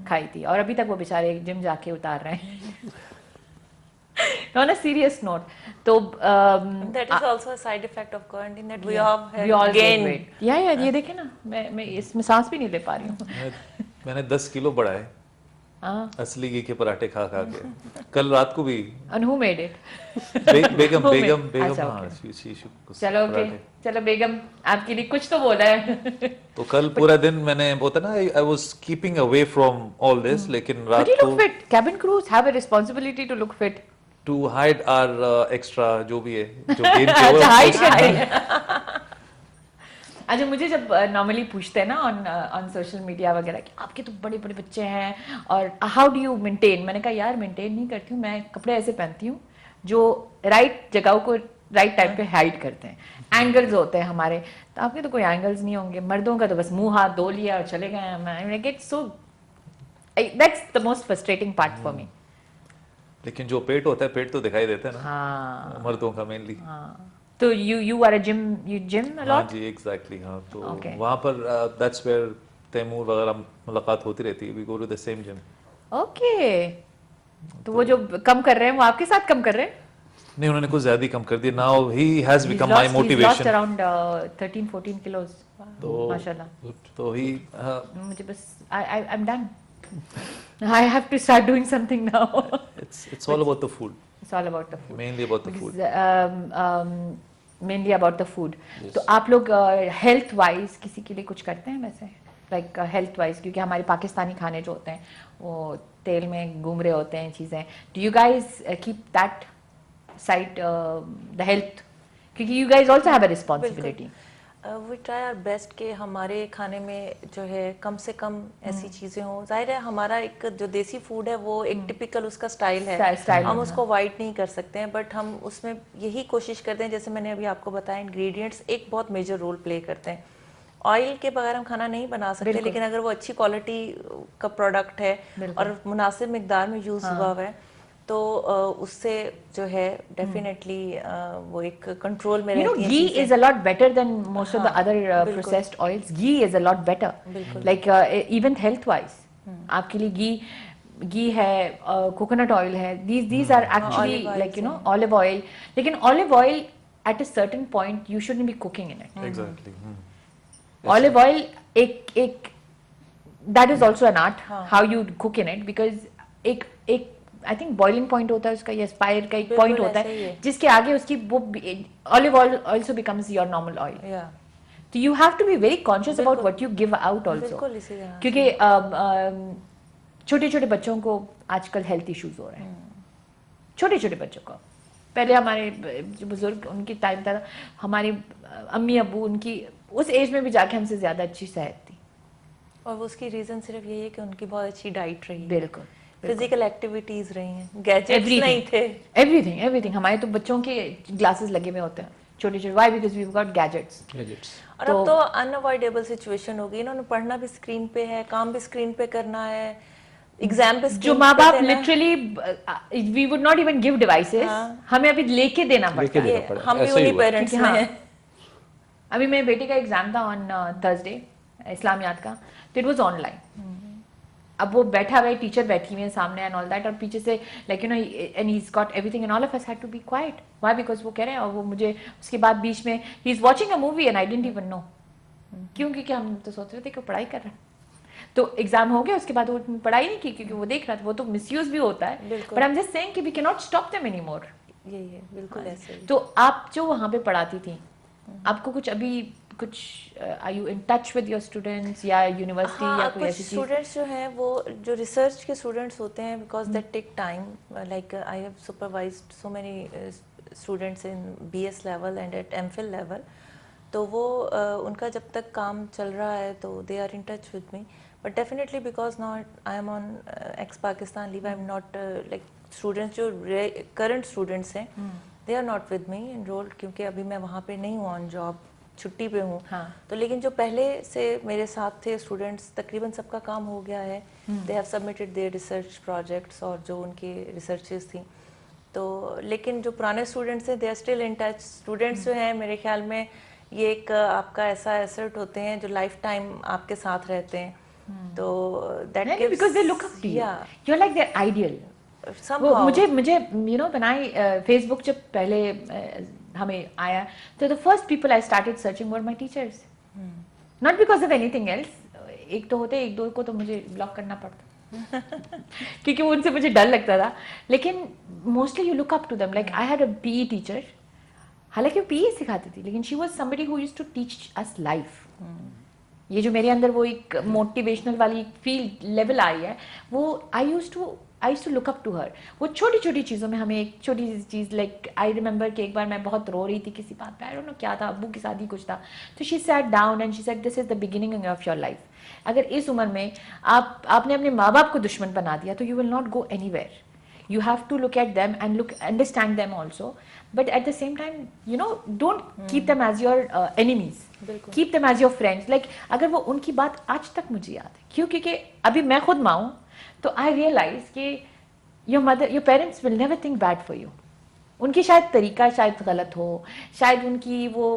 S1: खाई थी, और अभी तक वो बेचारे जिम जाके उतार रहे हैं। On a serious note, तो
S3: That is also a side effect of quarantine that we all
S1: we all
S3: have
S1: gain
S3: gained.
S1: weight. Yeah, ये देखे ना, मैं इसमें सांस भी नहीं ले पा रही हूँ।
S2: मैंने 10 किलो बढ़ाए
S1: हाँ,
S2: असली घी के पराठे खा खा के। कल रात को भी
S1: and who made it?
S2: Begum
S1: Who made-
S2: बेगम बेगम
S1: अच्छा,
S2: हाँ,
S1: okay.
S2: कुछ
S1: चलो ओके,
S2: पराठे।
S1: चलो बेगम आपके लिए कुछ तो बोला है।
S2: तो कल पूरा दिन मैंने बोलता ना I was keeping away from all this, लेकिन
S1: But
S2: रात
S1: you
S2: को
S1: look fit. Cabin crews have a responsibility to look fit.
S2: To hide our extra जो भी है जो गेन किया
S1: अच्छा,
S2: हुआ
S1: hide करते हैं। अच्छा, मुझे जब नॉर्मली पूछते हैं ना ऑन सोशल मीडिया वगैरह कि आपके तो बड़े बड़े बच्चे हैं और हाउ डू यू मेंटेन, मैंने कहा यार मेंटेन नहीं करती हूँ, मैं कपड़े ऐसे पहनती हूँ जो राइट जगहों को राइट टाइम पे हाइड करते हैं। एंगल्स होते हैं हमारे, तो आपके तो कोई एंगल्स नहीं होंगे, मर्दों का तो बस मुंह हाथ धो लिया और चले गए। मैं get so that's the most frustrating part for me.
S2: लेकिन जो पेट होता है, पेट तो दिखाई देता है ना
S1: हाँ
S2: मर्दों का मेनली।
S1: हाँ, तो you are a gym, you gym a
S2: हाँ
S1: lot?
S2: जी एग्जैक्टली हाँ, तो
S1: Okay.
S2: वहाँ पर दैट्स वेयर तैमूर वगैरह मुलाकात होती रहती है। We go to the same gym.
S1: Okay, तो वो जो कम कर रहे हैं वो आपके साथ कम कर रहे हैं?
S2: नहीं, उन्होंने कुछ ज्यादा ही कम कर दिया। Now he has become my
S1: He's lost
S2: motivation.
S1: around 13-14 kilos.
S2: तो
S1: माशाल्लाह।
S2: तो ही
S1: मुझे बस I'm done. I have to start doing something now.
S2: it's all about the food,
S1: It's all about the food.
S2: mainly about the food.
S1: Mainly about the food. तो आप लोग हेल्थ वाइज किसी के लिए कुछ करते हैं वैसे, लाइक हेल्थ वाइज, क्योंकि हमारे पाकिस्तानी खाने जो होते हैं वो तेल में घूम रहे होते हैं चीज़ें। Do you guys keep that side the health, क्योंकि you guys also have a responsibility.
S3: We try our best कि हमारे खाने में जो है कम से कम ऐसी चीज़ें हों। जाहिर है हमारा एक जो देसी फूड है वो एक टिपिकल उसका स्टाइल है,
S1: स्टाइल
S3: हम उसको अवॉइड नहीं कर सकते हैं, बट हम उसमें यही कोशिश करते हैं, जैसे मैंने अभी आपको बताया, इंग्रेडिएंट्स एक बहुत मेजर रोल प्ले करते हैं। ऑयल के बगैर हम खाना नहीं बना सकते, लेकिन अगर वो अच्छी क्वालिटी का प्रोडक्ट है और मुनासिब मिकदार में यूज़ हुआ हुआ है तो उससे जो है डेफिनेटली वो एक कंट्रोल में रहती है।
S1: Ghee is a lot better than most of the other processed oils. Ghee is a lot better. Like even health wise, आपके लिए ghee है, coconut oil है. These are actually like you know olive oil. लेकिन olive oil at a certain point you shouldn't be cooking in it.
S2: Exactly.
S1: Olive oil एक that is also an art how you cook in it, because एक आई थिंक बॉइलिंग पॉइंट होता है उसका, या स्पायर का एक पॉइंट होता है जिसके आगे उसकी वो olive oil also becomes your normal oil. तो you have to be very conscious about what you give out also, क्योंकि छोटे छोटे बच्चों को आजकल हेल्थ इश्यूज हो रहे हैं, छोटे छोटे बच्चों को। पहले हमारे जो बुजुर्ग उनकी टाइम था, हमारे अम्मी अब्बू उनकी उस एज में भी जाके हमसे ज्यादा अच्छी सेहत थी,
S3: और उसकी रीजन सिर्फ यही है कि उनकी बहुत अच्छी डाइट रही,
S1: बिल्कुल
S3: फिजिकल एक्टिविटीज रही हैं, गैजेट्स नहीं थे,
S1: एवरीथिंग। हमारे तो बच्चों के ग्लासेस लगे हुए होते हैं छोटे छोटे, why because we have got gadgets.
S3: और अब तो अनअवॉइडेबल सिचुएशन हो गई, इन्होंने पढ़ना भी स्क्रीन पे है, काम भी स्क्रीन पे करना है, एग्जाम पे
S1: जो माँ बाप literally we would not even give devices, हमें अभी लेके देना पड़ता है।
S3: हम भी उन्हीं पेरेंट्स में हैं।
S1: अभी मेरे बेटे का एग्जाम था ऑन थर्सडे इस्लामियात का, तो इट वाज ऑनलाइन। अब वो बैठा हुआ है, टीचर बैठी हुई है सामने एंड ऑल दैट, और पीछे से like you know and he is got everything and all of us had to be quiet. Why? Because वो कह रहे हैं, और वो मुझे उसके बाद बीच में he is watching a movie and I didn't even know. क्यों? क्योंकि हम तो सोच रहे थे कि वो पढ़ाई कर रहा है। तो एग्जाम हो गया, उसके बाद वो पढ़ाई नहीं की क्योंकि वो देख रहा था। वो तो मिसयूज भी होता है, but I am just saying कि we can not stop them any more.
S3: यही है, बिल्कुल ऐसे ही।
S1: तो आप जो वहाँ पे पढ़ाती थी, आपको कुछ अभी कुछ are you in touch with your students या यूनिवर्सिटी या कोई
S3: कुछ
S1: ऐसी चीज?
S3: स्टूडेंट्स जो हैं वो जो रिसर्च के स्टूडेंट्स होते हैं, because that take time, like I have supervised so many students in BS level and at MPhil level. तो वो उनका जब तक काम चल रहा है तो they are in touch with me, but definitely because not I am on ex Pakistan leave, I am not like students जो करंट स्टूडेंट्स हैं they are not with me enrolled, क्योंकि अभी मैं वहाँ पे नहीं हूँ ऑन जॉब, छुट्टी पे हूँ।
S1: हाँ।
S3: तो लेकिन जो पहले से मेरे साथ थे स्टूडेंट्स, तकरीबन सबका काम हो गया है। They have submitted their research projects और जो उनकी रिसर्चेस थी। तो लेकिन जो पुराने स्टूडेंट्स हैं they are still in touch. Students जो हैं मेरे ख्याल में ये एक आपका ऐसा एसेट होते हैं जो लाइफ टाइम आपके साथ रहते हैं। तो that gives,
S1: because they look up to you, you are like their ideal.
S3: somehow
S1: मुझे यू नो बनाई फेसबुक जब पहले हमें आया, तो the first people I started searching were my teachers, not because of anything else. एक तो होते, एक दो को तो मुझे ब्लॉक करना पड़ता क्योंकि उनसे मुझे डर लगता था, लेकिन mostly you look up to them. Like I had a PE teacher, हालांकि वो PE सिखाती थी, लेकिन she was somebody who used to teach us life. ये जो मेरे अंदर वो एक मोटिवेशनल वाली फील लेवल आई है, वो I used to look up to her. वो छोटी छोटी चीज़ों में हमें एक छोटी सी चीज़, लाइक आई रिमेंबर कि एक बार मैं बहुत रो रही थी किसी बात पे, आई डोंट नो क्या था, अब्बू की शादी कुछ था, तो she sat down and she said this is the beginning of your life. अगर इस उम्र में आपने अपने माँ बाप को दुश्मन बना दिया तो you will not go anywhere. You have to look at them and understand them also, but at the same time, you know, don't keep them as your enemies. Keep them as your friends. Like अगर वो उनकी बात आज तक मुझे याद है, क्यों? क्योंकि अभी मैं खुद माँ हूँ, तो I realize कि your parents will never think bad for you. उनकी शायद तरीका शायद गलत हो, शायद उनकी वो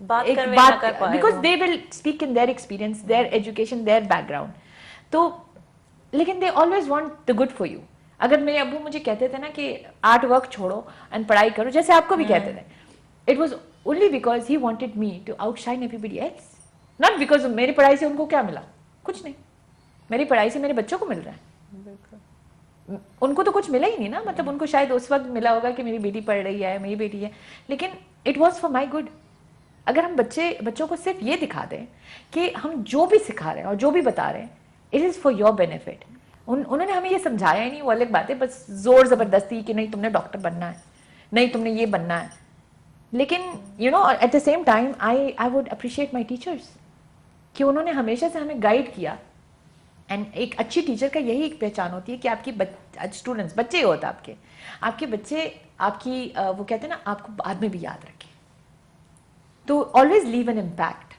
S3: बात
S1: because they will speak in their experience, their education, their background. तो लेकिन they always want the good for you. अगर मेरे अब्बू मुझे कहते थे ना कि आर्ट वर्क छोड़ो एंड पढ़ाई करो, जैसे आपको भी कहते थे, it was only because he wanted me to outshine everybody else, not because मेरी पढ़ाई से उनको क्या मिला, कुछ नहीं। मेरी पढ़ाई से मेरे बच्चों को मिल रहा है, उनको तो कुछ मिला ही नहीं ना। मतलब उनको शायद उस वक्त मिला होगा कि मेरी बेटी पढ़ रही है, मेरी बेटी है, लेकिन it was for my good. अगर हम बच्चों को सिर्फ ये दिखा दें कि हम जो भी सिखा रहे हैं और जो भी बता रहे हैं it is for your benefit. उन्होंने हमें ये समझाया ही नहीं, वो अलग बात है, बस जोर जबरदस्ती कि नहीं तुमने डॉक्टर बनना है, नहीं तुमने ये बनना है। लेकिन you know at the same time I would appreciate my teachers कि उन्होंने हमेशा से हमें गाइड किया। एंड एक अच्छी टीचर का यही एक पहचान होती है कि आपकी स्टूडेंट्स, बच्चे ही होता है आपके बच्चे आपकी वो कहते हैं ना, आपको बाद में भी याद रखें। तो always leave an impact,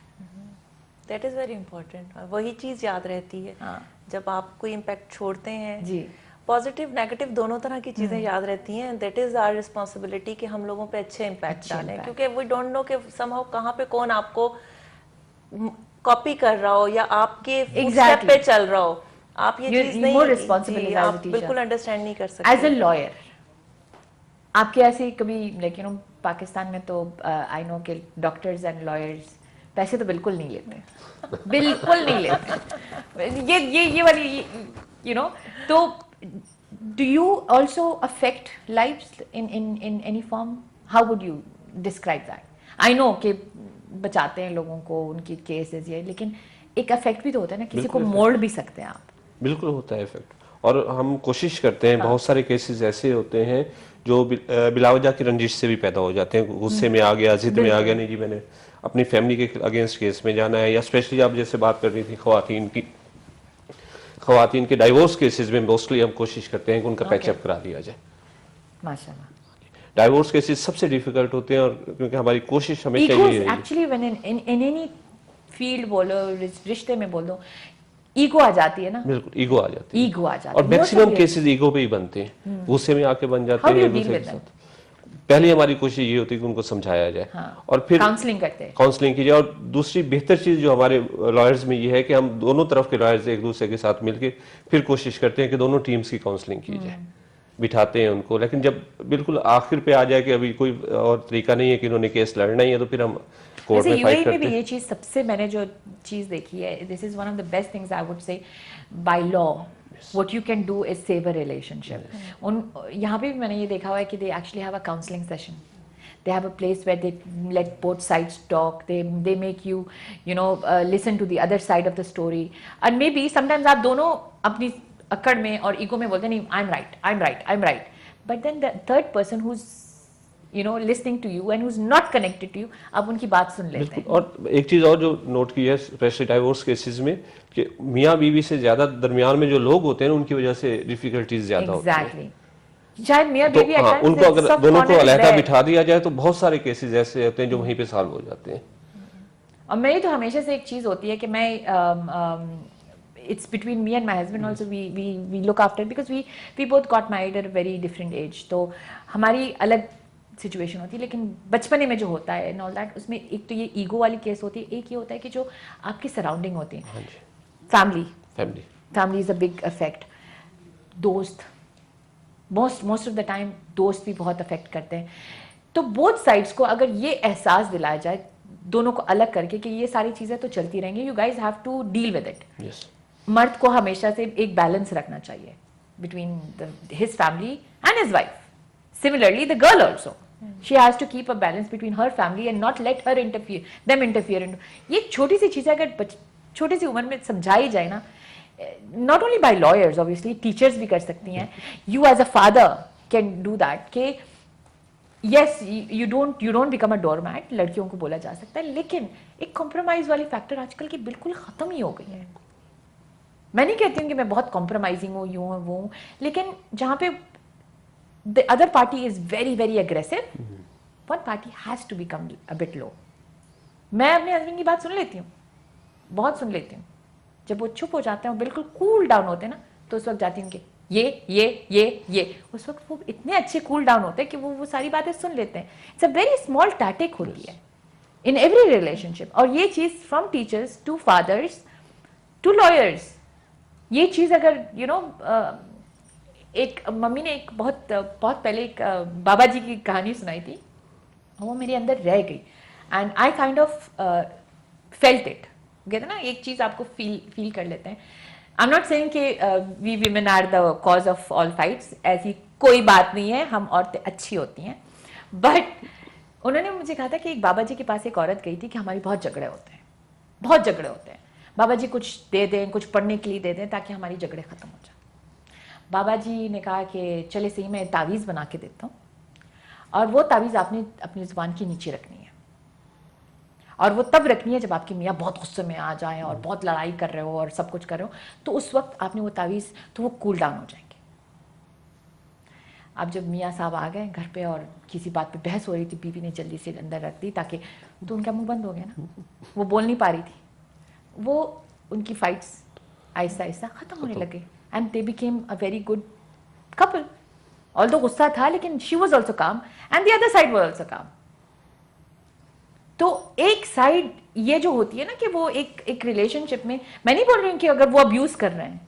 S3: that is very important. वही चीज़ याद रहती है। हाँ। जब आप कोई इम्पैक्ट छोड़ते हैं जी, पॉजिटिव नेगेटिव दोनों तरह की चीज़ें याद रहती हैं। दैट इज़ आवर रिस्पॉन्सिबिलिटी कि हम लोगों पे अच्छे इम्पैक्ट डालें, क्योंकि वी डोंट नो कि समहाउ कहाँ पे कौन आपको कॉपी कर रहा हो या आपके फुटस्टेप पे चल रहा हो। आप ये चीज़ नहीं, आप बिल्कुल अंडरस्टैंड नहीं कर सकते।
S1: एज अ लॉयर आपके ऐसे कभी, लाइक यू नो, पाकिस्तान में तो आई नो कि डॉक्टर्स एंड लॉयर्स पैसे तो बिल्कुल नहीं लेते, बिल्कुल नहीं लेते। ये वाली यू नो, तो do you also affect lives in any form? How would you describe that? I know कि बचाते हैं लोगों को, उनकी केसेस ये, लेकिन एक अफेक्ट भी तो होता है ना, किसी को मोड़ भी सकते हैं आप।
S4: बिल्कुल होता है इफेक्ट, और हम कोशिश करते हैं। बहुत सारे केसेस ऐसे होते हैं जो बिलावजा की रंजिश से भी पैदा हो जाते हैं। गुस्से में आ गया, जिद में आ गया, नहीं जी मैंने अपनी फैमिली के अगेंस्ट केस में जाना है। या स्पेशली आप जैसे बात कर रही थी ख़वातीन के डाइवोर्स केसेस में मोस्टली हम कोशिश करते हैं कि उनका पैचअप करा दिया जाए।
S1: माशाल्लाह,
S4: डाइवोर्स केसेस सबसे डिफिकल्ट होते हैं, और क्योंकि हमारी कोशिश हमेशा यही है।
S1: Actually when in any field बोलो, रिश्ते में बोलो, ईगो आ जाती है ना।
S4: बिल्कुल ईगो आ जाती है,
S1: ईगो आ जाती है,
S4: और मैक्सिमम केसेस ईगो पे ही बनते हैं, गुस्से में आके बन जाते हैं। पहली हमारी कोशिश ये होती है कि उनको समझाया जाए,
S1: हाँ,
S4: और फिर
S1: काउंसलिंग करते हैं।
S4: काउंसलिंग की जाए। और दूसरी बेहतर चीज़ जो हमारे लॉयर्स में ये है कि हम दोनों तरफ के लॉयर्स एक दूसरे के साथ मिलके फिर कोशिश करते हैं कि दोनों टीम्स की काउंसलिंग की जाए, बिठाते हैं उनको। लेकिन जब बिल्कुल आखिर पे आ जाए कि अभी कोई और तरीका नहीं है कि इन्होंने केस लड़ना ही है, तो फिर हम कोर्ट
S1: वैसे
S4: में फाइट
S1: यूएई में
S4: करते
S1: भी
S4: हैं।
S1: ये चीज सबसे मैंने जो चीज देखी है, this is one of the best things I would say, by law what you can do is save a relationship. उन यहाँ पे भी मैंने ये देखा हुआ है कि they actually have a counseling session. They have a place where they let both sides talk. They make you listen to the other side of the story. And maybe sometimes आप दोनों अपनी अक्कड़ में और ईगो में बोलते नहीं I'm right. But then the third person who's listening to you and who's not connected to you, आप उनकी बात सुन लेते हैं।
S4: और एक चीज़ और जो नोट की है स्पेशली डाइवोर्स केसेस में, कि मियाँ बीवी से ज़्यादा दरमियान में जो लोग होते हैं उनकी वजह से डिफिकल्टीज ज़्यादा होती हैं।
S1: Exactly. शायद मियाँ
S4: तो
S1: बीवी
S4: हाँ, उनको अगर दोनों को अलहदा बिठा दिया जाए तो बहुत सारे केसेस ऐसे होते हैं जो वहीं पे सॉल्व हो जाते हैं।
S1: और मेरी तो हमेशा से एक चीज होती है कि मैं it's between me and my husband also, we look after, because we both got married at a very different age. तो हमारी अलग सिचुएशन होती है, लेकिन बचपने में जो होता है एंड ऑल दैट, उसमें एक तो ये ईगो वाली केस होती है, एक ये होता है कि जो आपकी सराउंडिंग होती है, family is a big effect. दोस्त, मोस्ट ऑफ द टाइम दोस्त भी बहुत अफेक्ट करते हैं। तो बोथ साइड्स को अगर ये एहसास दिलाया जाए दोनों को अलग करके कि ये सारी चीजें तो चलती रहेंगी, you guys have to deal with it. मर्द को हमेशा से एक बैलेंस रखना चाहिए between his family and his wife. Similarly, the girl also, she has to keep a balance between her family and not let her them interfere into. ये छोटी सी चीजें अगर छोटी सी उम्र में समझाई जाए ना, not only by lawyers, obviously teachers भी कर सकती हैं, you as a father can do that, कि yes, you don't become a doormat, लड़कियों को बोला जा सकता है, लेकिन एक कॉम्प्रोमाइज वाली फैक्टर आजकल की बिल्कुल खत्म ही हो गई है। मैं नहीं कहती हूँ कि मैं बहुत कॉम्प्रोमाइजिंग हूँ, यूं हूँ वो हूँ, लेकिन जहाँ पे the other party is very very aggressive, one party has to become a bit low. मैं अपने हस्बैंड की बात सुन लेती हूँ, बहुत सुन लेती हूँ। जब वो चुप हो जाते हैं, बिल्कुल कूल डाउन होते हैं ना, तो उस वक्त जाती हूँ कि ये उस वक्त वो इतने अच्छे कूल डाउन होते हैं कि वो सारी बातें सुन लेते हैं। It's a very small tactic होती है इन एवरी रिलेशनशिप। और ये चीज from teachers to fathers to lawyers, ये चीज अगर एक मम्मी ने एक बहुत पहले एक बाबा जी की कहानी सुनाई थी, वो मेरे अंदर रह गई and I kind of felt it. कहते ना एक चीज आपको फील कर लेते हैं। आई एम नॉट सेइंग कि we women are the cause of all fights, ऐसी कोई बात नहीं है, हम औरतें अच्छी होती हैं। बट उन्होंने मुझे कहा था कि एक बाबा जी के पास एक औरत गई थी कि हमारी बहुत झगड़े होते हैं, बाबा जी कुछ दे दें, कुछ पढ़ने के लिए दे दें ताकि हमारी झगड़े खत्म हो जाए। बाबा जी ने कहा कि चले सही, मैं तावीज़ बना के देता हूँ, और वो तावीज़ आपने अपनी ज़ुबान के नीचे रखनी है, और वो तब रखनी है जब आपकी मियाँ बहुत गुस्से में आ जाए और बहुत लड़ाई कर रहे हो और सब कुछ कर रहे हो, तो उस वक्त आपने वो तावीज़, तो वो कूल डाउन हो जाएंगे। अब जब मियाँ साहब आ गए घर पे और किसी बात पे बहस हो रही थी, बीवी ने जल्दी से अंदर रख दी ताकि, तो उनका मुंह बंद हो गया ना, वो बोल नहीं पा रही थी, वो उनकी फाइट्स आहिस्ता आहिस्ता ख़त्म होने लगे and they became a very good couple. Although गुस्सा था, लेकिन she was also calm and the other side was also calm. तो एक साइड ये जो होती है ना कि वो एक रिलेशनशिप में, मैं नहीं बोल रही हूँ कि अगर वो अब्यूज कर रहे हैं,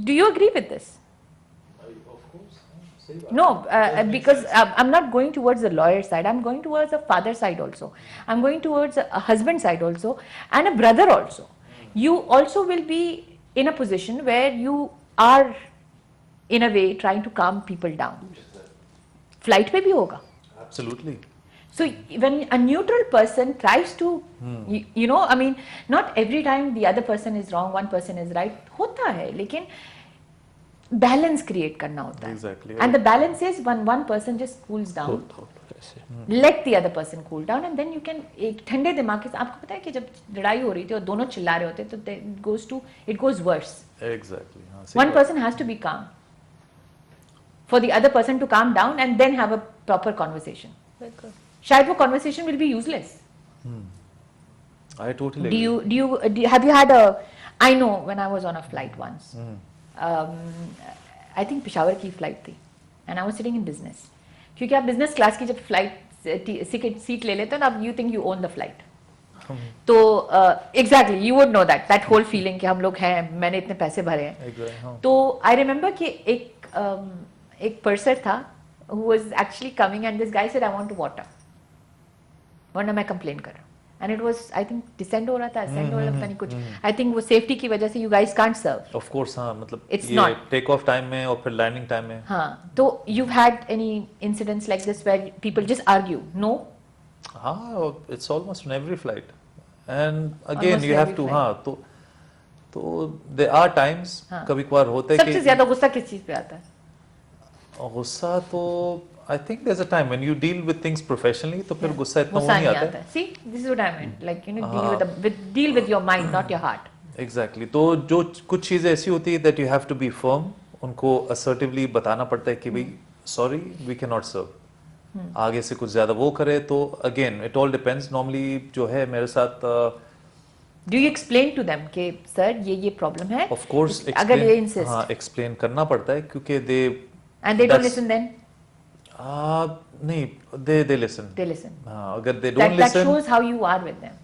S1: do you agree with this? No, because I'm not going towards the lawyer side, I'm going towards the father side also, I'm going towards a husband side also and a brother also. You also will be in a position where you are in a way trying to calm people down. Flight पे भी होगा.
S2: Absolutely.
S1: So when a neutral person tries to, I mean, not every time the other person is wrong, one person is right, होता है, लेकिन balance create करना होता है.
S2: Exactly.
S1: And the balance is when one person just cools down. Let the other person cool down and then you can, एक ठंडे दिमाग के साथ, आपको पता है कि जब लड़ाई हो रही थी और दोनों चिल्ला रहे होते तो it goes worse.
S2: Exactly.
S1: One person has to be calm for the other person to calm down and then have a proper conversation. शायद वो conversation will be useless.
S2: I totally agree.
S1: Have you had I know when I was on a flight once, I think Peshawar की flight थी, and I was sitting in business, क्योंकि आप बिजनेस क्लास की जब फ्लाइट सीट ले लेते हो ना, you think you own the flight. तो exactly you would know that whole feeling कि हम लोग हैं, मैंने इतने पैसे भरे हैं. तो आई रिमेम्बर कि एक पर्सन था who was actually coming and this guy said I want water, वरना मैं कंप्लेन कर रहा हूँ. And it was, I think, descend हो रहा था, ascend हो रहा था, पता नहीं कुछ. I think वो सेफ्टी की वजह से you guys can't serve.
S2: Of course, हाँ, मतलब
S1: It's
S2: ये
S1: not.
S2: टेक ऑफ टाइम में और फिर लैंडिंग टाइम में.
S1: हाँ, तो you've had any incidents like this where people just argue? No?
S2: हाँ, it's almost on every flight. And again,
S1: Almost
S2: you have
S1: every
S2: to,
S1: flight.
S2: हाँ, तो there are times,
S1: हाँ.
S2: कभी कभार होता है
S1: सबसे ज्यादा गुस्सा किस चीज पे आता है?
S2: गुस्सा तो I think there's a time when you deal with things professionally, तो फिर गुस्सा इतना वो नहीं आता है.
S1: See, this is what I meant. Like, you know, deal with your mind, not your heart.
S2: Exactly. तो जो कुछ चीजें ऐसी होती है that you have to be firm, उनको assertively बताना पड़ता है कि भाई sorry, we cannot serve. आगे से कुछ ज्यादा वो करे तो again it all depends. Normally जो है मेरे साथ
S1: Do you explain to them कि sir ये problem है?
S2: of course
S1: अगर ये insist.
S2: हाँ, explain करना पड़ता है क्योंकि
S1: and they don't listen then?
S2: नहीं, they listen.
S1: They listen.
S2: हाँ, अगर they don't
S1: that
S2: listen,
S1: shows how you are with them.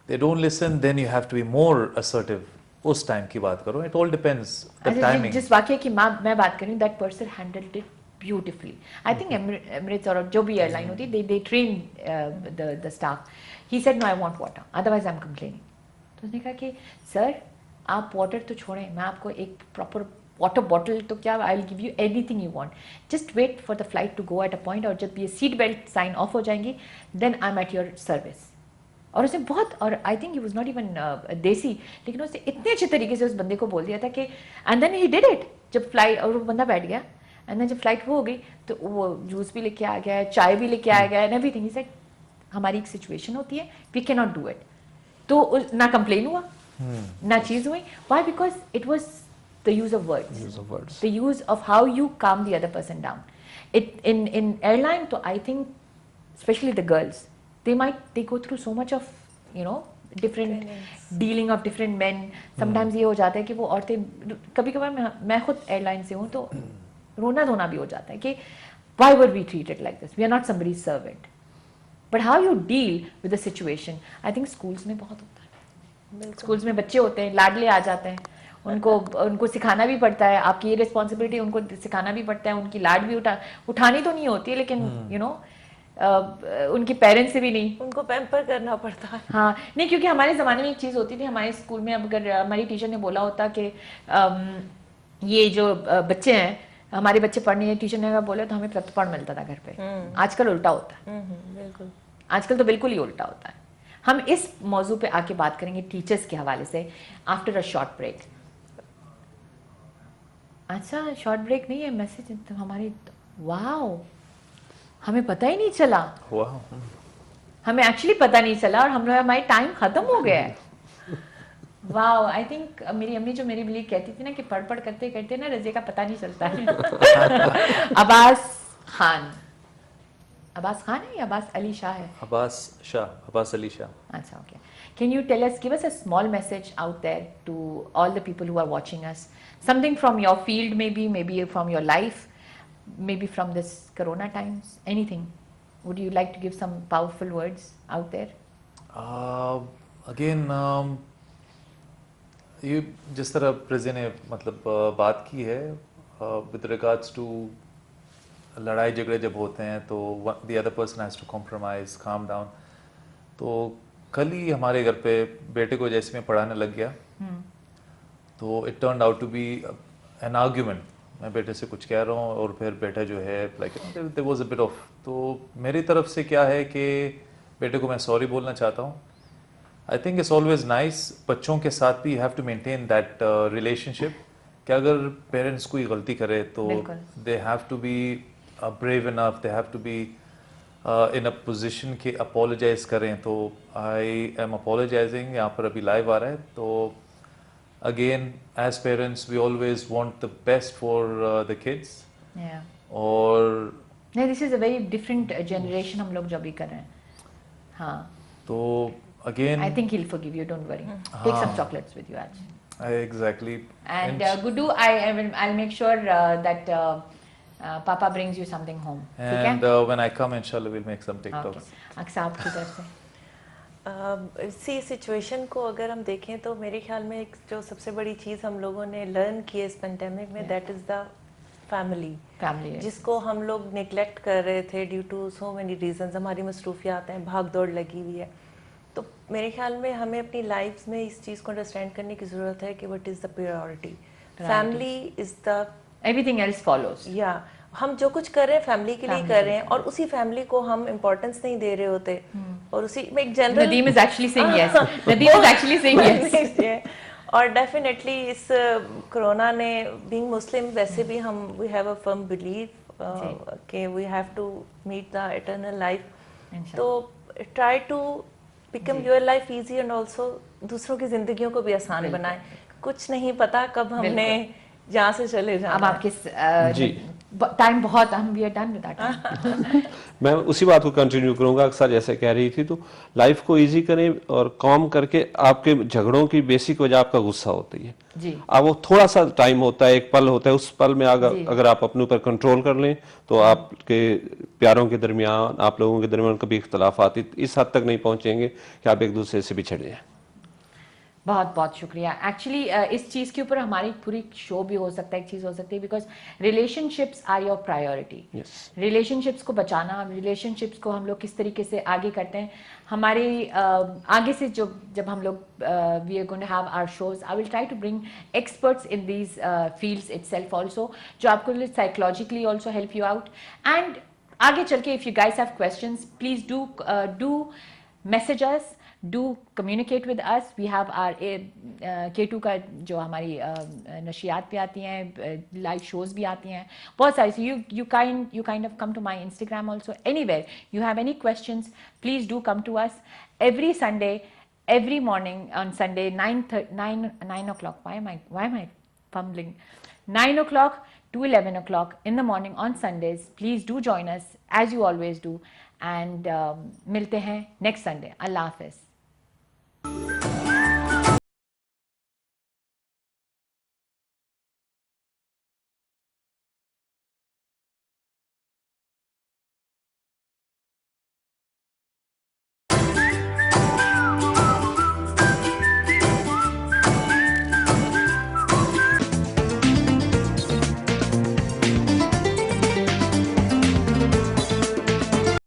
S2: they don't listen, then you have to be more assertive. उस टाइम की बात करो. It all depends the timing.
S1: जिस वाक्य की मैं बात कर रही हूँ, that person handled it beautifully. I think Emirates और जो भी airline होती है, they train the staff. He said no, I want water. Otherwise I'm complaining. तो उसने कहा कि सर आप वाटर तो छोड़ें, मैं आपको एक प्रॉपर वाटर बॉटल तो क्या, I will give you anything you want, just wait for the flight to go at a point, और जब ये सीट बेल्ट साइन ऑफ हो जाएंगी then I am at your service. और उसने बहुत, और I think he was not even desi, लेकिन उसने इतने अच्छे तरीके से उस बंदे को बोल दिया था कि and then he did it. जब फ्लाइट, और वो बंदा बैठ गया, एंड देन जब फ्लाइट वो हो गई तो वो जूस भी लेके आ गया, चाय भी लेके आ गया एंड एवरीथिंग. ही सेड हमारी एक सिचुएशन होती है, we can not do it. तो ना कंप्लेन हुआ, ना चीज हुई. Why? Because it was the use of words. The use of how you calm the other person down. In airline, so I think especially the girls, they go through so much of, you know, different dealing of different men. Sometimes ये हो जाता है कि वो औरतें, कभी कभार मैं खुद एयरलाइन से हूँ तो रोना धोना भी हो जाता है कि why were we treated like this? We are not somebody's servant. But how you deal with the situation, I think schools में बहुत होता है. Schools में बच्चे होते हैं, लाडले आ जाते हैं, उनको सिखाना भी पड़ता है, आपकी ये रिस्पॉन्सिबिलिटी, उनको सिखाना भी पड़ता है, उनकी लाड भी उठानी तो नहीं होती है, लेकिन यू नो उनके पेरेंट्स से भी नहीं,
S3: उनको पैम्पर करना पड़ता है.
S1: हाँ, नहीं, क्योंकि हमारे ज़माने में एक चीज़ होती थी, हमारे स्कूल में, अब अगर हमारी टीचर ने बोला होता कि ये जो बच्चे हैं, हमारे बच्चे पढ़ने हैं, टीचर ने अगर बोला तो हमें प्रत्युत्तर मिलता था घर पे. आजकल उल्टा होता है.
S3: बिल्कुल,
S1: आजकल तो बिल्कुल ही उल्टा होता है. हम इस मौजू पे आके बात करेंगे टीचर्स के हवाले से आफ्टर अ शॉर्ट ब्रेक. अच्छा, शॉर्ट ब्रेक नहीं है, मैसेज तो हमारी, वाओ, हमें पता ही नहीं चला.
S2: वाओ,
S1: हमें एक्चुअली पता नहीं चला और हम लोग, हमारी टाइम खत्म हो गया है. वाओ, आई थिंक मेरी अम्मी जो मेरी लिए कहती थी ना कि पढ़ पढ़ करते करते ना रज़िया का पता नहीं चलता है. अब्बास खान है या अब्बास अली शाह है?
S2: अब्बास अली शाह.
S1: अच्छा, okay. Can you tell us, give us a small message out there to all the people who are watching us? Something from your field, maybe from your life, maybe from this Corona times, anything. Would you like to give some powerful words out there?
S2: Again, ये जिस तरह प्रेज़े ने मतलब बात की है with regards to लड़ाई झगड़े जब होते हैं तो the other person has to compromise, calm down. तो कल ही हमारे घर पे बेटे को जैसे मैं पढ़ाने लग गया तो it turned out to be an argument. मैं बेटे से कुछ कह रहा हूँ और फिर बेटा जो है like there was a bit of, तो मेरी तरफ से क्या है कि बेटे को मैं सॉरी बोलना चाहता हूँ. I think it's always nice, बच्चों के साथ भी you have to maintain that relationship कि अगर पेरेंट्स कोई गलती करे तो they have to be brave enough, they have to be in a position कि अपोलोजाइज करें. तो आई एम अपोलोजाइजिंग, यहाँ पर अभी लाइव आ रहा है. तो again as parents we always want the best for the kids. और
S1: नहीं, this is a very different generation हम लोग जो भी कर रहे हैं. हाँ,
S2: तो again
S1: I think he will forgive you, don't worry. Take some chocolates with you आज.
S2: Exactly.
S1: And Gudu, I'll make sure that पापा brings you something home. ठीक है?
S2: And when I come, inshallah, we'll make some
S1: Okay.
S2: TikToks.
S1: Aqsa आपकी तरफ से
S3: इसी सिचुएशन को अगर हम देखें तो मेरे ख्याल में एक जो सबसे बड़ी चीज़ हम लोगों ने लर्न की है इस पेंडेमिक में, दैट इज़ द फैमिली, जिसको हम लोग निगलेक्ट कर रहे थे due to so many reasons. हमारी मसरूफियात हैं, भाग दौड़ लगी हुई है। तो मेरे ख्याल में हमें अपनी लाइफ में इस चीज़ को अंडरस्टैंड करने की ज़रूरत है कि what is the priority. Family is the
S1: everything else follows.
S3: या हम जो कुछ कर रहे हैं फैमिली के लिए कर रहे हैं, और उसी फैमिली को हम इम्पोर्टेंस नहीं दे रहे होते, और उसी में एक general
S1: Nadeem is actually saying yes, Nadeem is actually saying yes.
S3: और डेफिनेटली इस कोरोना ने, बीइंग मुस्लिम, वैसे भी हम we have a firm believe कि we have to meet the eternal life. तो try to become your life easy and also दूसरों की जिंदगियों को भी आसान बनाए। कुछ नहीं पता कब हमने यहाँ से चले जाना।
S1: अब आपके टाइम बहुत, हम we are done with that.
S4: मैं उसी बात को कंटिन्यू करूंगा। अक्सर जैसे कह रही थी, तो लाइफ को इजी करें और काम करके, आपके झगड़ों की बेसिक वजह आपका गुस्सा होती है
S1: जी।
S4: अब वो थोड़ा सा टाइम होता है, एक पल होता है, उस पल में अगर आप अपने ऊपर कंट्रोल कर लें तो आपके प्यारों के दरमियान, आप लोगों के दरमियान कभी इख्तलाफात इस हद तक नहीं पहुंचेंगे कि आप एक दूसरे से बिछड़ जाएं।
S1: बहुत बहुत शुक्रिया। एक्चुअली इस चीज़ के ऊपर हमारी पूरी शो भी हो सकता है, एक चीज़ हो सकती है, because relationships are your priority. Relationships को बचाना, रिलेशनशिप्स को हम लोग किस तरीके से आगे करते हैं, हमारी आगे से जब हम लोग we are going to have our shows, I will try to bring experts in these fields itself also, जो आपको psychologically also help you out. And आगे चल के if you guys have questions, please do message us, do communicate with us. We have our K2 का जो हमारी नशियात भी आती हैं, लाइव शोज भी आती हैं, बहुत सारी। you kind of come to my Instagram also. Anywhere you have any questions, please do come to us every Sunday, every morning on Sunday 9 o'clock. Why am I fumbling? 9 o'clock to 11 o'clock in the morning on Sundays. Please do join us as you always do, and मिलते हैं next Sunday. Allah Hafiz.